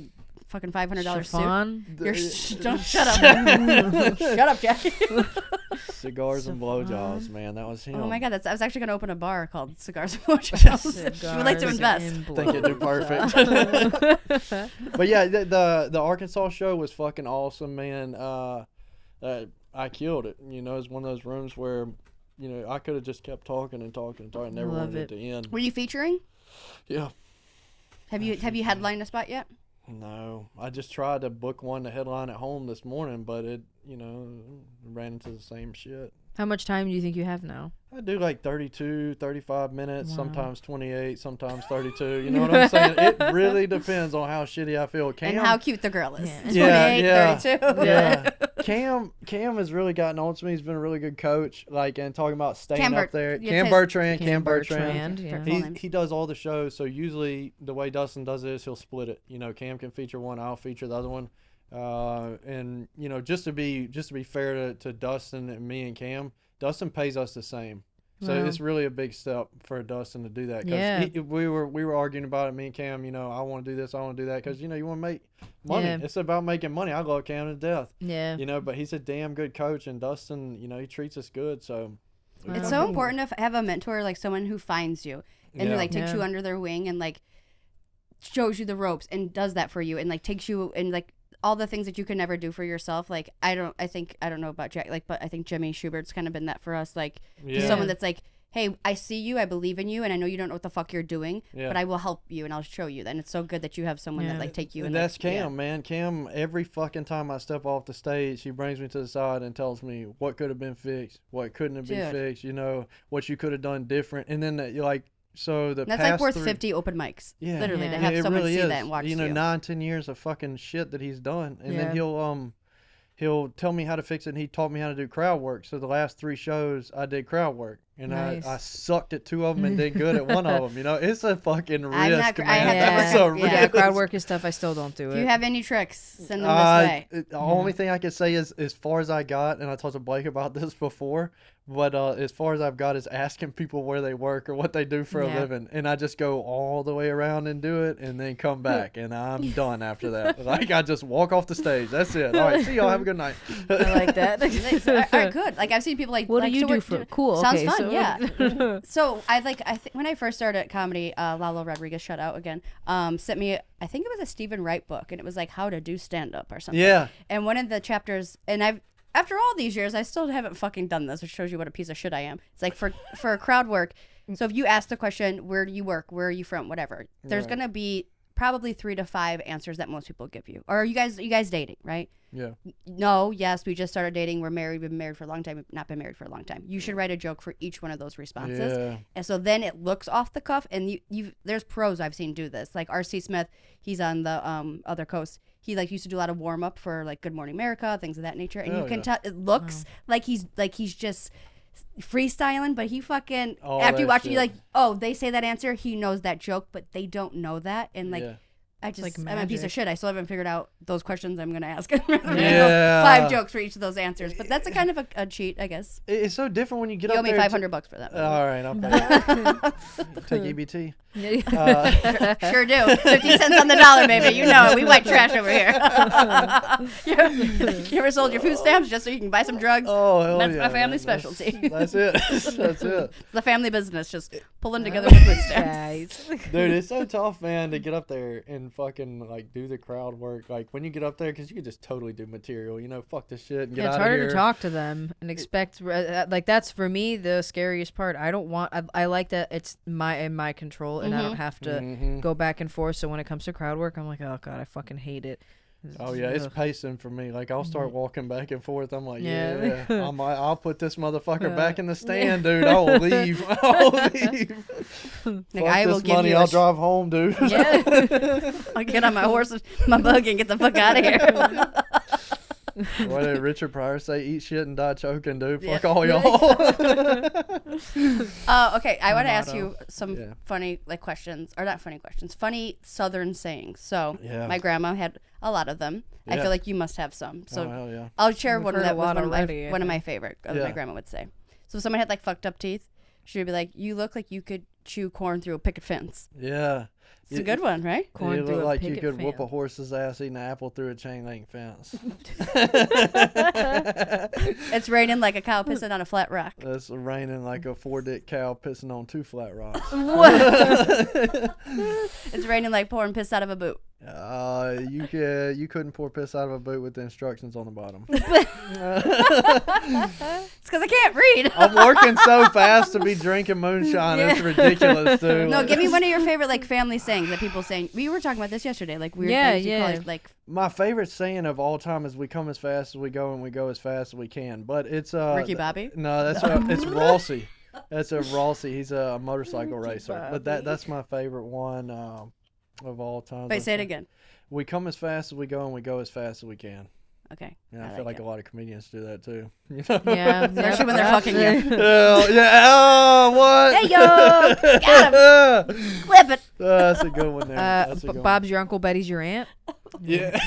[SPEAKER 2] fucking $500 suit.
[SPEAKER 4] Chiffon?
[SPEAKER 2] Don't shut up. Shut up, Jackie.
[SPEAKER 1] Cigars and blowjobs, man. That was him.
[SPEAKER 2] Oh my god, I was actually gonna open a bar called Cigars and Blowjobs. She would like to invest.
[SPEAKER 1] I think it'd do perfect. But yeah, the Arkansas show was fucking awesome, man. I killed it. It was one of those rooms where, I could have just kept talking and talking and talking. Never wanted it to end.
[SPEAKER 2] Were you featuring?
[SPEAKER 1] Yeah.
[SPEAKER 2] Have you headlined a spot yet?
[SPEAKER 1] No, I just tried to book one to headline at home this morning, but it, ran into the same shit.
[SPEAKER 4] How much time do you think you have now?
[SPEAKER 1] I do like 32, 35 minutes,
[SPEAKER 4] Wow.
[SPEAKER 1] sometimes 28, sometimes 32. You know what I'm saying? It really depends on how shitty I feel.
[SPEAKER 2] And how cute the girl is.
[SPEAKER 4] Yeah.
[SPEAKER 2] 28, 32.
[SPEAKER 1] Yeah. Cam has really gotten on to me. He's been a really good coach, and talking about staying up there. Cam Bertrand.
[SPEAKER 4] Yeah.
[SPEAKER 1] He does all the shows, so usually the way Dustin does it is he'll split it. Cam can feature one, I'll feature the other one. And just to be fair to Dustin and me and Cam, Dustin pays us the same. So
[SPEAKER 4] Wow.
[SPEAKER 1] it's really a big step for Dustin to do that. Cause
[SPEAKER 4] Yeah.
[SPEAKER 1] we were arguing about it, me and Cam, I want to do this, I want to do that. Because, you want to make money.
[SPEAKER 4] Yeah.
[SPEAKER 1] It's about making money. I love Cam to death.
[SPEAKER 4] Yeah.
[SPEAKER 1] But he's a damn good coach. And Dustin, he treats us good. So
[SPEAKER 2] It's so important to have a mentor, like someone who finds you and who takes you under their wing and shows you the ropes and does that for you and takes you and all the things that you can never do for yourself. I don't know about Jack, but I think Jimmy Schubert's kind of been that for us. Just someone that's hey, I see you, I believe in you, and I know you don't know what the fuck you're doing, but I will help you and I'll show you. And it's so good that you have someone that take you.
[SPEAKER 1] And that's Cam, man. Cam, every fucking time I step off the stage, he brings me to the side and tells me what could have been fixed, what couldn't have been fixed, what you could have done different. And then so the
[SPEAKER 2] that's
[SPEAKER 1] past
[SPEAKER 2] worth
[SPEAKER 1] 3,
[SPEAKER 2] 50 open mics.
[SPEAKER 1] Yeah,
[SPEAKER 2] literally
[SPEAKER 1] yeah.
[SPEAKER 2] to have
[SPEAKER 1] It
[SPEAKER 2] someone
[SPEAKER 1] really
[SPEAKER 2] see
[SPEAKER 1] is.
[SPEAKER 2] that and watch you.
[SPEAKER 1] 9-10 years of fucking shit that he's done, and then he'll tell me how to fix it. And he taught me how to do crowd work. So the last 3 shows I did crowd work, and
[SPEAKER 4] Nice.
[SPEAKER 1] I sucked at 2 of them and did good at one of them. It's a fucking risk,
[SPEAKER 2] I'm not,
[SPEAKER 1] man.
[SPEAKER 2] yeah,
[SPEAKER 1] That's a
[SPEAKER 4] Yeah,
[SPEAKER 1] risk.
[SPEAKER 4] crowd work and stuff. I still don't do it.
[SPEAKER 2] If you have any tricks, send them this way.
[SPEAKER 1] The only thing I can say is, as far as I got, and I talked to Blake about this before, but as far as I've got is asking people where they work or what they do for a living, and I just go all the way around and do it, and then come back, and I'm done after that. I just walk off the stage. That's it. All right, see y'all. Have a good night.
[SPEAKER 4] I like that.
[SPEAKER 2] All right, good. I've seen people
[SPEAKER 4] What do you do for cool?
[SPEAKER 2] Sounds
[SPEAKER 4] Okay,
[SPEAKER 2] fun.
[SPEAKER 4] so-
[SPEAKER 2] Yeah. So I when I first started comedy, Lalo Rodriguez, shout out again, sent me. I think it was a Stephen Wright book, and it was how to do stand up or something.
[SPEAKER 1] Yeah.
[SPEAKER 2] And one of the chapters, and after all these years, I still haven't fucking done this, which shows you what a piece of shit I am. It's for crowd work. So if you ask the question, where do you work? Where are you from? Whatever. There's gonna be probably 3 to 5 answers that most people give you. Or are you guys dating, right?
[SPEAKER 1] Yeah.
[SPEAKER 2] No, yes, we just started dating. We're married. We've been married for a long time. We've not been married for a long time. You should write a joke for each one of those responses.
[SPEAKER 1] Yeah.
[SPEAKER 2] And so then it looks off the cuff. And there's pros I've seen do this. Like R.C. Smith, he's on the other coast. He like used to do a lot of warm up for like Good Morning America, things of that nature. And you can tell it looks like he's just freestyling, but he fucking after you watch it, you're like, oh, they say that answer. He knows that joke, but they don't know that. And like.
[SPEAKER 1] Yeah.
[SPEAKER 2] I'm a piece
[SPEAKER 4] magic.
[SPEAKER 2] of shit. I still haven't figured out those questions I'm going to ask. 5 jokes for each of those answers. But that's a kind of a cheat, I guess.
[SPEAKER 1] It's so different when you get
[SPEAKER 2] You
[SPEAKER 1] up
[SPEAKER 2] owe me
[SPEAKER 1] there.
[SPEAKER 2] $500 for that.
[SPEAKER 1] All right, I'll pay. Take EBT.
[SPEAKER 2] Sure do. 50 cents on the dollar, baby. You know it. We white trash over here. You ever sold your food stamps just so you can buy some drugs?
[SPEAKER 1] Oh, hell
[SPEAKER 2] That's
[SPEAKER 1] yeah,
[SPEAKER 2] my family
[SPEAKER 1] man.
[SPEAKER 2] specialty.
[SPEAKER 1] That's it. That's it.
[SPEAKER 2] It's the family business, just pulling together the food stamps.
[SPEAKER 4] Guys.
[SPEAKER 1] Dude, it's so tough, man, to get up there and fucking like do the crowd work. Like when you get up there, because you can just totally do material. You know, fuck this shit and get
[SPEAKER 4] Yeah, it's
[SPEAKER 1] out of
[SPEAKER 4] harder
[SPEAKER 1] here.
[SPEAKER 4] to talk to them and expect like that's for me the scariest part. I don't want. I like that it's in my control and I don't have to go back and forth. So when it comes to crowd work, I'm like, oh god, I fucking hate it.
[SPEAKER 1] Oh yeah, it's
[SPEAKER 4] Ugh.
[SPEAKER 1] pacing for me. Like I'll start walking back and forth. I'm like,
[SPEAKER 4] Yeah.
[SPEAKER 1] I'll put this motherfucker back in the stand, dude. I will leave. I'll leave.
[SPEAKER 2] Like,
[SPEAKER 1] Fuck
[SPEAKER 2] I will
[SPEAKER 1] this
[SPEAKER 2] give
[SPEAKER 1] money.
[SPEAKER 2] you a
[SPEAKER 1] I'll drive home, dude.
[SPEAKER 2] Yeah. I'll get on my horse, my bug, and get the fuck out of here.
[SPEAKER 1] What did Richard Pryor say? Eat shit and die choking, dude.
[SPEAKER 2] Yeah.
[SPEAKER 1] Fuck all y'all.
[SPEAKER 2] Okay, I want to ask you some
[SPEAKER 1] Yeah.
[SPEAKER 2] funny questions, or not funny questions, funny Southern sayings. So
[SPEAKER 1] Yeah.
[SPEAKER 2] my grandma had a lot of them. I
[SPEAKER 1] Yeah.
[SPEAKER 2] feel like you must have some. So
[SPEAKER 1] Oh, hell yeah.
[SPEAKER 2] I'll share
[SPEAKER 4] We've
[SPEAKER 2] one
[SPEAKER 4] heard
[SPEAKER 2] that
[SPEAKER 4] a
[SPEAKER 2] was
[SPEAKER 4] lot
[SPEAKER 2] one
[SPEAKER 4] already, I
[SPEAKER 2] of my
[SPEAKER 4] think.
[SPEAKER 2] favorite.
[SPEAKER 1] Yeah.
[SPEAKER 2] My grandma would say. So if someone had like fucked up teeth, she would be like, "You look like you could chew corn through a picket fence."
[SPEAKER 1] Yeah.
[SPEAKER 2] It's a good one, right?
[SPEAKER 4] Corn
[SPEAKER 1] you
[SPEAKER 4] through
[SPEAKER 1] look
[SPEAKER 4] a
[SPEAKER 1] like you
[SPEAKER 4] picket
[SPEAKER 1] could whoop a
[SPEAKER 4] fence.
[SPEAKER 1] horse's ass eating an apple through a chain link fence.
[SPEAKER 2] It's raining like a cow pissing on a flat rock.
[SPEAKER 1] It's raining like a 4-dick cow pissing on 2 flat rocks.
[SPEAKER 2] It's raining like pouring piss out of a boot.
[SPEAKER 1] You couldn't pour piss out of a boot with the instructions on the bottom.
[SPEAKER 2] It's because I can't read.
[SPEAKER 1] I'm working so fast to be drinking moonshine. It's ridiculous, dude.
[SPEAKER 2] No,
[SPEAKER 1] Like,
[SPEAKER 2] give me one of your favorite like family sayings that people saying. We were talking about this yesterday, like weird things you call it, like
[SPEAKER 1] my favorite saying of all time is "We come as fast as we go, and we go as fast as we can." But it's
[SPEAKER 2] Ricky Bobby.
[SPEAKER 1] No, it's Rossi. That's a Rossi. He's a motorcycle racer. But that's my favorite one of all time.
[SPEAKER 2] Wait, say it again.
[SPEAKER 1] We come as fast as we go, and we go as fast as we can.
[SPEAKER 2] Okay.
[SPEAKER 1] Yeah, I feel like
[SPEAKER 2] it.
[SPEAKER 1] a lot of comedians do that too. You know?
[SPEAKER 4] Yeah,
[SPEAKER 2] Especially when they're fucking you.
[SPEAKER 1] Yeah. Oh, what?
[SPEAKER 2] Hey yo, got him. Clip it.
[SPEAKER 1] That's a good one there. That's a good one.
[SPEAKER 4] Bob's your uncle, Betty's your aunt.
[SPEAKER 1] Yeah.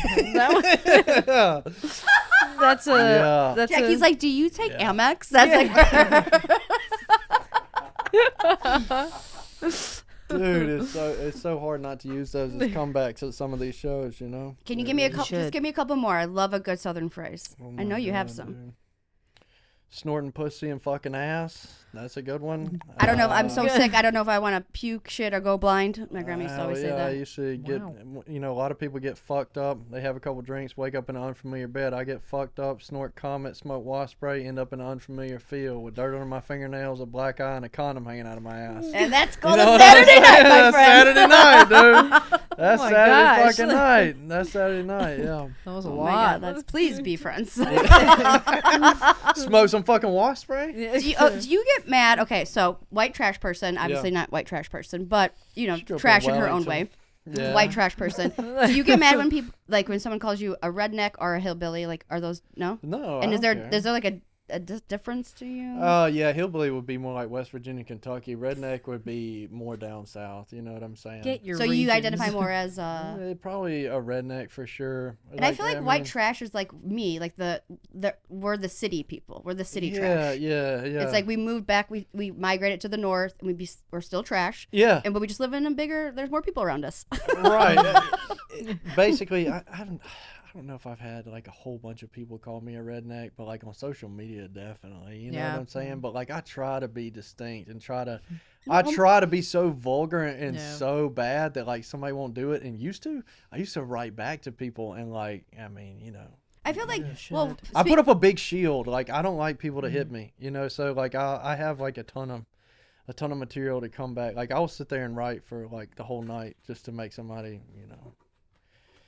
[SPEAKER 4] That's a.
[SPEAKER 1] Yeah.
[SPEAKER 4] That's
[SPEAKER 2] Jackie's
[SPEAKER 4] a,
[SPEAKER 2] like, do you take Amex? That's like.
[SPEAKER 1] Dude, it's so hard not to use those as comebacks at some of these shows, you know.
[SPEAKER 2] Can you give me a couple?
[SPEAKER 4] should.
[SPEAKER 2] Just give me a couple more. I love a good Southern phrase.
[SPEAKER 1] Oh
[SPEAKER 2] I
[SPEAKER 1] my
[SPEAKER 2] know you have
[SPEAKER 1] God,
[SPEAKER 2] some.
[SPEAKER 1] dude. Snorting pussy and fucking ass. That's a good one.
[SPEAKER 2] I don't know. If I'm so sick. I don't know if I want to puke, shit, or go blind. My grandma used to always say
[SPEAKER 1] I
[SPEAKER 2] that.
[SPEAKER 1] used to get,
[SPEAKER 4] Wow.
[SPEAKER 1] you know, a lot of people get fucked up. They have a couple drinks, wake up in an unfamiliar bed. I get fucked up, snort comet, smoke wasp spray, end up in an unfamiliar field with dirt under my fingernails, a black eye, and a condom hanging out of my ass.
[SPEAKER 2] And that's
[SPEAKER 1] You
[SPEAKER 2] called
[SPEAKER 1] know
[SPEAKER 2] a
[SPEAKER 1] what I'm
[SPEAKER 2] Saturday
[SPEAKER 1] saying?
[SPEAKER 2] night, my
[SPEAKER 1] That's
[SPEAKER 2] friend.
[SPEAKER 1] Saturday night, dude. That's
[SPEAKER 4] my
[SPEAKER 1] Saturday
[SPEAKER 4] gosh.
[SPEAKER 1] fucking night. That's Saturday night, yeah.
[SPEAKER 4] that was a
[SPEAKER 2] Oh
[SPEAKER 4] lot.
[SPEAKER 2] my God, let's please be friends.
[SPEAKER 1] Smoke some fucking wasp spray?
[SPEAKER 2] Do you get mad? Okay, so white trash person, obviously not white trash person, but you know,
[SPEAKER 1] She grew up in
[SPEAKER 2] trash in her own way.
[SPEAKER 1] Wellington. Yeah.
[SPEAKER 2] White trash person. Do you get mad when people like when someone calls you a redneck or a hillbilly? Like, are those no?
[SPEAKER 1] No.
[SPEAKER 2] And
[SPEAKER 1] I
[SPEAKER 2] is there
[SPEAKER 1] don't care.
[SPEAKER 2] like a difference to you?
[SPEAKER 1] Yeah, hillbilly would be more like West Virginia, Kentucky. Redneck would be more down south. You know what I'm saying?
[SPEAKER 4] Get your
[SPEAKER 2] so you
[SPEAKER 4] regions.
[SPEAKER 2] identify more as
[SPEAKER 1] Probably a redneck for sure.
[SPEAKER 2] and I feel like white
[SPEAKER 1] mean,
[SPEAKER 2] trash is like me, like the we're the city people. We're the city
[SPEAKER 1] yeah,
[SPEAKER 2] trash.
[SPEAKER 1] Yeah.
[SPEAKER 2] It's like we moved back, we migrated to the north, and we're still trash.
[SPEAKER 1] Yeah.
[SPEAKER 2] But we just live in a bigger. There's more people around us.
[SPEAKER 1] Right. Basically, I don't know if I've had like a whole bunch of people call me a redneck, but like on social media, definitely. You know
[SPEAKER 4] Yeah.
[SPEAKER 1] what I'm saying? But like I try to be distinct and I try to be so vulgar and
[SPEAKER 4] Yeah.
[SPEAKER 1] so bad that like somebody won't do it. And I used to write back to people and like, I mean, you know.
[SPEAKER 2] I feel like
[SPEAKER 4] should.
[SPEAKER 2] well,
[SPEAKER 1] I put up a big shield. Like I don't like people to hit me, you know. So like I have like a ton a ton of material to come back. Like I'll sit there and write for like the whole night just to make somebody,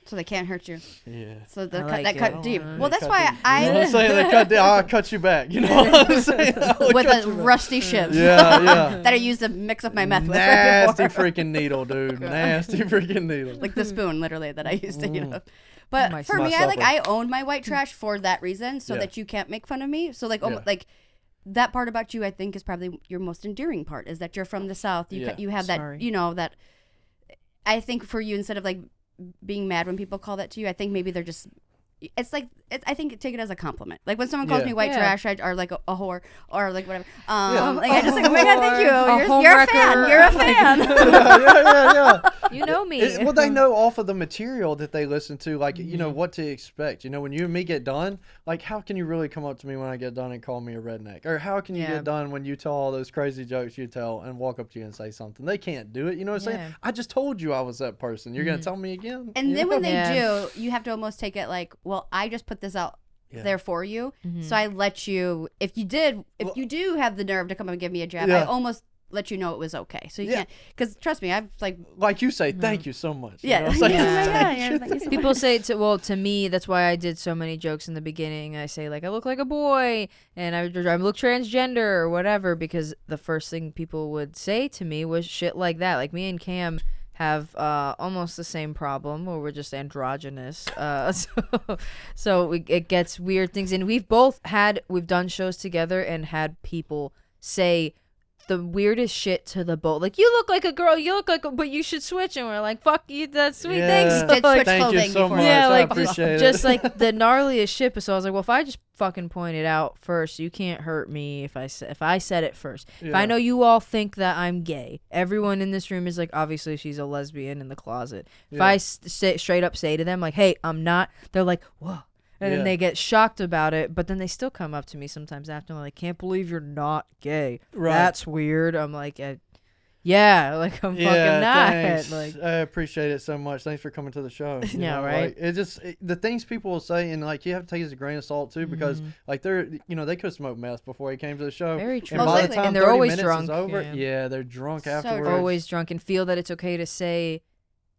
[SPEAKER 2] So they can't hurt you.
[SPEAKER 1] Yeah.
[SPEAKER 2] So they
[SPEAKER 4] I like it.
[SPEAKER 2] cut deep.
[SPEAKER 1] They
[SPEAKER 2] Well, that's
[SPEAKER 1] cut
[SPEAKER 2] why
[SPEAKER 1] deep. You know what I'm saying? They cut deep. I'll cut you back. You know what I'm saying?
[SPEAKER 2] with a rusty shiv.
[SPEAKER 1] Yeah, yeah.
[SPEAKER 2] that I used to mix up my meth with right
[SPEAKER 1] Nasty
[SPEAKER 2] before.
[SPEAKER 1] freaking needle, dude. Nasty freaking needle.
[SPEAKER 2] Like the spoon, literally, that I used to,
[SPEAKER 1] Mm.
[SPEAKER 2] But
[SPEAKER 4] My
[SPEAKER 2] for me,
[SPEAKER 1] supper.
[SPEAKER 2] I own my white trash for that reason, so
[SPEAKER 1] Yeah.
[SPEAKER 2] that you can't make fun of me. So like,
[SPEAKER 1] Yeah.
[SPEAKER 2] like that part about you, I think, is probably your most endearing part. Is that you're from the South. You
[SPEAKER 1] Yeah.
[SPEAKER 2] you have
[SPEAKER 4] Sorry.
[SPEAKER 2] that, that. I think for you, instead of like being mad when people call that to you, I think maybe they're just. It's like I think take it as a compliment. Like when someone calls
[SPEAKER 1] Yeah.
[SPEAKER 2] me white
[SPEAKER 4] Yeah.
[SPEAKER 2] trash, or like a whore, or like whatever.
[SPEAKER 1] Yeah.
[SPEAKER 2] Like I just like, oh my god, thank you.
[SPEAKER 4] A
[SPEAKER 2] You're a
[SPEAKER 4] homewrecker.
[SPEAKER 2] fan. You're a fan.
[SPEAKER 1] yeah.
[SPEAKER 4] You know me.
[SPEAKER 1] Well, they know off of the material that they listen to, like, what to expect. When you and me get done, like, how can you really come up to me when I get done and call me a redneck? Or how can you
[SPEAKER 4] Yeah.
[SPEAKER 1] get done when you tell all those crazy jokes you tell and walk up to you and say something? They can't do it. You know what I'm
[SPEAKER 4] Yeah.
[SPEAKER 1] saying? I just told you I was that person. You're going to tell me again?
[SPEAKER 2] And
[SPEAKER 1] You
[SPEAKER 2] then when
[SPEAKER 1] know?
[SPEAKER 2] they
[SPEAKER 4] Yeah.
[SPEAKER 2] do, you have to almost take it like, well, I just put this out
[SPEAKER 1] Yeah.
[SPEAKER 2] there for you,
[SPEAKER 4] Mm-hmm.
[SPEAKER 2] so I let you. If you
[SPEAKER 1] Well-
[SPEAKER 2] you do have the nerve to come and give me a jab,
[SPEAKER 1] Yeah.
[SPEAKER 2] I almost let you know it was okay. So you
[SPEAKER 1] Yeah.
[SPEAKER 2] can't, because trust me, I've like,
[SPEAKER 1] Like you say, thank you so much. You
[SPEAKER 2] yeah,
[SPEAKER 1] know what I'm saying?
[SPEAKER 2] yeah,
[SPEAKER 1] Thank you.
[SPEAKER 4] People say to me, that's why I did so many jokes in the beginning. I say like I look like a boy and I look transgender or whatever, because the first thing people would say to me was shit like that. Like me and Cam have almost the same problem where we're just androgynous. So it gets weird things, and we've done shows together and had people say the weirdest shit to the both. Like, you look like a girl, but you should switch. And we're like, fuck you, that's sweet.
[SPEAKER 1] Yeah.
[SPEAKER 4] Thanks.
[SPEAKER 2] Did
[SPEAKER 4] Like,
[SPEAKER 2] switch
[SPEAKER 1] Thank you
[SPEAKER 2] clothing
[SPEAKER 1] so
[SPEAKER 2] before.
[SPEAKER 1] much.
[SPEAKER 4] yeah,
[SPEAKER 1] I
[SPEAKER 4] like
[SPEAKER 1] appreciate
[SPEAKER 4] just
[SPEAKER 1] it.
[SPEAKER 4] like the gnarliest shit. So I was like, well, if I just fucking point it out first, you can't hurt me if I said it first. If I
[SPEAKER 1] Yeah.
[SPEAKER 4] know you all think that I'm gay, everyone in this room is like, obviously she's a lesbian in the closet. If
[SPEAKER 1] Yeah.
[SPEAKER 4] I straight up say to them like, hey, I'm not, they're like, whoa. And
[SPEAKER 1] Yeah.
[SPEAKER 4] then they get shocked about it, but then they still come up to me sometimes after, and like, can't believe you're not gay.
[SPEAKER 1] Right.
[SPEAKER 4] That's weird. I'm like, yeah, like I'm
[SPEAKER 1] Yeah,
[SPEAKER 4] fucking not.
[SPEAKER 1] thanks.
[SPEAKER 4] Like,
[SPEAKER 1] I appreciate it so much. Thanks for coming to the show. You
[SPEAKER 4] Yeah,
[SPEAKER 1] know,
[SPEAKER 4] right?
[SPEAKER 1] Like, the things people will say, and like you have to take it as a grain of salt too, because like they could have smoked meth before he came to the show.
[SPEAKER 4] Very true.
[SPEAKER 1] And
[SPEAKER 2] Most
[SPEAKER 1] by the
[SPEAKER 2] likely.
[SPEAKER 1] time
[SPEAKER 4] And they're
[SPEAKER 1] 30
[SPEAKER 4] always
[SPEAKER 1] minutes
[SPEAKER 4] drunk,
[SPEAKER 1] is over,
[SPEAKER 4] yeah.
[SPEAKER 1] they're drunk
[SPEAKER 2] So
[SPEAKER 1] afterwards.
[SPEAKER 2] drunk.
[SPEAKER 4] always drunk and feel that it's okay to say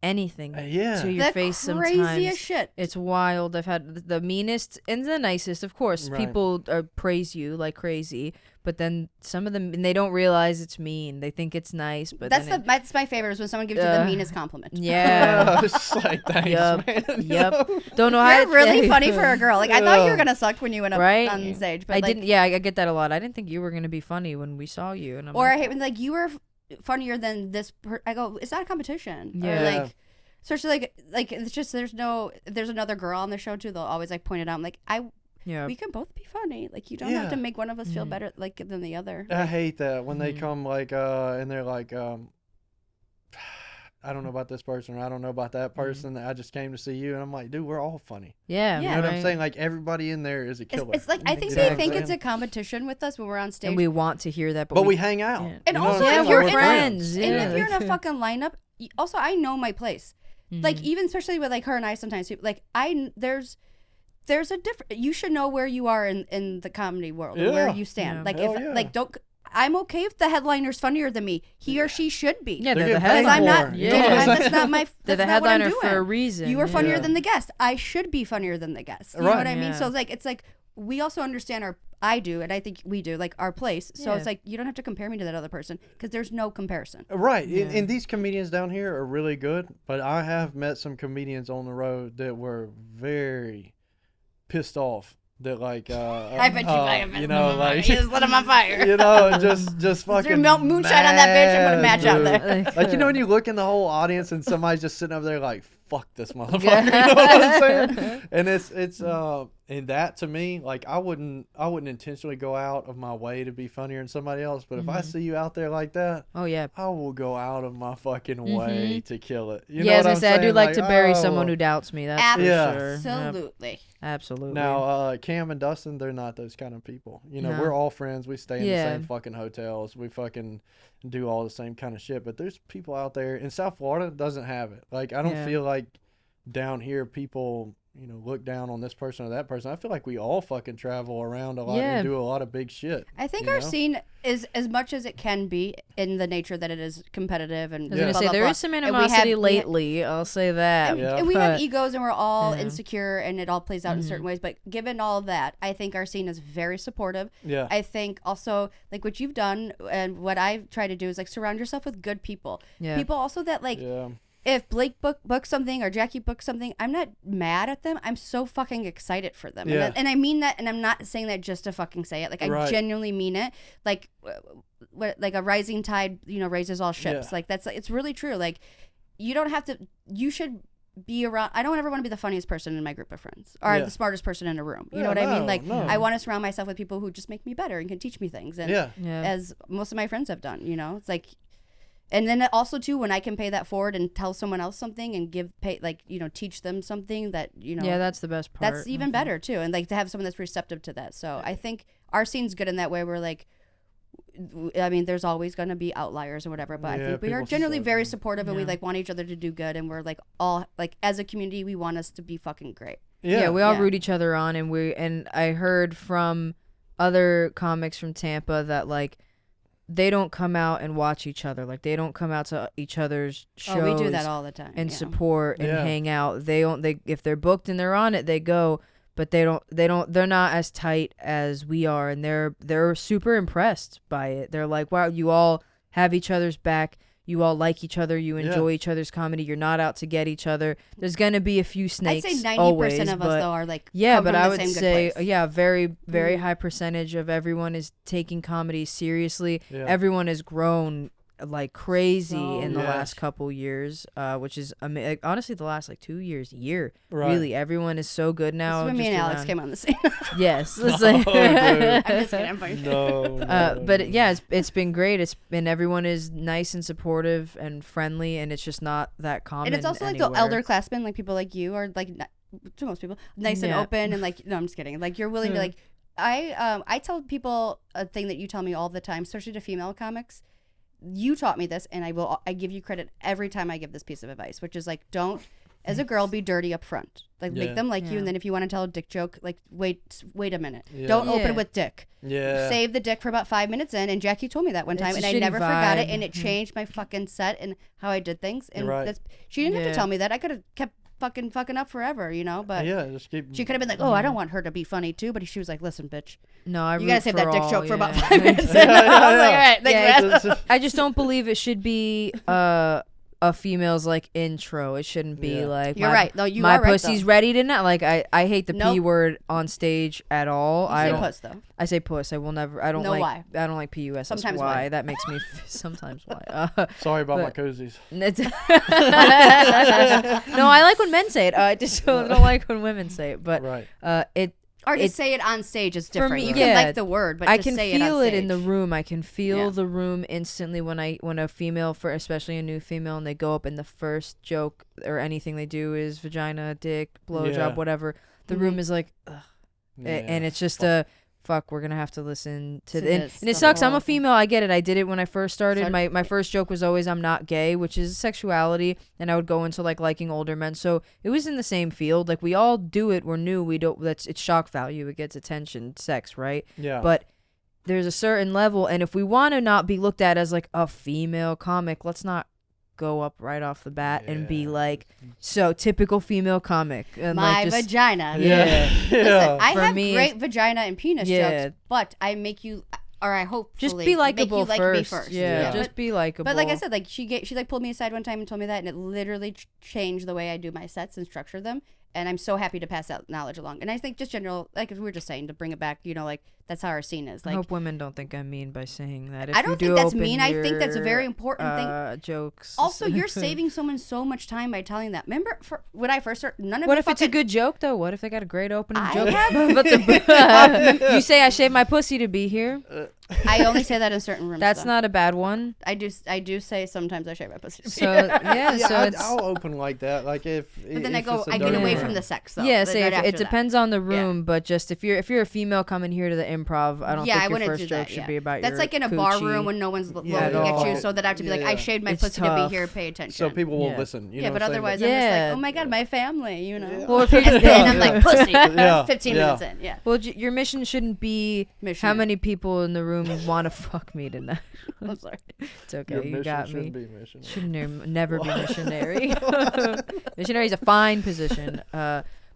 [SPEAKER 4] anything
[SPEAKER 1] Yeah.
[SPEAKER 4] to your
[SPEAKER 2] The
[SPEAKER 4] face
[SPEAKER 2] craziest
[SPEAKER 4] sometimes.
[SPEAKER 2] shit.
[SPEAKER 4] It's wild. I've had the meanest and the nicest, of course.
[SPEAKER 1] Right.
[SPEAKER 4] People praise you like crazy, but then some of them, and they don't realize it's mean. They think it's nice, but
[SPEAKER 2] That's
[SPEAKER 4] then
[SPEAKER 2] that's my favorite, is when someone gives you the
[SPEAKER 4] Uh,
[SPEAKER 2] meanest compliment.
[SPEAKER 4] yeah.
[SPEAKER 1] It's just like, thanks,
[SPEAKER 4] Yup.
[SPEAKER 1] man. You
[SPEAKER 4] Yep.
[SPEAKER 1] know?
[SPEAKER 4] Don't know how
[SPEAKER 2] You're really funny for a girl. Like, I thought you were gonna suck when you went up
[SPEAKER 4] Right?
[SPEAKER 2] on stage, but
[SPEAKER 4] I
[SPEAKER 2] like,
[SPEAKER 4] didn't. Yeah, I get that a lot. I didn't think you were gonna be funny when we saw you, and I'm
[SPEAKER 2] or
[SPEAKER 4] like,
[SPEAKER 2] I hate when like you were funnier than this. I go, it's not a competition.
[SPEAKER 4] Yeah.
[SPEAKER 2] Or like, especially like it's just if there's another girl on the show too. They'll always like point it out. I'm like,
[SPEAKER 4] yeah,
[SPEAKER 2] we can both be funny. Like, you don't
[SPEAKER 1] Yeah.
[SPEAKER 2] have to make one of us feel better like than the other.
[SPEAKER 1] I hate that when they come like and they're like I don't know about this person, or I don't know about that person. I just came to see you, and I'm like, dude, we're all funny.
[SPEAKER 4] yeah,
[SPEAKER 2] Yeah.
[SPEAKER 1] You know what
[SPEAKER 4] right.
[SPEAKER 1] I'm saying? Like, everybody in there is a killer.
[SPEAKER 2] It's like, I think
[SPEAKER 1] You know
[SPEAKER 2] they
[SPEAKER 1] what I'm
[SPEAKER 2] think
[SPEAKER 1] saying?
[SPEAKER 2] it's a competition with us when we're on stage.
[SPEAKER 4] And we want to hear that,
[SPEAKER 1] but we hang out.
[SPEAKER 4] Yeah.
[SPEAKER 2] And
[SPEAKER 1] You know
[SPEAKER 2] also,
[SPEAKER 1] what I'm
[SPEAKER 2] if
[SPEAKER 1] saying?
[SPEAKER 2] you're
[SPEAKER 1] We're
[SPEAKER 2] in
[SPEAKER 4] friends,
[SPEAKER 2] and
[SPEAKER 4] yeah.
[SPEAKER 2] if you're in a fucking lineup, also I know my place.
[SPEAKER 4] Mm-hmm.
[SPEAKER 2] Like, even especially with like her and I, sometimes people, like there's a different. You should know where you are in the comedy world, and where
[SPEAKER 1] Yeah.
[SPEAKER 2] you stand.
[SPEAKER 4] Yeah.
[SPEAKER 2] Like,
[SPEAKER 1] Hell
[SPEAKER 2] if
[SPEAKER 1] yeah.
[SPEAKER 2] like don't. I'm okay if the headliner's funnier than me. He or she should be.
[SPEAKER 4] Yeah,
[SPEAKER 1] They're
[SPEAKER 4] they're the
[SPEAKER 1] getting paid
[SPEAKER 2] Because I'm
[SPEAKER 4] headliner.
[SPEAKER 2] not.
[SPEAKER 1] more.
[SPEAKER 4] Yeah.
[SPEAKER 1] You know what I'm
[SPEAKER 2] That's not my.
[SPEAKER 4] They're
[SPEAKER 2] That's
[SPEAKER 4] the
[SPEAKER 2] not what I'm
[SPEAKER 4] headliner
[SPEAKER 2] doing.
[SPEAKER 4] for a reason.
[SPEAKER 2] You were funnier
[SPEAKER 1] Yeah.
[SPEAKER 2] than the guest. I should be funnier than the guest. You know
[SPEAKER 1] Right.
[SPEAKER 2] what I mean?
[SPEAKER 4] Yeah.
[SPEAKER 2] So it's like we also understand I do, and I think we do, like our place. So
[SPEAKER 4] Yeah.
[SPEAKER 2] it's like you don't have to compare me to that other person because there's no comparison.
[SPEAKER 1] Right.
[SPEAKER 4] Yeah.
[SPEAKER 1] And these comedians down here are really good, but I have met some comedians on the road that were very pissed off that like
[SPEAKER 2] I bet you fucking
[SPEAKER 1] you know, like
[SPEAKER 2] you just lit him on fire.
[SPEAKER 1] you know, just
[SPEAKER 2] Threw
[SPEAKER 1] fucking
[SPEAKER 2] moonshine on that bitch and put a match out
[SPEAKER 1] mad,
[SPEAKER 2] there.
[SPEAKER 1] dude. Like, you know, when you look in the whole audience and somebody's just sitting over there like, fuck this motherfucker. You know what I'm saying? And it's and that to me, like, I wouldn't intentionally go out of my way to be funnier than somebody else, but if I see you out there like that,
[SPEAKER 4] Oh yeah.
[SPEAKER 1] I will go out of my fucking way to kill it. You know
[SPEAKER 4] Yeah, I was
[SPEAKER 1] what
[SPEAKER 4] gonna
[SPEAKER 1] I'm
[SPEAKER 4] say I do
[SPEAKER 1] saying?
[SPEAKER 4] like to bury
[SPEAKER 1] oh.
[SPEAKER 4] someone who doubts me. That's
[SPEAKER 1] Yeah.
[SPEAKER 4] for sure. Yep,
[SPEAKER 2] Absolutely.
[SPEAKER 4] absolutely.
[SPEAKER 1] Now, Cam and Dustin, they're not those kind of people. You know,
[SPEAKER 4] No.
[SPEAKER 1] we're all friends. We stay in
[SPEAKER 4] Yeah.
[SPEAKER 1] the same fucking hotels. We fucking do all the same kind of shit. But there's people out there in South Florida that doesn't have it. Like, I don't
[SPEAKER 4] Yeah.
[SPEAKER 1] feel like down here people, look down on this person or that person. I feel like we all fucking travel around a lot and do a lot of big shit.
[SPEAKER 2] I think our scene is, as much as it can be, in the nature that it is competitive and
[SPEAKER 4] I was gonna say there is some
[SPEAKER 2] And
[SPEAKER 4] animosity lately. I'll say that.
[SPEAKER 2] and we have egos and we're all insecure and it all plays out in certain ways. But given all that, I think our scene is very supportive.
[SPEAKER 1] Yeah.
[SPEAKER 2] I think also like what you've done and what I try to do is like surround yourself with good people.
[SPEAKER 4] Yeah.
[SPEAKER 2] People also that like. Yeah. If Blake books something or Jackie books something, I'm not mad at them. I'm so fucking excited for them.
[SPEAKER 1] Yeah.
[SPEAKER 2] And I mean that, and I'm not saying that just to fucking say it. Like, I genuinely mean it. Like a rising tide, raises all ships.
[SPEAKER 1] Yeah.
[SPEAKER 2] Like, it's really true. Like, you don't have to, you should be around. I don't ever want to be the funniest person in my group of friends or the smartest person in a room. You know what I mean? Like, I want to surround myself with people who just make me better and can teach me things. And as most of my friends have done, it's like, and then also too, when I can pay that forward and tell someone else something and teach them something that
[SPEAKER 4] that's the best part.
[SPEAKER 2] That's even better too, and like to have someone that's receptive to that. So I think our scene's good in that way. We're like, I mean, there's always going to be outliers or whatever, but I think we are generally very supportive and we like want each other to do good, and we're like all like as a community, we want us to be fucking great.
[SPEAKER 4] Yeah, we all root each other on, and I heard from other comics from Tampa that like. They don't come out and watch each other. Like they don't come out to each other's shows.
[SPEAKER 2] Oh, we do that all the time.
[SPEAKER 4] And support and hang out. They if they're booked and they're on it, they go. But they're not as tight as we are, and they're super impressed by it. They're like, wow, you all have each other's back. You all like each other. You enjoy each other's comedy. You're not out to get each other. There's gonna be a few snakes.
[SPEAKER 2] I'd say 90%
[SPEAKER 4] always,
[SPEAKER 2] of us though are like
[SPEAKER 4] but I would
[SPEAKER 2] same
[SPEAKER 4] say
[SPEAKER 2] good place.
[SPEAKER 4] very very high percentage of everyone is taking comedy seriously.
[SPEAKER 1] Yeah.
[SPEAKER 4] Everyone has grown like crazy in the last couple years, which is honestly the last like 2 years, really everyone is so good now.
[SPEAKER 2] That's when me and Alex came on the scene.
[SPEAKER 4] Yes, it's like,
[SPEAKER 2] I'm just kidding. I'm fine.
[SPEAKER 4] But it's been great. It's been everyone is nice and supportive and friendly, and it's just not that common.
[SPEAKER 2] And it's also
[SPEAKER 4] anywhere.
[SPEAKER 2] like the elder classmen, like people like you are like to most people nice and open and like no, I'm just kidding. Like you're willing to like I tell people a thing that you tell me all the time, especially to female comics. You taught me this, and I give you credit every time I give this piece of advice, which is like, don't, as a girl, be dirty up front. Like make them like you, and then if you want to tell a dick joke, like wait a minute. Don't open with dick. Yeah. Save the dick for about 5 minutes in, and Jackie told me that one time, and I never forgot it, and it changed my fucking set and how I did things. And she didn't have to tell me that. I could have kept fucking fucking up forever, but
[SPEAKER 1] just keep.
[SPEAKER 2] She could have been like, oh, I don't want her to be funny too, but she was like, listen, bitch,
[SPEAKER 4] no,
[SPEAKER 2] you gotta save that dick joke for about 5 minutes.
[SPEAKER 4] I
[SPEAKER 2] was like, all right,
[SPEAKER 4] I just don't believe it should be a female's like intro. It shouldn't be like
[SPEAKER 2] you're right. No, you
[SPEAKER 4] my
[SPEAKER 2] are right.
[SPEAKER 4] pussy's ready to not like. I hate the P word on stage at all.
[SPEAKER 2] I say puss though.
[SPEAKER 4] I say puss. I will never. I don't
[SPEAKER 2] no
[SPEAKER 4] like.
[SPEAKER 2] Why.
[SPEAKER 4] I don't like PUS.
[SPEAKER 2] Sometimes why.
[SPEAKER 4] That makes me sometimes why.
[SPEAKER 1] Sorry about my cozies.
[SPEAKER 4] No, I like when men say it. I just don't like when women say it. But
[SPEAKER 2] or to say it on stage is different.
[SPEAKER 4] Me,
[SPEAKER 2] you can like the word, but
[SPEAKER 4] I
[SPEAKER 2] to
[SPEAKER 4] can
[SPEAKER 2] say
[SPEAKER 4] feel
[SPEAKER 2] it
[SPEAKER 4] in the room. I can feel the room instantly when a female, especially a new female, and they go up and the first joke or anything they do is vagina, dick, blowjob, whatever. The room is like, ugh. And it's just fuck, we're gonna have to listen to this. And it sucks. I'm a female. I get it. I did it when I first started. My first joke was always I'm not gay, which is sexuality, and I would go into like liking older men. So it was in the same field. Like we all do it. We're new. We don't. It's shock value. It gets attention. Sex, right? Yeah. But there's a certain level, and if we want to not be looked at as like a female comic, let's not go up right off the bat and be like, so typical female comic. And
[SPEAKER 2] my
[SPEAKER 4] like just,
[SPEAKER 2] vagina.
[SPEAKER 4] Yeah.
[SPEAKER 2] Listen, I have great vagina and penis jokes, but I make you, or I hope
[SPEAKER 4] just be likable
[SPEAKER 2] like
[SPEAKER 4] first. Yeah, just be likable.
[SPEAKER 2] But like I said, like she like pulled me aside one time and told me that, and it literally changed the way I do my sets and structure them. And I'm so happy to pass that knowledge along. And I think just general, like we were just saying, to bring it back, like that's how our scene is. Like,
[SPEAKER 4] I hope women don't think I'm mean by saying that. If
[SPEAKER 2] I don't think that's mean. I think that's a very important thing.
[SPEAKER 4] Jokes.
[SPEAKER 2] Also, you're saving someone so much time by telling that. Remember, when I first started, none of
[SPEAKER 4] what if it's a good joke though? What if they got a great opening joke?
[SPEAKER 2] Have,
[SPEAKER 4] but you say I shaved my pussy to be here.
[SPEAKER 2] I only say that in certain rooms.
[SPEAKER 4] That's
[SPEAKER 2] though.
[SPEAKER 4] not a bad one.
[SPEAKER 2] I do say sometimes I shave my pussy.
[SPEAKER 4] So yeah,
[SPEAKER 1] Yeah,
[SPEAKER 4] so it's
[SPEAKER 1] I'll open like that. Like if.
[SPEAKER 2] But then
[SPEAKER 1] if
[SPEAKER 2] I
[SPEAKER 1] it's a
[SPEAKER 2] get
[SPEAKER 1] dirty
[SPEAKER 2] away
[SPEAKER 1] room.
[SPEAKER 2] from the sex though.
[SPEAKER 4] yeah.
[SPEAKER 2] like,
[SPEAKER 4] Say
[SPEAKER 2] right
[SPEAKER 4] it
[SPEAKER 2] after that.
[SPEAKER 4] depends on the room, but just if you're a female coming here to the improv, I don't
[SPEAKER 2] Yeah, I
[SPEAKER 4] think your
[SPEAKER 2] wouldn't
[SPEAKER 4] first
[SPEAKER 2] do
[SPEAKER 4] joke
[SPEAKER 2] that.
[SPEAKER 4] should
[SPEAKER 2] Yeah.
[SPEAKER 4] be about
[SPEAKER 2] That's
[SPEAKER 4] your
[SPEAKER 2] like in a bar
[SPEAKER 4] coochie.
[SPEAKER 2] room when no one's looking
[SPEAKER 1] at
[SPEAKER 2] at
[SPEAKER 1] all.
[SPEAKER 2] you, so that I have to be like, I
[SPEAKER 1] Yeah.
[SPEAKER 2] shaved my
[SPEAKER 4] It's
[SPEAKER 2] pussy to
[SPEAKER 4] tough.
[SPEAKER 2] be here, pay attention.
[SPEAKER 1] So people will
[SPEAKER 4] Yeah.
[SPEAKER 1] listen. You
[SPEAKER 2] yeah,
[SPEAKER 1] know
[SPEAKER 2] but
[SPEAKER 1] what I'm saying?
[SPEAKER 2] otherwise I'm just
[SPEAKER 4] Yeah.
[SPEAKER 2] like, oh my god, my family, you know.
[SPEAKER 1] Yeah.
[SPEAKER 4] Well, if you're
[SPEAKER 2] And then I'm like, pussy.
[SPEAKER 1] Yeah,
[SPEAKER 2] 15
[SPEAKER 1] yeah.
[SPEAKER 2] minutes in, yeah.
[SPEAKER 4] well, your mission shouldn't be
[SPEAKER 2] Mission.
[SPEAKER 4] how many people in the room want to fuck me tonight.
[SPEAKER 2] I'm sorry.
[SPEAKER 4] It's okay,
[SPEAKER 1] Your
[SPEAKER 4] you
[SPEAKER 1] mission
[SPEAKER 4] got
[SPEAKER 1] shouldn't
[SPEAKER 4] me.
[SPEAKER 1] be missionary.
[SPEAKER 4] Shouldn't never be missionary. Missionary is a fine position.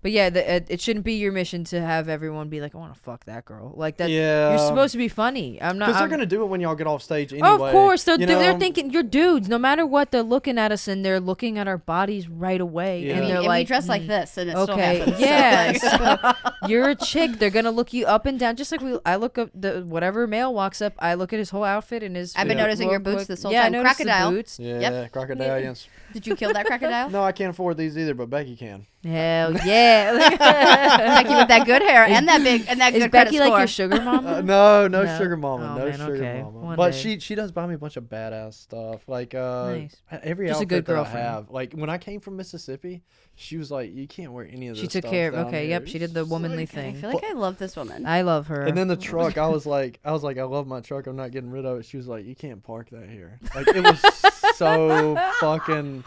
[SPEAKER 4] But yeah, it shouldn't be your mission to have everyone be like, I want to fuck that girl. Like that.
[SPEAKER 1] Yeah.
[SPEAKER 4] You're supposed to be funny. I'm not.
[SPEAKER 1] Because they're
[SPEAKER 4] I'm-
[SPEAKER 1] gonna do it when y'all get off stage anyway.
[SPEAKER 4] Of course,
[SPEAKER 1] you
[SPEAKER 4] they're
[SPEAKER 1] know?
[SPEAKER 4] thinking you're dudes. No matter what, they're looking at us and they're looking at our bodies right away,
[SPEAKER 1] Yeah.
[SPEAKER 4] and they're
[SPEAKER 2] And
[SPEAKER 4] like,
[SPEAKER 2] we dress like this, and it still
[SPEAKER 4] okay,
[SPEAKER 2] happens.
[SPEAKER 4] yeah.
[SPEAKER 2] So, like,
[SPEAKER 4] so you're a chick. They're gonna look you up and down, just like I look up whatever male walks up. I look at his whole outfit and his.
[SPEAKER 2] I've been
[SPEAKER 1] Yeah.
[SPEAKER 2] noticing your boots
[SPEAKER 4] look.
[SPEAKER 2] this whole
[SPEAKER 4] Yeah, I
[SPEAKER 2] time.
[SPEAKER 4] noticed the
[SPEAKER 2] Crocodile.
[SPEAKER 4] boots.
[SPEAKER 1] Yeah,
[SPEAKER 2] Yep.
[SPEAKER 1] crocodilians.
[SPEAKER 2] Did you kill that crocodile?
[SPEAKER 1] No, I can't afford these either, but Becky can.
[SPEAKER 4] Hell yeah!
[SPEAKER 2] Becky with that good hair and that
[SPEAKER 4] Is
[SPEAKER 2] good
[SPEAKER 4] Becky
[SPEAKER 2] credit
[SPEAKER 4] like
[SPEAKER 2] score.
[SPEAKER 4] your sugar mama?
[SPEAKER 1] No,
[SPEAKER 4] No.
[SPEAKER 1] sugar mama,
[SPEAKER 4] Oh,
[SPEAKER 1] no
[SPEAKER 4] man,
[SPEAKER 1] sugar
[SPEAKER 4] okay.
[SPEAKER 1] mama.
[SPEAKER 4] One
[SPEAKER 1] But
[SPEAKER 4] day.
[SPEAKER 1] she does buy me a bunch of badass stuff. Like
[SPEAKER 4] Nice.
[SPEAKER 1] every
[SPEAKER 4] Just a
[SPEAKER 1] outfit
[SPEAKER 4] good
[SPEAKER 1] that I
[SPEAKER 4] girlfriend.
[SPEAKER 1] have. Like when I came from Mississippi, she was like, "You can't wear any of this."
[SPEAKER 4] She took
[SPEAKER 1] stuff
[SPEAKER 4] care of.
[SPEAKER 1] down
[SPEAKER 4] Okay,
[SPEAKER 1] here."
[SPEAKER 4] yep. She did the
[SPEAKER 1] It's
[SPEAKER 4] womanly
[SPEAKER 1] like-
[SPEAKER 2] I
[SPEAKER 4] thing.
[SPEAKER 2] feel like I love this woman.
[SPEAKER 4] I love her.
[SPEAKER 1] And then the truck, I was like, I love my truck. I'm not getting rid of it. She was like, you can't park that here. Like it was so fucking.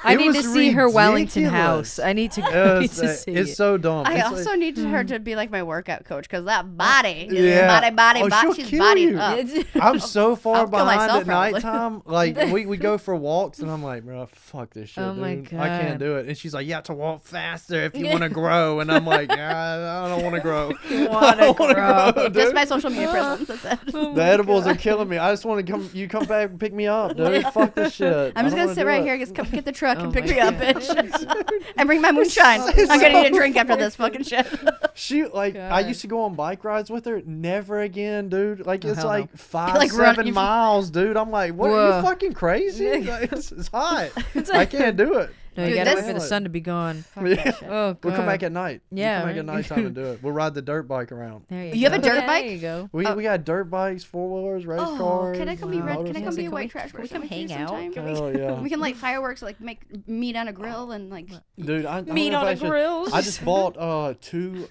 [SPEAKER 4] I
[SPEAKER 1] it
[SPEAKER 4] need to
[SPEAKER 1] was
[SPEAKER 4] see her Wellington
[SPEAKER 1] ridiculous.
[SPEAKER 4] house. I need to,
[SPEAKER 1] It
[SPEAKER 4] I need
[SPEAKER 1] was,
[SPEAKER 4] to see
[SPEAKER 1] it's
[SPEAKER 4] it.
[SPEAKER 1] so dumb.
[SPEAKER 2] I
[SPEAKER 1] It's
[SPEAKER 2] also
[SPEAKER 1] like-
[SPEAKER 2] need her to be like my workout coach because that body,
[SPEAKER 1] Yeah.
[SPEAKER 2] body,
[SPEAKER 1] Oh, she'll
[SPEAKER 2] she's
[SPEAKER 1] kill
[SPEAKER 2] bodied
[SPEAKER 1] you.
[SPEAKER 2] up.
[SPEAKER 1] I'm so far
[SPEAKER 2] I'll kill
[SPEAKER 1] behind
[SPEAKER 2] myself
[SPEAKER 1] at
[SPEAKER 2] probably.
[SPEAKER 1] nighttime. Like we go for walks, and I'm like, bro, fuck this shit,
[SPEAKER 4] Oh my
[SPEAKER 1] dude. I can't
[SPEAKER 4] God.
[SPEAKER 1] do it. And she's like, you have to walk faster if you want to grow. And I'm like, I don't want to grow.
[SPEAKER 4] You
[SPEAKER 1] I
[SPEAKER 4] wanna
[SPEAKER 1] don't wanna
[SPEAKER 4] grow.
[SPEAKER 1] dude.
[SPEAKER 2] Just my social media presence. That's it.
[SPEAKER 1] The edibles are killing me. I just want to come. You come back and pick me up, dude. Fuck this shit.
[SPEAKER 2] I'm
[SPEAKER 1] I
[SPEAKER 2] just
[SPEAKER 1] don't
[SPEAKER 2] gonna
[SPEAKER 1] wanna
[SPEAKER 2] sit
[SPEAKER 1] do
[SPEAKER 2] right
[SPEAKER 1] it.
[SPEAKER 2] here, just come get the truck
[SPEAKER 4] Oh
[SPEAKER 2] and pick
[SPEAKER 4] my
[SPEAKER 2] me up,
[SPEAKER 4] God.
[SPEAKER 2] bitch, and bring my moonshine. I'm gonna need a drink after this fucking shit.
[SPEAKER 1] She I
[SPEAKER 4] God.
[SPEAKER 1] used to go on bike rides with her. Never again, dude. Like
[SPEAKER 4] Oh,
[SPEAKER 1] it's
[SPEAKER 4] hell
[SPEAKER 1] like
[SPEAKER 4] no.
[SPEAKER 1] 5,
[SPEAKER 2] Like
[SPEAKER 1] 7
[SPEAKER 2] running-
[SPEAKER 1] miles, dude. I'm like, what? Are
[SPEAKER 4] Whoa.
[SPEAKER 1] you fucking crazy? Like, it's hot. I can't do it.
[SPEAKER 4] No, you
[SPEAKER 2] Dude,
[SPEAKER 4] gotta
[SPEAKER 2] this-
[SPEAKER 4] wait for the sun to be gone.
[SPEAKER 1] Yeah.
[SPEAKER 4] Oh, God.
[SPEAKER 1] We'll come back at night.
[SPEAKER 4] Yeah,
[SPEAKER 1] We'll come back
[SPEAKER 4] right.
[SPEAKER 1] at nighttime and do it. We'll ride the dirt bike around.
[SPEAKER 4] There
[SPEAKER 2] You have a
[SPEAKER 4] go.
[SPEAKER 2] dirt
[SPEAKER 4] Yeah,
[SPEAKER 2] bike?
[SPEAKER 4] There you go.
[SPEAKER 1] We got dirt bikes, 4-wheelers, race
[SPEAKER 2] Oh,
[SPEAKER 1] cars.
[SPEAKER 2] can I come be red? Can I come
[SPEAKER 1] motorcycles.
[SPEAKER 2] be a
[SPEAKER 4] Can
[SPEAKER 2] white
[SPEAKER 4] we-
[SPEAKER 2] trash
[SPEAKER 4] can we
[SPEAKER 2] person
[SPEAKER 4] come
[SPEAKER 2] with
[SPEAKER 4] hang
[SPEAKER 2] you
[SPEAKER 4] out?
[SPEAKER 2] sometime?
[SPEAKER 4] Can
[SPEAKER 1] Hell yeah.
[SPEAKER 2] We can light fireworks, like make meat on a grill and like.
[SPEAKER 1] Dude, I don't
[SPEAKER 4] Meat
[SPEAKER 1] know if
[SPEAKER 4] on
[SPEAKER 1] I
[SPEAKER 4] a
[SPEAKER 1] should-
[SPEAKER 4] grill.
[SPEAKER 1] I just bought 2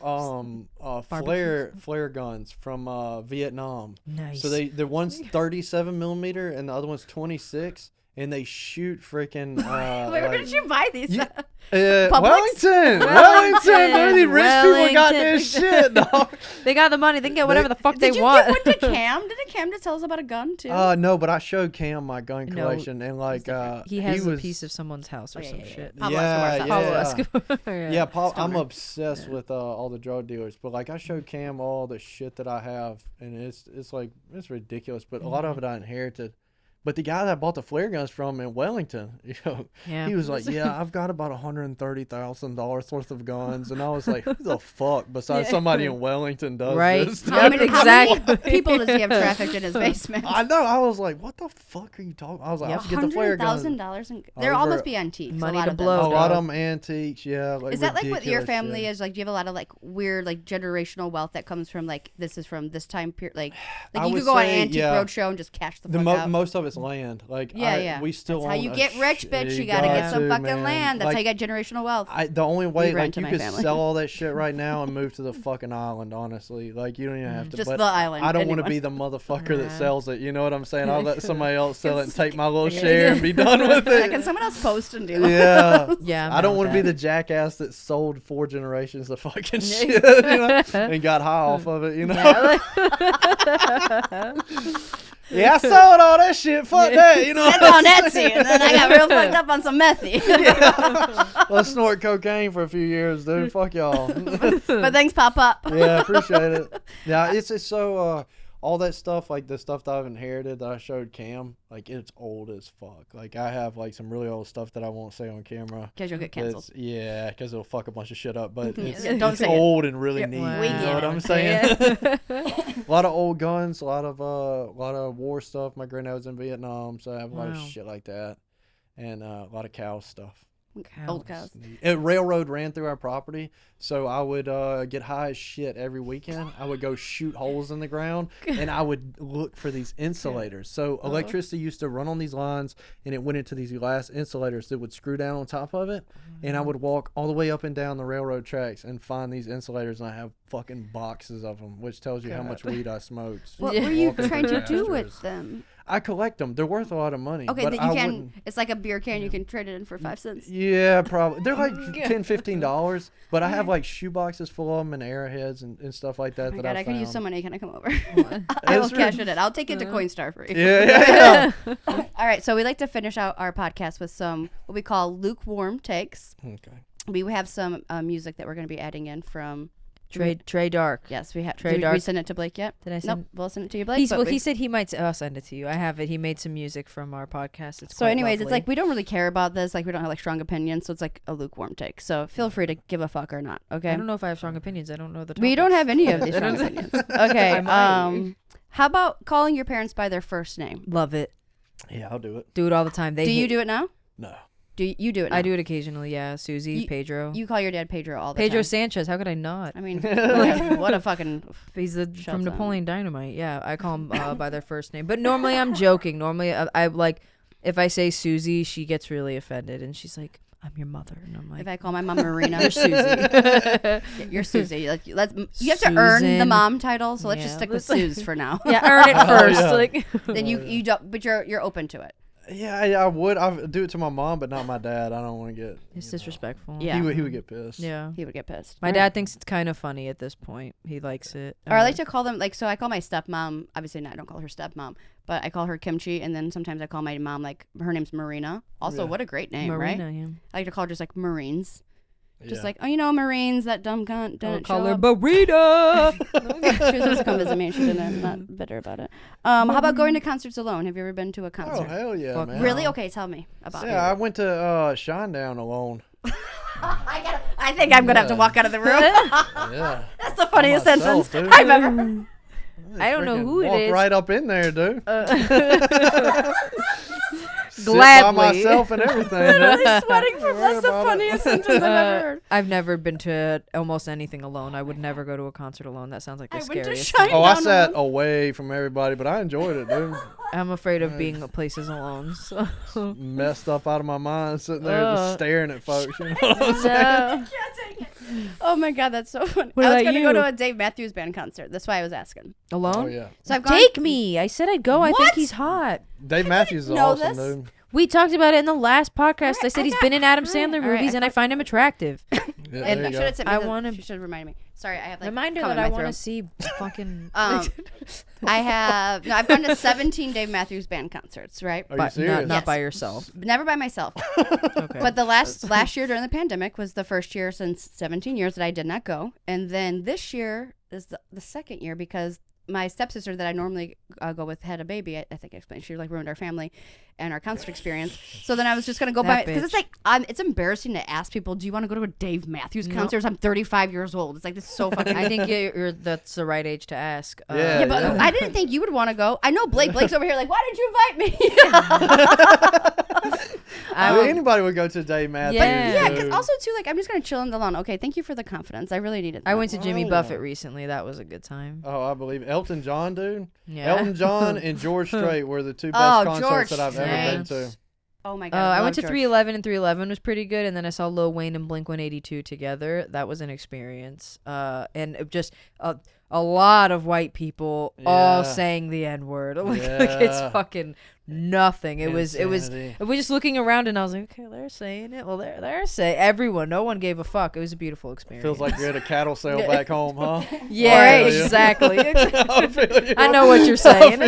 [SPEAKER 1] flare guns from Vietnam.
[SPEAKER 4] Nice.
[SPEAKER 1] So the one's 37 millimeter and the other one's 26, and they shoot freaking.
[SPEAKER 2] Where
[SPEAKER 1] like-
[SPEAKER 2] did you buy these?
[SPEAKER 1] Yeah.
[SPEAKER 2] Publix?
[SPEAKER 1] Wellington, dude. These rich people got
[SPEAKER 4] Wellington.
[SPEAKER 1] this shit, dog.
[SPEAKER 4] They got the money. They can get whatever the fuck
[SPEAKER 2] Did
[SPEAKER 4] they
[SPEAKER 2] you
[SPEAKER 4] want.
[SPEAKER 2] give one to Cam? Didn't Cam just tell us about a gun too?
[SPEAKER 1] No, but I showed Cam my gun
[SPEAKER 4] No,
[SPEAKER 1] collection, and like
[SPEAKER 4] he has
[SPEAKER 1] was,
[SPEAKER 4] a piece of someone's house or
[SPEAKER 2] Oh, yeah,
[SPEAKER 4] some
[SPEAKER 2] yeah, yeah.
[SPEAKER 4] shit.
[SPEAKER 2] Pablo
[SPEAKER 1] Yeah,
[SPEAKER 2] Escobar's
[SPEAKER 4] Pablo
[SPEAKER 2] house.
[SPEAKER 4] Escobar.
[SPEAKER 1] Yeah, I'm
[SPEAKER 2] Stoner.
[SPEAKER 1] obsessed with all the drug dealers. But like, I showed Cam all the shit that I have, and it's like it's ridiculous. But a lot of it I inherited. But the guy that I bought the flare guns from in Wellington,
[SPEAKER 4] Yeah.
[SPEAKER 1] he was like, "Yeah, I've got about $130,000 worth of guns," and I was like, "Who the fuck besides
[SPEAKER 4] Yeah.
[SPEAKER 1] somebody in Wellington does
[SPEAKER 4] Right.
[SPEAKER 1] this?"
[SPEAKER 2] How
[SPEAKER 4] Yep,
[SPEAKER 2] many
[SPEAKER 4] exactly.
[SPEAKER 2] people does he have trafficked in his basement?
[SPEAKER 1] I know. I was like, "What the fuck are you talking?" I was like,
[SPEAKER 4] Yep.
[SPEAKER 1] "I'll get the flare guns."
[SPEAKER 2] $100,000 in. They're
[SPEAKER 1] Over-
[SPEAKER 2] almost be antiques.
[SPEAKER 4] Money
[SPEAKER 2] a lot
[SPEAKER 4] to
[SPEAKER 2] of them.
[SPEAKER 4] blow.
[SPEAKER 1] A lot
[SPEAKER 4] dog.
[SPEAKER 1] of them antiques, yeah. Like
[SPEAKER 2] Is that like what your
[SPEAKER 1] ridiculous
[SPEAKER 2] family
[SPEAKER 1] shit.
[SPEAKER 2] is like? Do you have a lot of like weird like generational wealth that comes from like this is from this time period? Like
[SPEAKER 1] I
[SPEAKER 2] you
[SPEAKER 1] would
[SPEAKER 2] could go on
[SPEAKER 1] say,
[SPEAKER 2] Antique
[SPEAKER 1] yeah.
[SPEAKER 2] Roadshow and just cash the
[SPEAKER 1] The
[SPEAKER 2] fuck out.
[SPEAKER 1] most of it's land. Like
[SPEAKER 2] Yeah, yeah.
[SPEAKER 1] we still
[SPEAKER 2] That's how
[SPEAKER 1] own
[SPEAKER 2] you
[SPEAKER 1] a
[SPEAKER 2] get rich, bitch. You
[SPEAKER 1] shit.
[SPEAKER 2] gotta get some
[SPEAKER 1] to,
[SPEAKER 2] fucking
[SPEAKER 1] man.
[SPEAKER 2] land. That's
[SPEAKER 1] Like,
[SPEAKER 2] how you get generational wealth.
[SPEAKER 1] the only way,
[SPEAKER 2] rent
[SPEAKER 1] like,
[SPEAKER 2] to
[SPEAKER 1] you
[SPEAKER 2] my
[SPEAKER 1] could
[SPEAKER 2] family.
[SPEAKER 1] sell all that shit right now and move to the fucking island. Honestly, like, you don't even have to.
[SPEAKER 2] Just
[SPEAKER 1] but
[SPEAKER 2] the island,
[SPEAKER 1] I don't want to
[SPEAKER 2] anyone.
[SPEAKER 1] be the motherfucker that
[SPEAKER 4] Yeah.
[SPEAKER 1] sells it. You know what I'm saying? I'll let somebody else sell it and take my little share and be done with
[SPEAKER 2] Like, can
[SPEAKER 1] it.
[SPEAKER 2] someone else post and do it?
[SPEAKER 1] Yeah.
[SPEAKER 4] Yeah, I'm
[SPEAKER 1] I don't
[SPEAKER 4] down
[SPEAKER 1] want to
[SPEAKER 4] with
[SPEAKER 1] be the
[SPEAKER 4] that.
[SPEAKER 1] jackass that sold 4 generations of fucking shit, you know, and got high off of it, you know. Yeah, I sold all that shit. Fuck that, you know.
[SPEAKER 2] That's on Etsy, and then I got real fucked up on some methy.
[SPEAKER 1] Let's snort cocaine for a few years, dude. Fuck y'all.
[SPEAKER 2] But things pop up.
[SPEAKER 1] Yeah, appreciate it. Yeah, it's so all that stuff, like the stuff that I've inherited that I showed Cam, like it's old as fuck. Like I have like some really old stuff that I won't say on camera.
[SPEAKER 2] Because you'll get canceled.
[SPEAKER 1] Yeah, because it'll fuck a bunch of shit up. But it's,
[SPEAKER 2] Yeah, don't
[SPEAKER 1] it's
[SPEAKER 2] say it.
[SPEAKER 1] old and really
[SPEAKER 2] Yeah,
[SPEAKER 1] neat.
[SPEAKER 4] wow.
[SPEAKER 2] we
[SPEAKER 1] You
[SPEAKER 2] get
[SPEAKER 1] know what
[SPEAKER 2] it.
[SPEAKER 1] I'm saying?
[SPEAKER 4] Yeah.
[SPEAKER 1] A lot of old guns, a lot of war stuff. My granddad was in Vietnam, so I have a lot of
[SPEAKER 4] Wow.
[SPEAKER 1] shit like that, and a lot of cow stuff.
[SPEAKER 2] Old cows.
[SPEAKER 1] A railroad ran through our property, so I would get high as shit every weekend. I would go shoot holes in the ground, and I would look for these insulators. So electricity used to run on these lines, and it went into these glass insulators that would screw down on top of it. And I would walk all the way up and down the railroad tracks and find these insulators, and I have fucking boxes of them, which tells you how much weed I smoked.
[SPEAKER 2] What were you
[SPEAKER 1] Walking
[SPEAKER 2] trying
[SPEAKER 1] through
[SPEAKER 2] to do
[SPEAKER 1] pastures.
[SPEAKER 2] with them?
[SPEAKER 1] I collect them. They're worth a lot of money.
[SPEAKER 2] Okay,
[SPEAKER 1] but
[SPEAKER 2] that
[SPEAKER 1] I
[SPEAKER 2] you can.
[SPEAKER 1] wouldn't-
[SPEAKER 2] It's like a beer can. You can trade it in for 5 cents.
[SPEAKER 1] Yeah, probably. They're like $10-15, but I have like shoe boxes full of them and arrowheads and stuff like that.
[SPEAKER 2] Oh my
[SPEAKER 1] that
[SPEAKER 2] God, I could use
[SPEAKER 1] found.
[SPEAKER 2] some money. Can I come over? I will
[SPEAKER 1] That's
[SPEAKER 2] cash
[SPEAKER 1] true.
[SPEAKER 2] it in. I'll take it to Coinstar for you.
[SPEAKER 1] Yeah.
[SPEAKER 2] All right, so we like to finish out our podcast with some what we call lukewarm takes.
[SPEAKER 1] Okay.
[SPEAKER 2] We have some music that we're going to be adding in from.
[SPEAKER 4] Trey Dark.
[SPEAKER 2] Yes, we have.
[SPEAKER 4] Trey
[SPEAKER 2] Did we
[SPEAKER 4] Dark.
[SPEAKER 2] send it to Blake yet?
[SPEAKER 4] Did I
[SPEAKER 2] Nope.
[SPEAKER 4] send?
[SPEAKER 2] We'll send it to you, Blake.
[SPEAKER 4] He's,
[SPEAKER 2] but
[SPEAKER 4] well,
[SPEAKER 2] we-
[SPEAKER 4] he said he might. I'll send it to you. I have it. He made some music from our podcast. It's
[SPEAKER 2] So,
[SPEAKER 4] quite
[SPEAKER 2] anyways, it's
[SPEAKER 4] lovely.
[SPEAKER 2] like we don't really care about this. Like we don't have like strong opinions, so it's like a lukewarm take. So feel free to give a fuck or not. Okay.
[SPEAKER 4] I don't know if I have strong opinions. I don't know the.
[SPEAKER 2] We don't
[SPEAKER 4] topics.
[SPEAKER 2] have any of these strong opinions. Okay.
[SPEAKER 4] I might.
[SPEAKER 2] How about calling your parents by their first name?
[SPEAKER 4] Love it.
[SPEAKER 1] Yeah, I'll do it.
[SPEAKER 4] Do it all the time. They
[SPEAKER 2] Do you
[SPEAKER 4] hate-
[SPEAKER 2] do it now?
[SPEAKER 1] No.
[SPEAKER 2] Do you do it now?
[SPEAKER 4] I do it occasionally. Yeah, Susie,
[SPEAKER 2] You-
[SPEAKER 4] Pedro,
[SPEAKER 2] You call your dad Pedro all the
[SPEAKER 4] Pedro
[SPEAKER 2] time.
[SPEAKER 4] Sanchez. How could I not?
[SPEAKER 2] I mean, what a fucking.
[SPEAKER 4] He's the
[SPEAKER 2] Shut
[SPEAKER 4] from
[SPEAKER 2] up.
[SPEAKER 4] Napoleon Dynamite. Yeah, I call him by their first name. But normally I'm joking. Normally I like if I say Susie, she gets really offended and she's like, "I'm your mother," and I'm like,
[SPEAKER 2] If I call my mom Marina,
[SPEAKER 4] "You're Susie."
[SPEAKER 2] you're Susie. Like, you have to earn the
[SPEAKER 4] Susan.
[SPEAKER 2] mom title, so let's
[SPEAKER 4] Yeah,
[SPEAKER 2] just stick with
[SPEAKER 4] let's-
[SPEAKER 2] Suze for now.
[SPEAKER 4] Yeah, earn it first.
[SPEAKER 1] yeah.
[SPEAKER 4] Like,
[SPEAKER 2] Then you don't, but you're open to it.
[SPEAKER 1] Yeah, I would. I would do it to my mom, but not my dad. I don't want to get.
[SPEAKER 4] it's disrespectful.
[SPEAKER 2] Yeah.
[SPEAKER 1] He would get pissed.
[SPEAKER 4] Yeah.
[SPEAKER 2] He would get pissed.
[SPEAKER 4] My
[SPEAKER 2] Right.
[SPEAKER 4] dad thinks it's kind of funny at this point. He likes it.
[SPEAKER 2] Or I like to call them like so. I call my stepmom. Obviously, not. I don't call her stepmom, but I call her Kimchi, and then sometimes I call my mom like her name's Marina. Also,
[SPEAKER 1] Yeah.
[SPEAKER 2] what a great name, right?
[SPEAKER 4] Marina. Yeah.
[SPEAKER 2] I like to call her just like Marines. Just
[SPEAKER 1] Yeah.
[SPEAKER 2] like, oh, you know, Marines, that dumb cunt
[SPEAKER 4] I'll
[SPEAKER 2] didn't
[SPEAKER 4] call
[SPEAKER 2] show
[SPEAKER 4] her
[SPEAKER 2] up.
[SPEAKER 4] Burrito.
[SPEAKER 2] She was supposed to come visit me, and she didn't. I'm not bitter about it. How about going to concerts alone? Have you ever been to a
[SPEAKER 1] Oh
[SPEAKER 2] concert?
[SPEAKER 1] hell yeah,
[SPEAKER 4] Fuck
[SPEAKER 1] man.
[SPEAKER 2] Really? Okay, tell me about
[SPEAKER 1] Yeah, I
[SPEAKER 2] it.
[SPEAKER 1] went to Shinedown alone.
[SPEAKER 2] I think I'm gonna have to
[SPEAKER 1] Yeah.
[SPEAKER 2] walk out of the room.
[SPEAKER 1] Yeah.
[SPEAKER 2] That's the funniest
[SPEAKER 1] myself,
[SPEAKER 2] sentence
[SPEAKER 1] dude.
[SPEAKER 2] I've ever heard.
[SPEAKER 4] I don't know
[SPEAKER 1] Freaking
[SPEAKER 4] who it
[SPEAKER 1] walk
[SPEAKER 4] is.
[SPEAKER 1] right up in there, dude. Sit by
[SPEAKER 4] Gladly.
[SPEAKER 1] myself and everything.
[SPEAKER 2] Literally
[SPEAKER 1] dude.
[SPEAKER 2] sweating from. That's the
[SPEAKER 1] about it.
[SPEAKER 2] funniest sentence I've ever heard.
[SPEAKER 4] I've never been to almost anything alone. I would never go to a concert alone. That sounds like the
[SPEAKER 2] I went to
[SPEAKER 4] scariest.
[SPEAKER 2] Shine
[SPEAKER 1] Oh, I
[SPEAKER 2] Down
[SPEAKER 1] sat
[SPEAKER 2] alone.
[SPEAKER 1] away from everybody, but I enjoyed it, dude.
[SPEAKER 4] I'm afraid of being at places alone. So.
[SPEAKER 1] Messed up out of my mind, sitting there just
[SPEAKER 4] Ugh.
[SPEAKER 1] staring at folks. You know what I'm saying?
[SPEAKER 4] No.
[SPEAKER 2] Oh my god, that's so funny.
[SPEAKER 4] What
[SPEAKER 2] I was
[SPEAKER 4] about
[SPEAKER 2] gonna go
[SPEAKER 4] you?
[SPEAKER 2] to a Dave Matthews Band concert. That's why I was asking.
[SPEAKER 4] Alone?
[SPEAKER 1] Oh yeah,
[SPEAKER 2] So I've gone.
[SPEAKER 4] Take me. I said I'd go. I think
[SPEAKER 2] What?
[SPEAKER 4] he's hot.
[SPEAKER 1] Dave Matthews is
[SPEAKER 2] know
[SPEAKER 1] awesome,
[SPEAKER 2] this.
[SPEAKER 1] dude.
[SPEAKER 4] We talked about it in the last podcast. I
[SPEAKER 2] Alright,
[SPEAKER 4] said
[SPEAKER 2] I
[SPEAKER 4] he's
[SPEAKER 2] got-
[SPEAKER 4] been in Adam
[SPEAKER 2] alright,
[SPEAKER 4] Sandler
[SPEAKER 2] alright,
[SPEAKER 4] movies, and I find him attractive.
[SPEAKER 1] Yeah,
[SPEAKER 2] And
[SPEAKER 1] there
[SPEAKER 2] I
[SPEAKER 1] you
[SPEAKER 2] should
[SPEAKER 1] go.
[SPEAKER 2] have sent me.
[SPEAKER 4] I
[SPEAKER 2] the-
[SPEAKER 4] wanna-
[SPEAKER 2] You should remind me. Sorry, I have like.
[SPEAKER 4] Reminder
[SPEAKER 2] cum
[SPEAKER 4] that
[SPEAKER 2] in
[SPEAKER 4] I
[SPEAKER 2] my
[SPEAKER 4] want to
[SPEAKER 2] throat.
[SPEAKER 4] see fucking.
[SPEAKER 2] I have. No, I've gone to 17 Dave Matthews Band concerts. Right.
[SPEAKER 1] Are you
[SPEAKER 4] but
[SPEAKER 1] serious?
[SPEAKER 4] not
[SPEAKER 2] Yes.
[SPEAKER 4] by yourself.
[SPEAKER 2] Never by myself.
[SPEAKER 4] Okay.
[SPEAKER 2] But the last year during the pandemic was the first year since 17 years that I did not go, and then this year is the second year because my stepsister that I normally go with had a baby. I think I explained. She like ruined our family and our concert experience. So then I was just gonna go
[SPEAKER 4] That
[SPEAKER 2] by because it's
[SPEAKER 4] bitch.
[SPEAKER 2] like it's embarrassing to ask people, do you want to go to a Dave Matthews
[SPEAKER 4] No.
[SPEAKER 2] concert? I'm 35 years old. It's like this is so fucking.
[SPEAKER 4] I think that's the right age to ask.
[SPEAKER 1] Yeah,
[SPEAKER 2] Yeah, but
[SPEAKER 1] yeah.
[SPEAKER 2] I didn't think you would want to go. I know Blake's over here like, why did you invite me?
[SPEAKER 1] I mean, anybody would go to Dave Matthews.
[SPEAKER 4] Yeah.
[SPEAKER 2] Yeah,
[SPEAKER 1] dude.
[SPEAKER 2] because also too, like I'm just gonna chill in the lawn. Okay, thank you for the confidence. I really needed that.
[SPEAKER 4] I went to Jimmy
[SPEAKER 1] Oh, yeah.
[SPEAKER 4] Buffett recently. That was a good time.
[SPEAKER 1] Oh, I believe it. Elton John, dude.
[SPEAKER 4] Yeah.
[SPEAKER 1] Elton John and George Strait were the two best
[SPEAKER 2] Oh,
[SPEAKER 1] concerts
[SPEAKER 2] George
[SPEAKER 1] that I've ever been to.
[SPEAKER 2] Strait. Oh my god.
[SPEAKER 4] I
[SPEAKER 2] love
[SPEAKER 4] went to
[SPEAKER 2] George.
[SPEAKER 4] 311 and 311 was pretty good, and then I saw Lil Wayne and Blink 182 together. That was an experience. And it just a lot of white people all
[SPEAKER 1] Yeah.
[SPEAKER 4] saying the N word. Like it's
[SPEAKER 1] Yeah.
[SPEAKER 4] fucking nothing. It was
[SPEAKER 1] Insanity.
[SPEAKER 4] I was just looking around and I was like, okay, they're saying it. Well, they're saying everyone. No one gave a fuck. It was a beautiful experience.
[SPEAKER 1] Feels like you're at a cattle sale back home, huh?
[SPEAKER 4] yeah,
[SPEAKER 1] I feel you.
[SPEAKER 4] exactly.
[SPEAKER 1] I feel you.
[SPEAKER 4] I know what you're saying.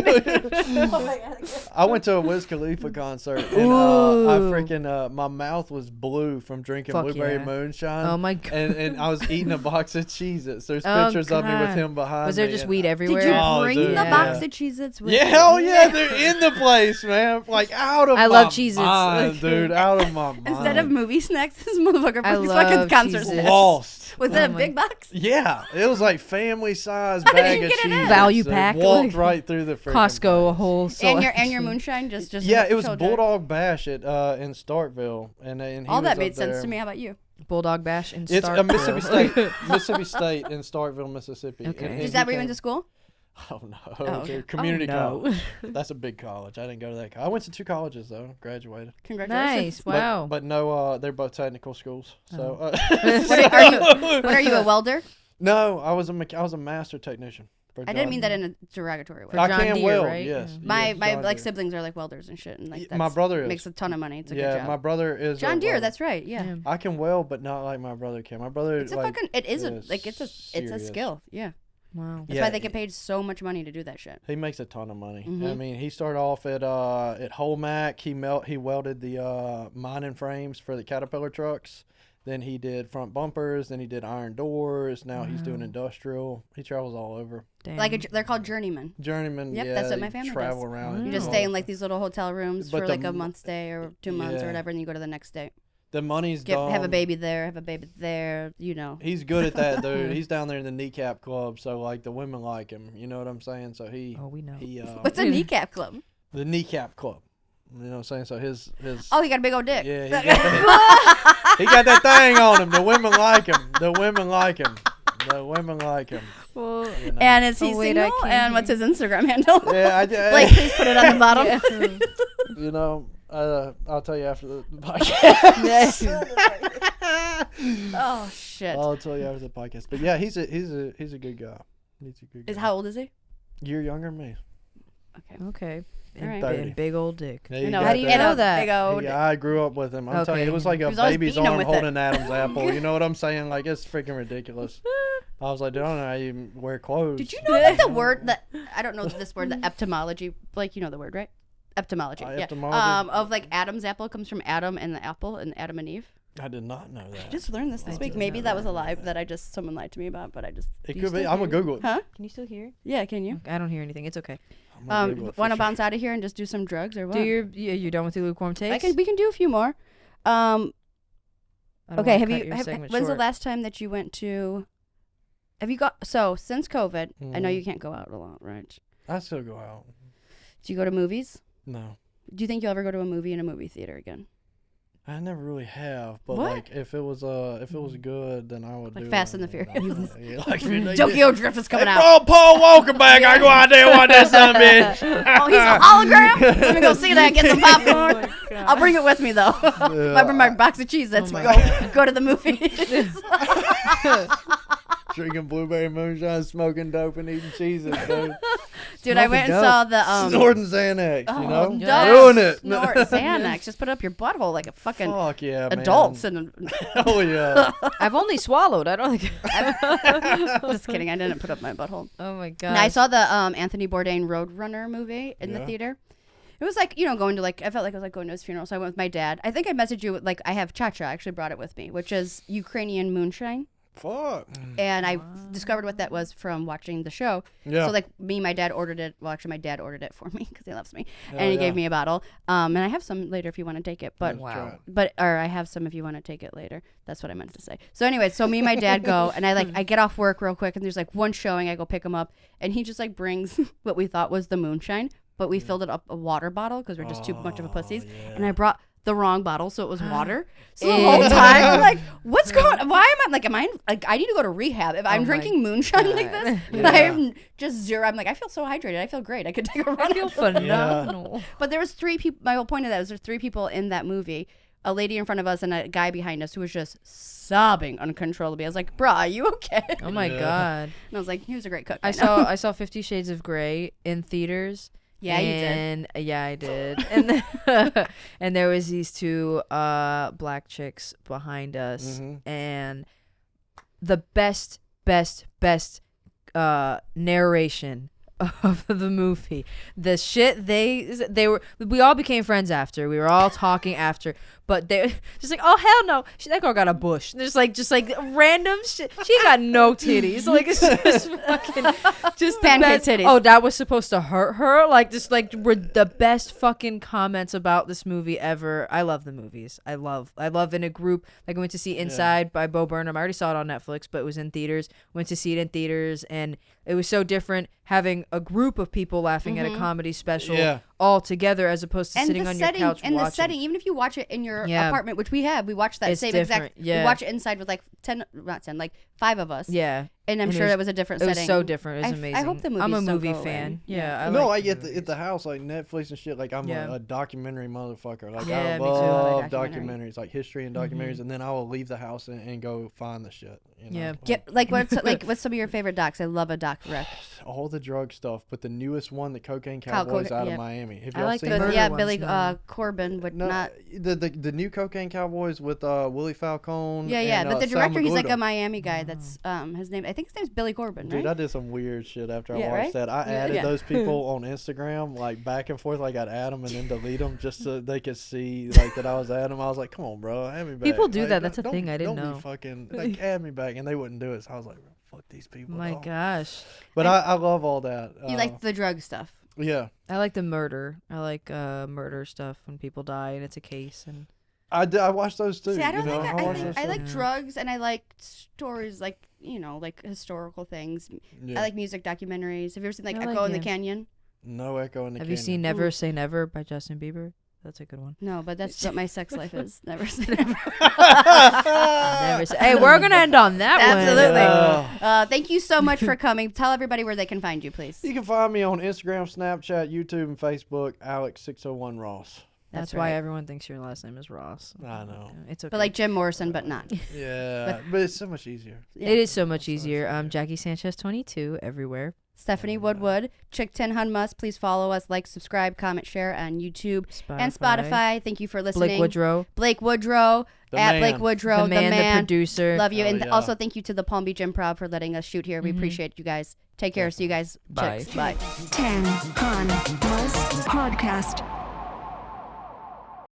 [SPEAKER 1] I went to a Wiz Khalifa concert and
[SPEAKER 4] Ooh.
[SPEAKER 1] I freaking my mouth was blue from drinking
[SPEAKER 4] Fuck
[SPEAKER 1] blueberry
[SPEAKER 4] yeah.
[SPEAKER 1] moonshine.
[SPEAKER 4] Oh my god.
[SPEAKER 1] And I was eating a box of Cheez-Its. There's
[SPEAKER 4] Oh,
[SPEAKER 1] pictures of me with
[SPEAKER 4] God.
[SPEAKER 1] him behind
[SPEAKER 4] Was there
[SPEAKER 1] me,
[SPEAKER 4] just
[SPEAKER 1] and-
[SPEAKER 4] weed everywhere?
[SPEAKER 2] Did you
[SPEAKER 1] Oh,
[SPEAKER 2] bring
[SPEAKER 1] dude,
[SPEAKER 2] the
[SPEAKER 1] yeah.
[SPEAKER 2] box of Cheez-Its with
[SPEAKER 1] Yeah,
[SPEAKER 2] you?
[SPEAKER 1] hell yeah, they're in the place. face, man. Like out of
[SPEAKER 4] I
[SPEAKER 1] my
[SPEAKER 4] love Cheez-Its.
[SPEAKER 1] mind, dude. Out of my mind.
[SPEAKER 2] Instead of movie snacks, this motherfucker
[SPEAKER 4] I
[SPEAKER 2] put these
[SPEAKER 4] love
[SPEAKER 2] fucking concert
[SPEAKER 4] Cheez-Its.
[SPEAKER 2] snacks.
[SPEAKER 1] Lost.
[SPEAKER 2] Was
[SPEAKER 4] Oh
[SPEAKER 2] it a
[SPEAKER 4] my-
[SPEAKER 2] big box?
[SPEAKER 1] Yeah, it was like family size
[SPEAKER 2] How did
[SPEAKER 1] bag
[SPEAKER 2] you
[SPEAKER 1] of
[SPEAKER 2] get it in?
[SPEAKER 1] Cheez-Its.
[SPEAKER 4] Value
[SPEAKER 1] They
[SPEAKER 4] pack,
[SPEAKER 1] Walked
[SPEAKER 4] like
[SPEAKER 1] right through the freaking
[SPEAKER 4] Costco, a
[SPEAKER 1] place.
[SPEAKER 4] whole
[SPEAKER 2] And your
[SPEAKER 4] selection.
[SPEAKER 2] moonshine just
[SPEAKER 1] Yeah, it was
[SPEAKER 2] chilled out.
[SPEAKER 1] Bulldog Bash at in Starkville, and he
[SPEAKER 2] All
[SPEAKER 1] was
[SPEAKER 2] that
[SPEAKER 1] up
[SPEAKER 2] made sense
[SPEAKER 1] there.
[SPEAKER 2] to me. How about you?
[SPEAKER 4] Bulldog Bash in
[SPEAKER 1] It's a
[SPEAKER 4] Starkville.
[SPEAKER 1] Mississippi State, Mississippi State in Starkville, Mississippi.
[SPEAKER 4] Okay.
[SPEAKER 1] And
[SPEAKER 2] Is
[SPEAKER 1] he
[SPEAKER 2] that where you went
[SPEAKER 1] came-
[SPEAKER 2] to school?
[SPEAKER 1] Oh no,
[SPEAKER 2] okay.
[SPEAKER 1] dude, community
[SPEAKER 4] no.
[SPEAKER 1] college. That's a big college. I didn't go to that. I went to 2 colleges though. Graduated.
[SPEAKER 2] Congratulations.
[SPEAKER 4] Nice. Wow.
[SPEAKER 1] But no, they're both technical schools. So.
[SPEAKER 2] What are you a welder?
[SPEAKER 1] No, I was a master technician. For
[SPEAKER 2] I didn't
[SPEAKER 1] John-
[SPEAKER 2] mean that in a derogatory way.
[SPEAKER 4] For
[SPEAKER 1] I
[SPEAKER 4] John
[SPEAKER 1] can
[SPEAKER 4] Deere,
[SPEAKER 1] weld,
[SPEAKER 4] right?
[SPEAKER 1] yes.
[SPEAKER 4] Yeah.
[SPEAKER 2] My
[SPEAKER 1] yes,
[SPEAKER 2] my
[SPEAKER 1] John
[SPEAKER 2] like
[SPEAKER 1] Deere.
[SPEAKER 2] siblings are like welders and shit, and like
[SPEAKER 1] My
[SPEAKER 2] that's-
[SPEAKER 1] brother is.
[SPEAKER 2] makes a ton of money. It's a good
[SPEAKER 1] Yeah,
[SPEAKER 2] job.
[SPEAKER 1] my brother is.
[SPEAKER 2] John
[SPEAKER 1] a
[SPEAKER 2] Deere,
[SPEAKER 1] welder.
[SPEAKER 2] that's right. Yeah.
[SPEAKER 1] I can weld, but not like my brother can. My brother.
[SPEAKER 2] It's a
[SPEAKER 1] like,
[SPEAKER 2] fucking. It is a
[SPEAKER 1] is
[SPEAKER 2] like it's a
[SPEAKER 1] serious.
[SPEAKER 2] skill. Yeah.
[SPEAKER 4] Wow.
[SPEAKER 2] That's why they get paid so much money to do that shit.
[SPEAKER 1] He makes a ton of money.
[SPEAKER 2] Mhm.
[SPEAKER 1] I mean, he started off at Holmac. He welded the mining frames for the Caterpillar trucks. Then he did front bumpers. Then he did iron doors. Now he's doing industrial. He travels all over.
[SPEAKER 4] Damn.
[SPEAKER 2] They're called journeyman.
[SPEAKER 1] Journeyman.
[SPEAKER 2] Yep,
[SPEAKER 1] yeah,
[SPEAKER 2] that's what my
[SPEAKER 1] they
[SPEAKER 2] family
[SPEAKER 1] travel
[SPEAKER 2] does.
[SPEAKER 1] around.
[SPEAKER 4] You
[SPEAKER 1] and
[SPEAKER 2] You
[SPEAKER 1] do
[SPEAKER 2] just
[SPEAKER 1] all
[SPEAKER 2] stay
[SPEAKER 1] that.
[SPEAKER 2] in like these little hotel rooms
[SPEAKER 1] But
[SPEAKER 2] for
[SPEAKER 1] the
[SPEAKER 2] like a
[SPEAKER 1] m-
[SPEAKER 2] month's stay or 2 months or
[SPEAKER 1] Yeah.
[SPEAKER 2] whatever, and you go to the next day.
[SPEAKER 1] The money's
[SPEAKER 2] Have a
[SPEAKER 1] done.
[SPEAKER 2] baby there, have a baby there. You know.
[SPEAKER 1] He's good at that, dude. He's down there in the kneecap club, so like the women like him. You know what I'm saying? So he
[SPEAKER 4] Oh, we know.
[SPEAKER 2] What's a kneecap club?
[SPEAKER 1] the kneecap club. You know what I'm saying? So his
[SPEAKER 2] Oh, he got a big old dick.
[SPEAKER 1] yeah, he got that thing on him. The women like him. The women like him. The women like him.
[SPEAKER 4] Well,
[SPEAKER 1] You know?
[SPEAKER 2] And is he
[SPEAKER 4] Oh, wait, I
[SPEAKER 2] single?
[SPEAKER 4] can't
[SPEAKER 2] And
[SPEAKER 4] hear
[SPEAKER 2] what's his Instagram handle?
[SPEAKER 1] Yeah,
[SPEAKER 2] Like, please put it on the bottom.
[SPEAKER 1] you know, I'll tell you after the podcast.
[SPEAKER 2] Oh shit.
[SPEAKER 1] I'll tell you after the podcast. But yeah, he's a good guy. He's a good guy.
[SPEAKER 2] How old is he?
[SPEAKER 1] You're younger than me.
[SPEAKER 2] Okay.
[SPEAKER 4] okay.
[SPEAKER 2] All right.
[SPEAKER 1] Thirty.
[SPEAKER 4] And big old dick.
[SPEAKER 1] Yeah,
[SPEAKER 2] I know.
[SPEAKER 4] How do you know that?
[SPEAKER 2] Big old.
[SPEAKER 1] Yeah, I grew up with him. I'm telling you,
[SPEAKER 4] Okay.
[SPEAKER 1] it was like
[SPEAKER 2] He
[SPEAKER 1] a
[SPEAKER 2] was always
[SPEAKER 1] baby's
[SPEAKER 2] beating him
[SPEAKER 1] arm
[SPEAKER 2] with
[SPEAKER 1] holding
[SPEAKER 2] it.
[SPEAKER 1] an Adam's apple. You know what I'm saying? Like, it's freaking ridiculous. I was like, dude, I don't know how you wear clothes.
[SPEAKER 2] Did you know that the word that I don't know this word, the etymology, like you know the word, right? Etymology. Yeah.
[SPEAKER 1] etymology?
[SPEAKER 2] Of like Adam's apple comes from Adam and the apple and Adam and Eve.
[SPEAKER 1] I did not know that.
[SPEAKER 2] I just learned this week.
[SPEAKER 4] didn't
[SPEAKER 2] Maybe
[SPEAKER 4] know
[SPEAKER 2] that was a lie that I just someone lied to me about, but I just
[SPEAKER 1] It
[SPEAKER 4] you
[SPEAKER 1] could be.
[SPEAKER 4] still
[SPEAKER 1] I'm going to
[SPEAKER 4] hear?
[SPEAKER 1] Google it.
[SPEAKER 2] huh?
[SPEAKER 4] Can you still hear?
[SPEAKER 2] Yeah, can you?
[SPEAKER 4] I don't hear anything. It's okay.
[SPEAKER 1] I'm gonna Google it for
[SPEAKER 2] Want to
[SPEAKER 1] sure.
[SPEAKER 2] bounce out of here and just do some drugs or what?
[SPEAKER 4] You're done with your lukewarm takes?
[SPEAKER 2] We can do a few more.
[SPEAKER 4] I don't
[SPEAKER 2] Okay,
[SPEAKER 4] wanna
[SPEAKER 2] have
[SPEAKER 4] cut
[SPEAKER 2] you?
[SPEAKER 4] your segment
[SPEAKER 2] When's the
[SPEAKER 4] short.
[SPEAKER 2] last time that you went to? Have you got since COVID? I know
[SPEAKER 1] Mhm.
[SPEAKER 2] you can't go out a lot, right?
[SPEAKER 1] I still go out.
[SPEAKER 2] Do you go to movies?
[SPEAKER 1] No.
[SPEAKER 2] Do you think you'll ever go to a movie in a movie theater again?
[SPEAKER 1] I never really have, but
[SPEAKER 2] What?
[SPEAKER 1] like if it was good, then I would
[SPEAKER 2] Like
[SPEAKER 1] do
[SPEAKER 2] Fast
[SPEAKER 1] it.
[SPEAKER 2] and the Furious.
[SPEAKER 1] Yeah, like,
[SPEAKER 2] Tokyo Drift is coming
[SPEAKER 1] Hey,
[SPEAKER 2] out.
[SPEAKER 1] bro, Paul Walker back. I go out there and watch that son of a bitch.
[SPEAKER 2] Oh, he's a hologram. Let me go see that. Get some popcorn.
[SPEAKER 4] Oh my
[SPEAKER 2] I'll bring it with me though. I bring my box of cheese. Let's
[SPEAKER 4] my
[SPEAKER 2] go.
[SPEAKER 4] God.
[SPEAKER 2] Go to the movie.
[SPEAKER 1] Drinking blueberry moonshine, smoking dope, and eating cheeses, dude.
[SPEAKER 2] Dude, I went and saw the
[SPEAKER 1] Snorting Xanax, you know?
[SPEAKER 4] yes.
[SPEAKER 1] Doing it.
[SPEAKER 2] Snort Xanax. Just put it up your butthole like a fucking
[SPEAKER 1] Fuck yeah, man.
[SPEAKER 2] adults. And
[SPEAKER 1] Oh, yeah.
[SPEAKER 4] I've only swallowed. I don't think.
[SPEAKER 2] just kidding. I didn't put up my butthole.
[SPEAKER 4] Oh my
[SPEAKER 2] No,
[SPEAKER 4] god.
[SPEAKER 2] I saw the Anthony Bourdain Roadrunner movie in the
[SPEAKER 1] Yeah.
[SPEAKER 2] theater. It was like, going to like, I felt like I was like going to his funeral. So I went with my dad. I think I messaged you with like, I have cha-cha. I actually brought it with me, which is Ukrainian moonshine.
[SPEAKER 1] Fuck.
[SPEAKER 2] And I discovered what that was from watching the show.
[SPEAKER 1] Yeah.
[SPEAKER 2] So like my dad ordered it. Well, actually my dad ordered it for me because he loves me.
[SPEAKER 1] Hell
[SPEAKER 2] And he
[SPEAKER 1] yeah.
[SPEAKER 2] gave me a bottle. And I have some later if you want to take it. But
[SPEAKER 4] Wow.
[SPEAKER 2] or I have some if you want to take it later. That's what I meant to say. So anyway, so me and my dad go and I get off work real quick and there's like one showing. I go pick him up and he just like brings what we thought was the moonshine, but we filled it up a water bottle because we're just too much of a pussies.
[SPEAKER 1] yeah.
[SPEAKER 2] And I brought the wrong bottle, so it was water. So the whole time I'm like, what's going on? Why am I like I need to go to rehab if I'm
[SPEAKER 4] my
[SPEAKER 2] drinking moonshine like
[SPEAKER 4] God.
[SPEAKER 2] this.
[SPEAKER 1] Yeah.
[SPEAKER 2] And I'm just zero. I'm like, I feel so hydrated. I feel great. I could take a run.
[SPEAKER 4] I feel phenomenal.
[SPEAKER 2] But there was 3 people. My whole point of that is there's 3 people in that movie. A lady in front of us and a guy behind us who was just sobbing uncontrollably. I was like, "Bruh, are you okay?"
[SPEAKER 4] Oh my
[SPEAKER 1] Yeah.
[SPEAKER 4] god.
[SPEAKER 2] And I was like, "He was a great cook."
[SPEAKER 4] I saw 50 Shades of Grey in theaters.
[SPEAKER 2] Yeah, you did.
[SPEAKER 4] And yeah, I did. And then, and there was these 2 black chicks behind us,
[SPEAKER 1] Mhm.
[SPEAKER 4] and the best narration of the movie. The shit we all became friends after. We were all talking after, but they just like, oh hell no, that girl got a bush. There's just like random shit. She got no titties. Like it's just fucking just the
[SPEAKER 2] Pancake
[SPEAKER 4] best.
[SPEAKER 2] titties.
[SPEAKER 4] Oh, that was supposed to hurt her. Like just like were the best fucking comments about this movie ever. I love the movies. I love in a group. Like I went to see Inside by Bo Burnham. I already saw it on Netflix, but it was in theaters. Went to see it in theaters, and it was so different having a group of people laughing at a comedy special all together as opposed to sitting on your couch watching.
[SPEAKER 2] The setting, even if you watch it in your apartment, which we watched that
[SPEAKER 4] It's
[SPEAKER 2] same
[SPEAKER 4] different.
[SPEAKER 2] exact.
[SPEAKER 4] Yeah.
[SPEAKER 2] We watched it inside with like 5 of us.
[SPEAKER 4] Yeah.
[SPEAKER 2] And I'm
[SPEAKER 4] And
[SPEAKER 2] sure
[SPEAKER 4] it was-
[SPEAKER 2] that was a different
[SPEAKER 4] It
[SPEAKER 2] setting.
[SPEAKER 4] was so different. It was amazing.
[SPEAKER 2] I hope the movies
[SPEAKER 4] I'm a
[SPEAKER 2] don't
[SPEAKER 4] movie
[SPEAKER 2] go away.
[SPEAKER 4] fan. Yeah.
[SPEAKER 1] No,
[SPEAKER 4] like
[SPEAKER 1] I get at the house like Netflix and shit. Like I'm a documentary motherfucker. Like
[SPEAKER 4] Yeah,
[SPEAKER 1] I
[SPEAKER 4] me too.
[SPEAKER 1] love
[SPEAKER 2] Documentary.
[SPEAKER 1] documentaries, like history and documentaries, and then I will leave the house and go find the shit. You know?
[SPEAKER 4] Yeah.
[SPEAKER 2] What's some of your favorite docs? I love a doc rec.
[SPEAKER 1] all the drug stuff, but the newest one, the Cocaine
[SPEAKER 2] Kyle
[SPEAKER 1] Cowboys out
[SPEAKER 2] yeah.
[SPEAKER 1] of Miami. Have
[SPEAKER 4] I
[SPEAKER 1] y'all
[SPEAKER 4] like
[SPEAKER 1] seen
[SPEAKER 4] the
[SPEAKER 1] that?
[SPEAKER 4] murder
[SPEAKER 2] Yeah,
[SPEAKER 4] ones,
[SPEAKER 2] Billy
[SPEAKER 4] no.
[SPEAKER 2] Corbin, but
[SPEAKER 1] No,
[SPEAKER 2] not.
[SPEAKER 1] the new Cocaine Cowboys with Willie Falcone.
[SPEAKER 2] Yeah,
[SPEAKER 1] and,
[SPEAKER 2] but the
[SPEAKER 1] Sal
[SPEAKER 2] director, he's like
[SPEAKER 1] Magluta.
[SPEAKER 2] a Miami guy. That's his name. I think his name's Billy Corbin,
[SPEAKER 1] Dude,
[SPEAKER 2] right?
[SPEAKER 1] I did some weird shit after I
[SPEAKER 2] Yeah,
[SPEAKER 1] watched
[SPEAKER 2] right?
[SPEAKER 1] that. I added
[SPEAKER 2] Yeah.
[SPEAKER 1] those people on Instagram, like back and forth. Like I'd add them and then delete them just so they could see like that I was at them. I was like, come on, bro, add me back.
[SPEAKER 4] People do
[SPEAKER 1] Like,
[SPEAKER 4] that. That's a
[SPEAKER 1] don't-
[SPEAKER 4] thing I didn't
[SPEAKER 1] don't
[SPEAKER 4] know.
[SPEAKER 1] Be fucking like add me back, and they wouldn't do it. So I was like, fuck these people.
[SPEAKER 4] My
[SPEAKER 1] dog.
[SPEAKER 4] gosh.
[SPEAKER 1] But I love all that.
[SPEAKER 2] You like the drug stuff.
[SPEAKER 1] Yeah.
[SPEAKER 4] I like the murder. I like murder stuff when people die and it's a case and
[SPEAKER 1] I watched those too.
[SPEAKER 2] See, I don't
[SPEAKER 1] you know?
[SPEAKER 2] think
[SPEAKER 1] watched those
[SPEAKER 2] I
[SPEAKER 1] too.
[SPEAKER 2] like drugs and I like stories like like historical things.
[SPEAKER 1] Yeah.
[SPEAKER 2] I like music documentaries. Have you ever seen like
[SPEAKER 4] I
[SPEAKER 2] Echo
[SPEAKER 4] like
[SPEAKER 2] in the
[SPEAKER 4] it.
[SPEAKER 2] Canyon?
[SPEAKER 1] No Echo in the
[SPEAKER 4] Have you
[SPEAKER 1] Canyon.
[SPEAKER 4] seen Never Say Never by Justin Bieber? That's a good one.
[SPEAKER 2] No, but that's what my sex life is. Never say never.
[SPEAKER 4] Never say. Hey, we're gonna end on that
[SPEAKER 2] Absolutely.
[SPEAKER 1] Yeah.
[SPEAKER 2] Thank you so much for coming. Tell everybody where they can find you, please.
[SPEAKER 1] You can find me on Instagram, Snapchat, YouTube, and Facebook, Alex601 Ross.
[SPEAKER 4] That's
[SPEAKER 2] right.
[SPEAKER 4] why everyone thinks your last name is Ross.
[SPEAKER 1] I know.
[SPEAKER 4] It's okay.
[SPEAKER 2] But like Jim Morrison, but not.
[SPEAKER 1] Yeah, but it's so much easier.
[SPEAKER 2] Yeah.
[SPEAKER 4] It is so much easier. Jackie Sanchez 22 everywhere.
[SPEAKER 2] Stephanie Woodwood, Chick Tin Hunmus. Please follow us, like, subscribe, comment, share on YouTube and Spotify. Thank you for listening.
[SPEAKER 4] Blake Woodrow.
[SPEAKER 2] Blake Woodrow
[SPEAKER 1] The
[SPEAKER 2] at
[SPEAKER 1] man.
[SPEAKER 2] Blake Woodrow,
[SPEAKER 4] the man, the producer.
[SPEAKER 2] Love you.
[SPEAKER 1] Oh,
[SPEAKER 2] And
[SPEAKER 1] yeah.
[SPEAKER 2] also thank you to the Palm Beach Improv for letting us shoot here. We appreciate you guys. Take care. See you guys.
[SPEAKER 4] Bye.
[SPEAKER 2] Chicks. Bye.
[SPEAKER 3] 10 Hun Plus Podcast.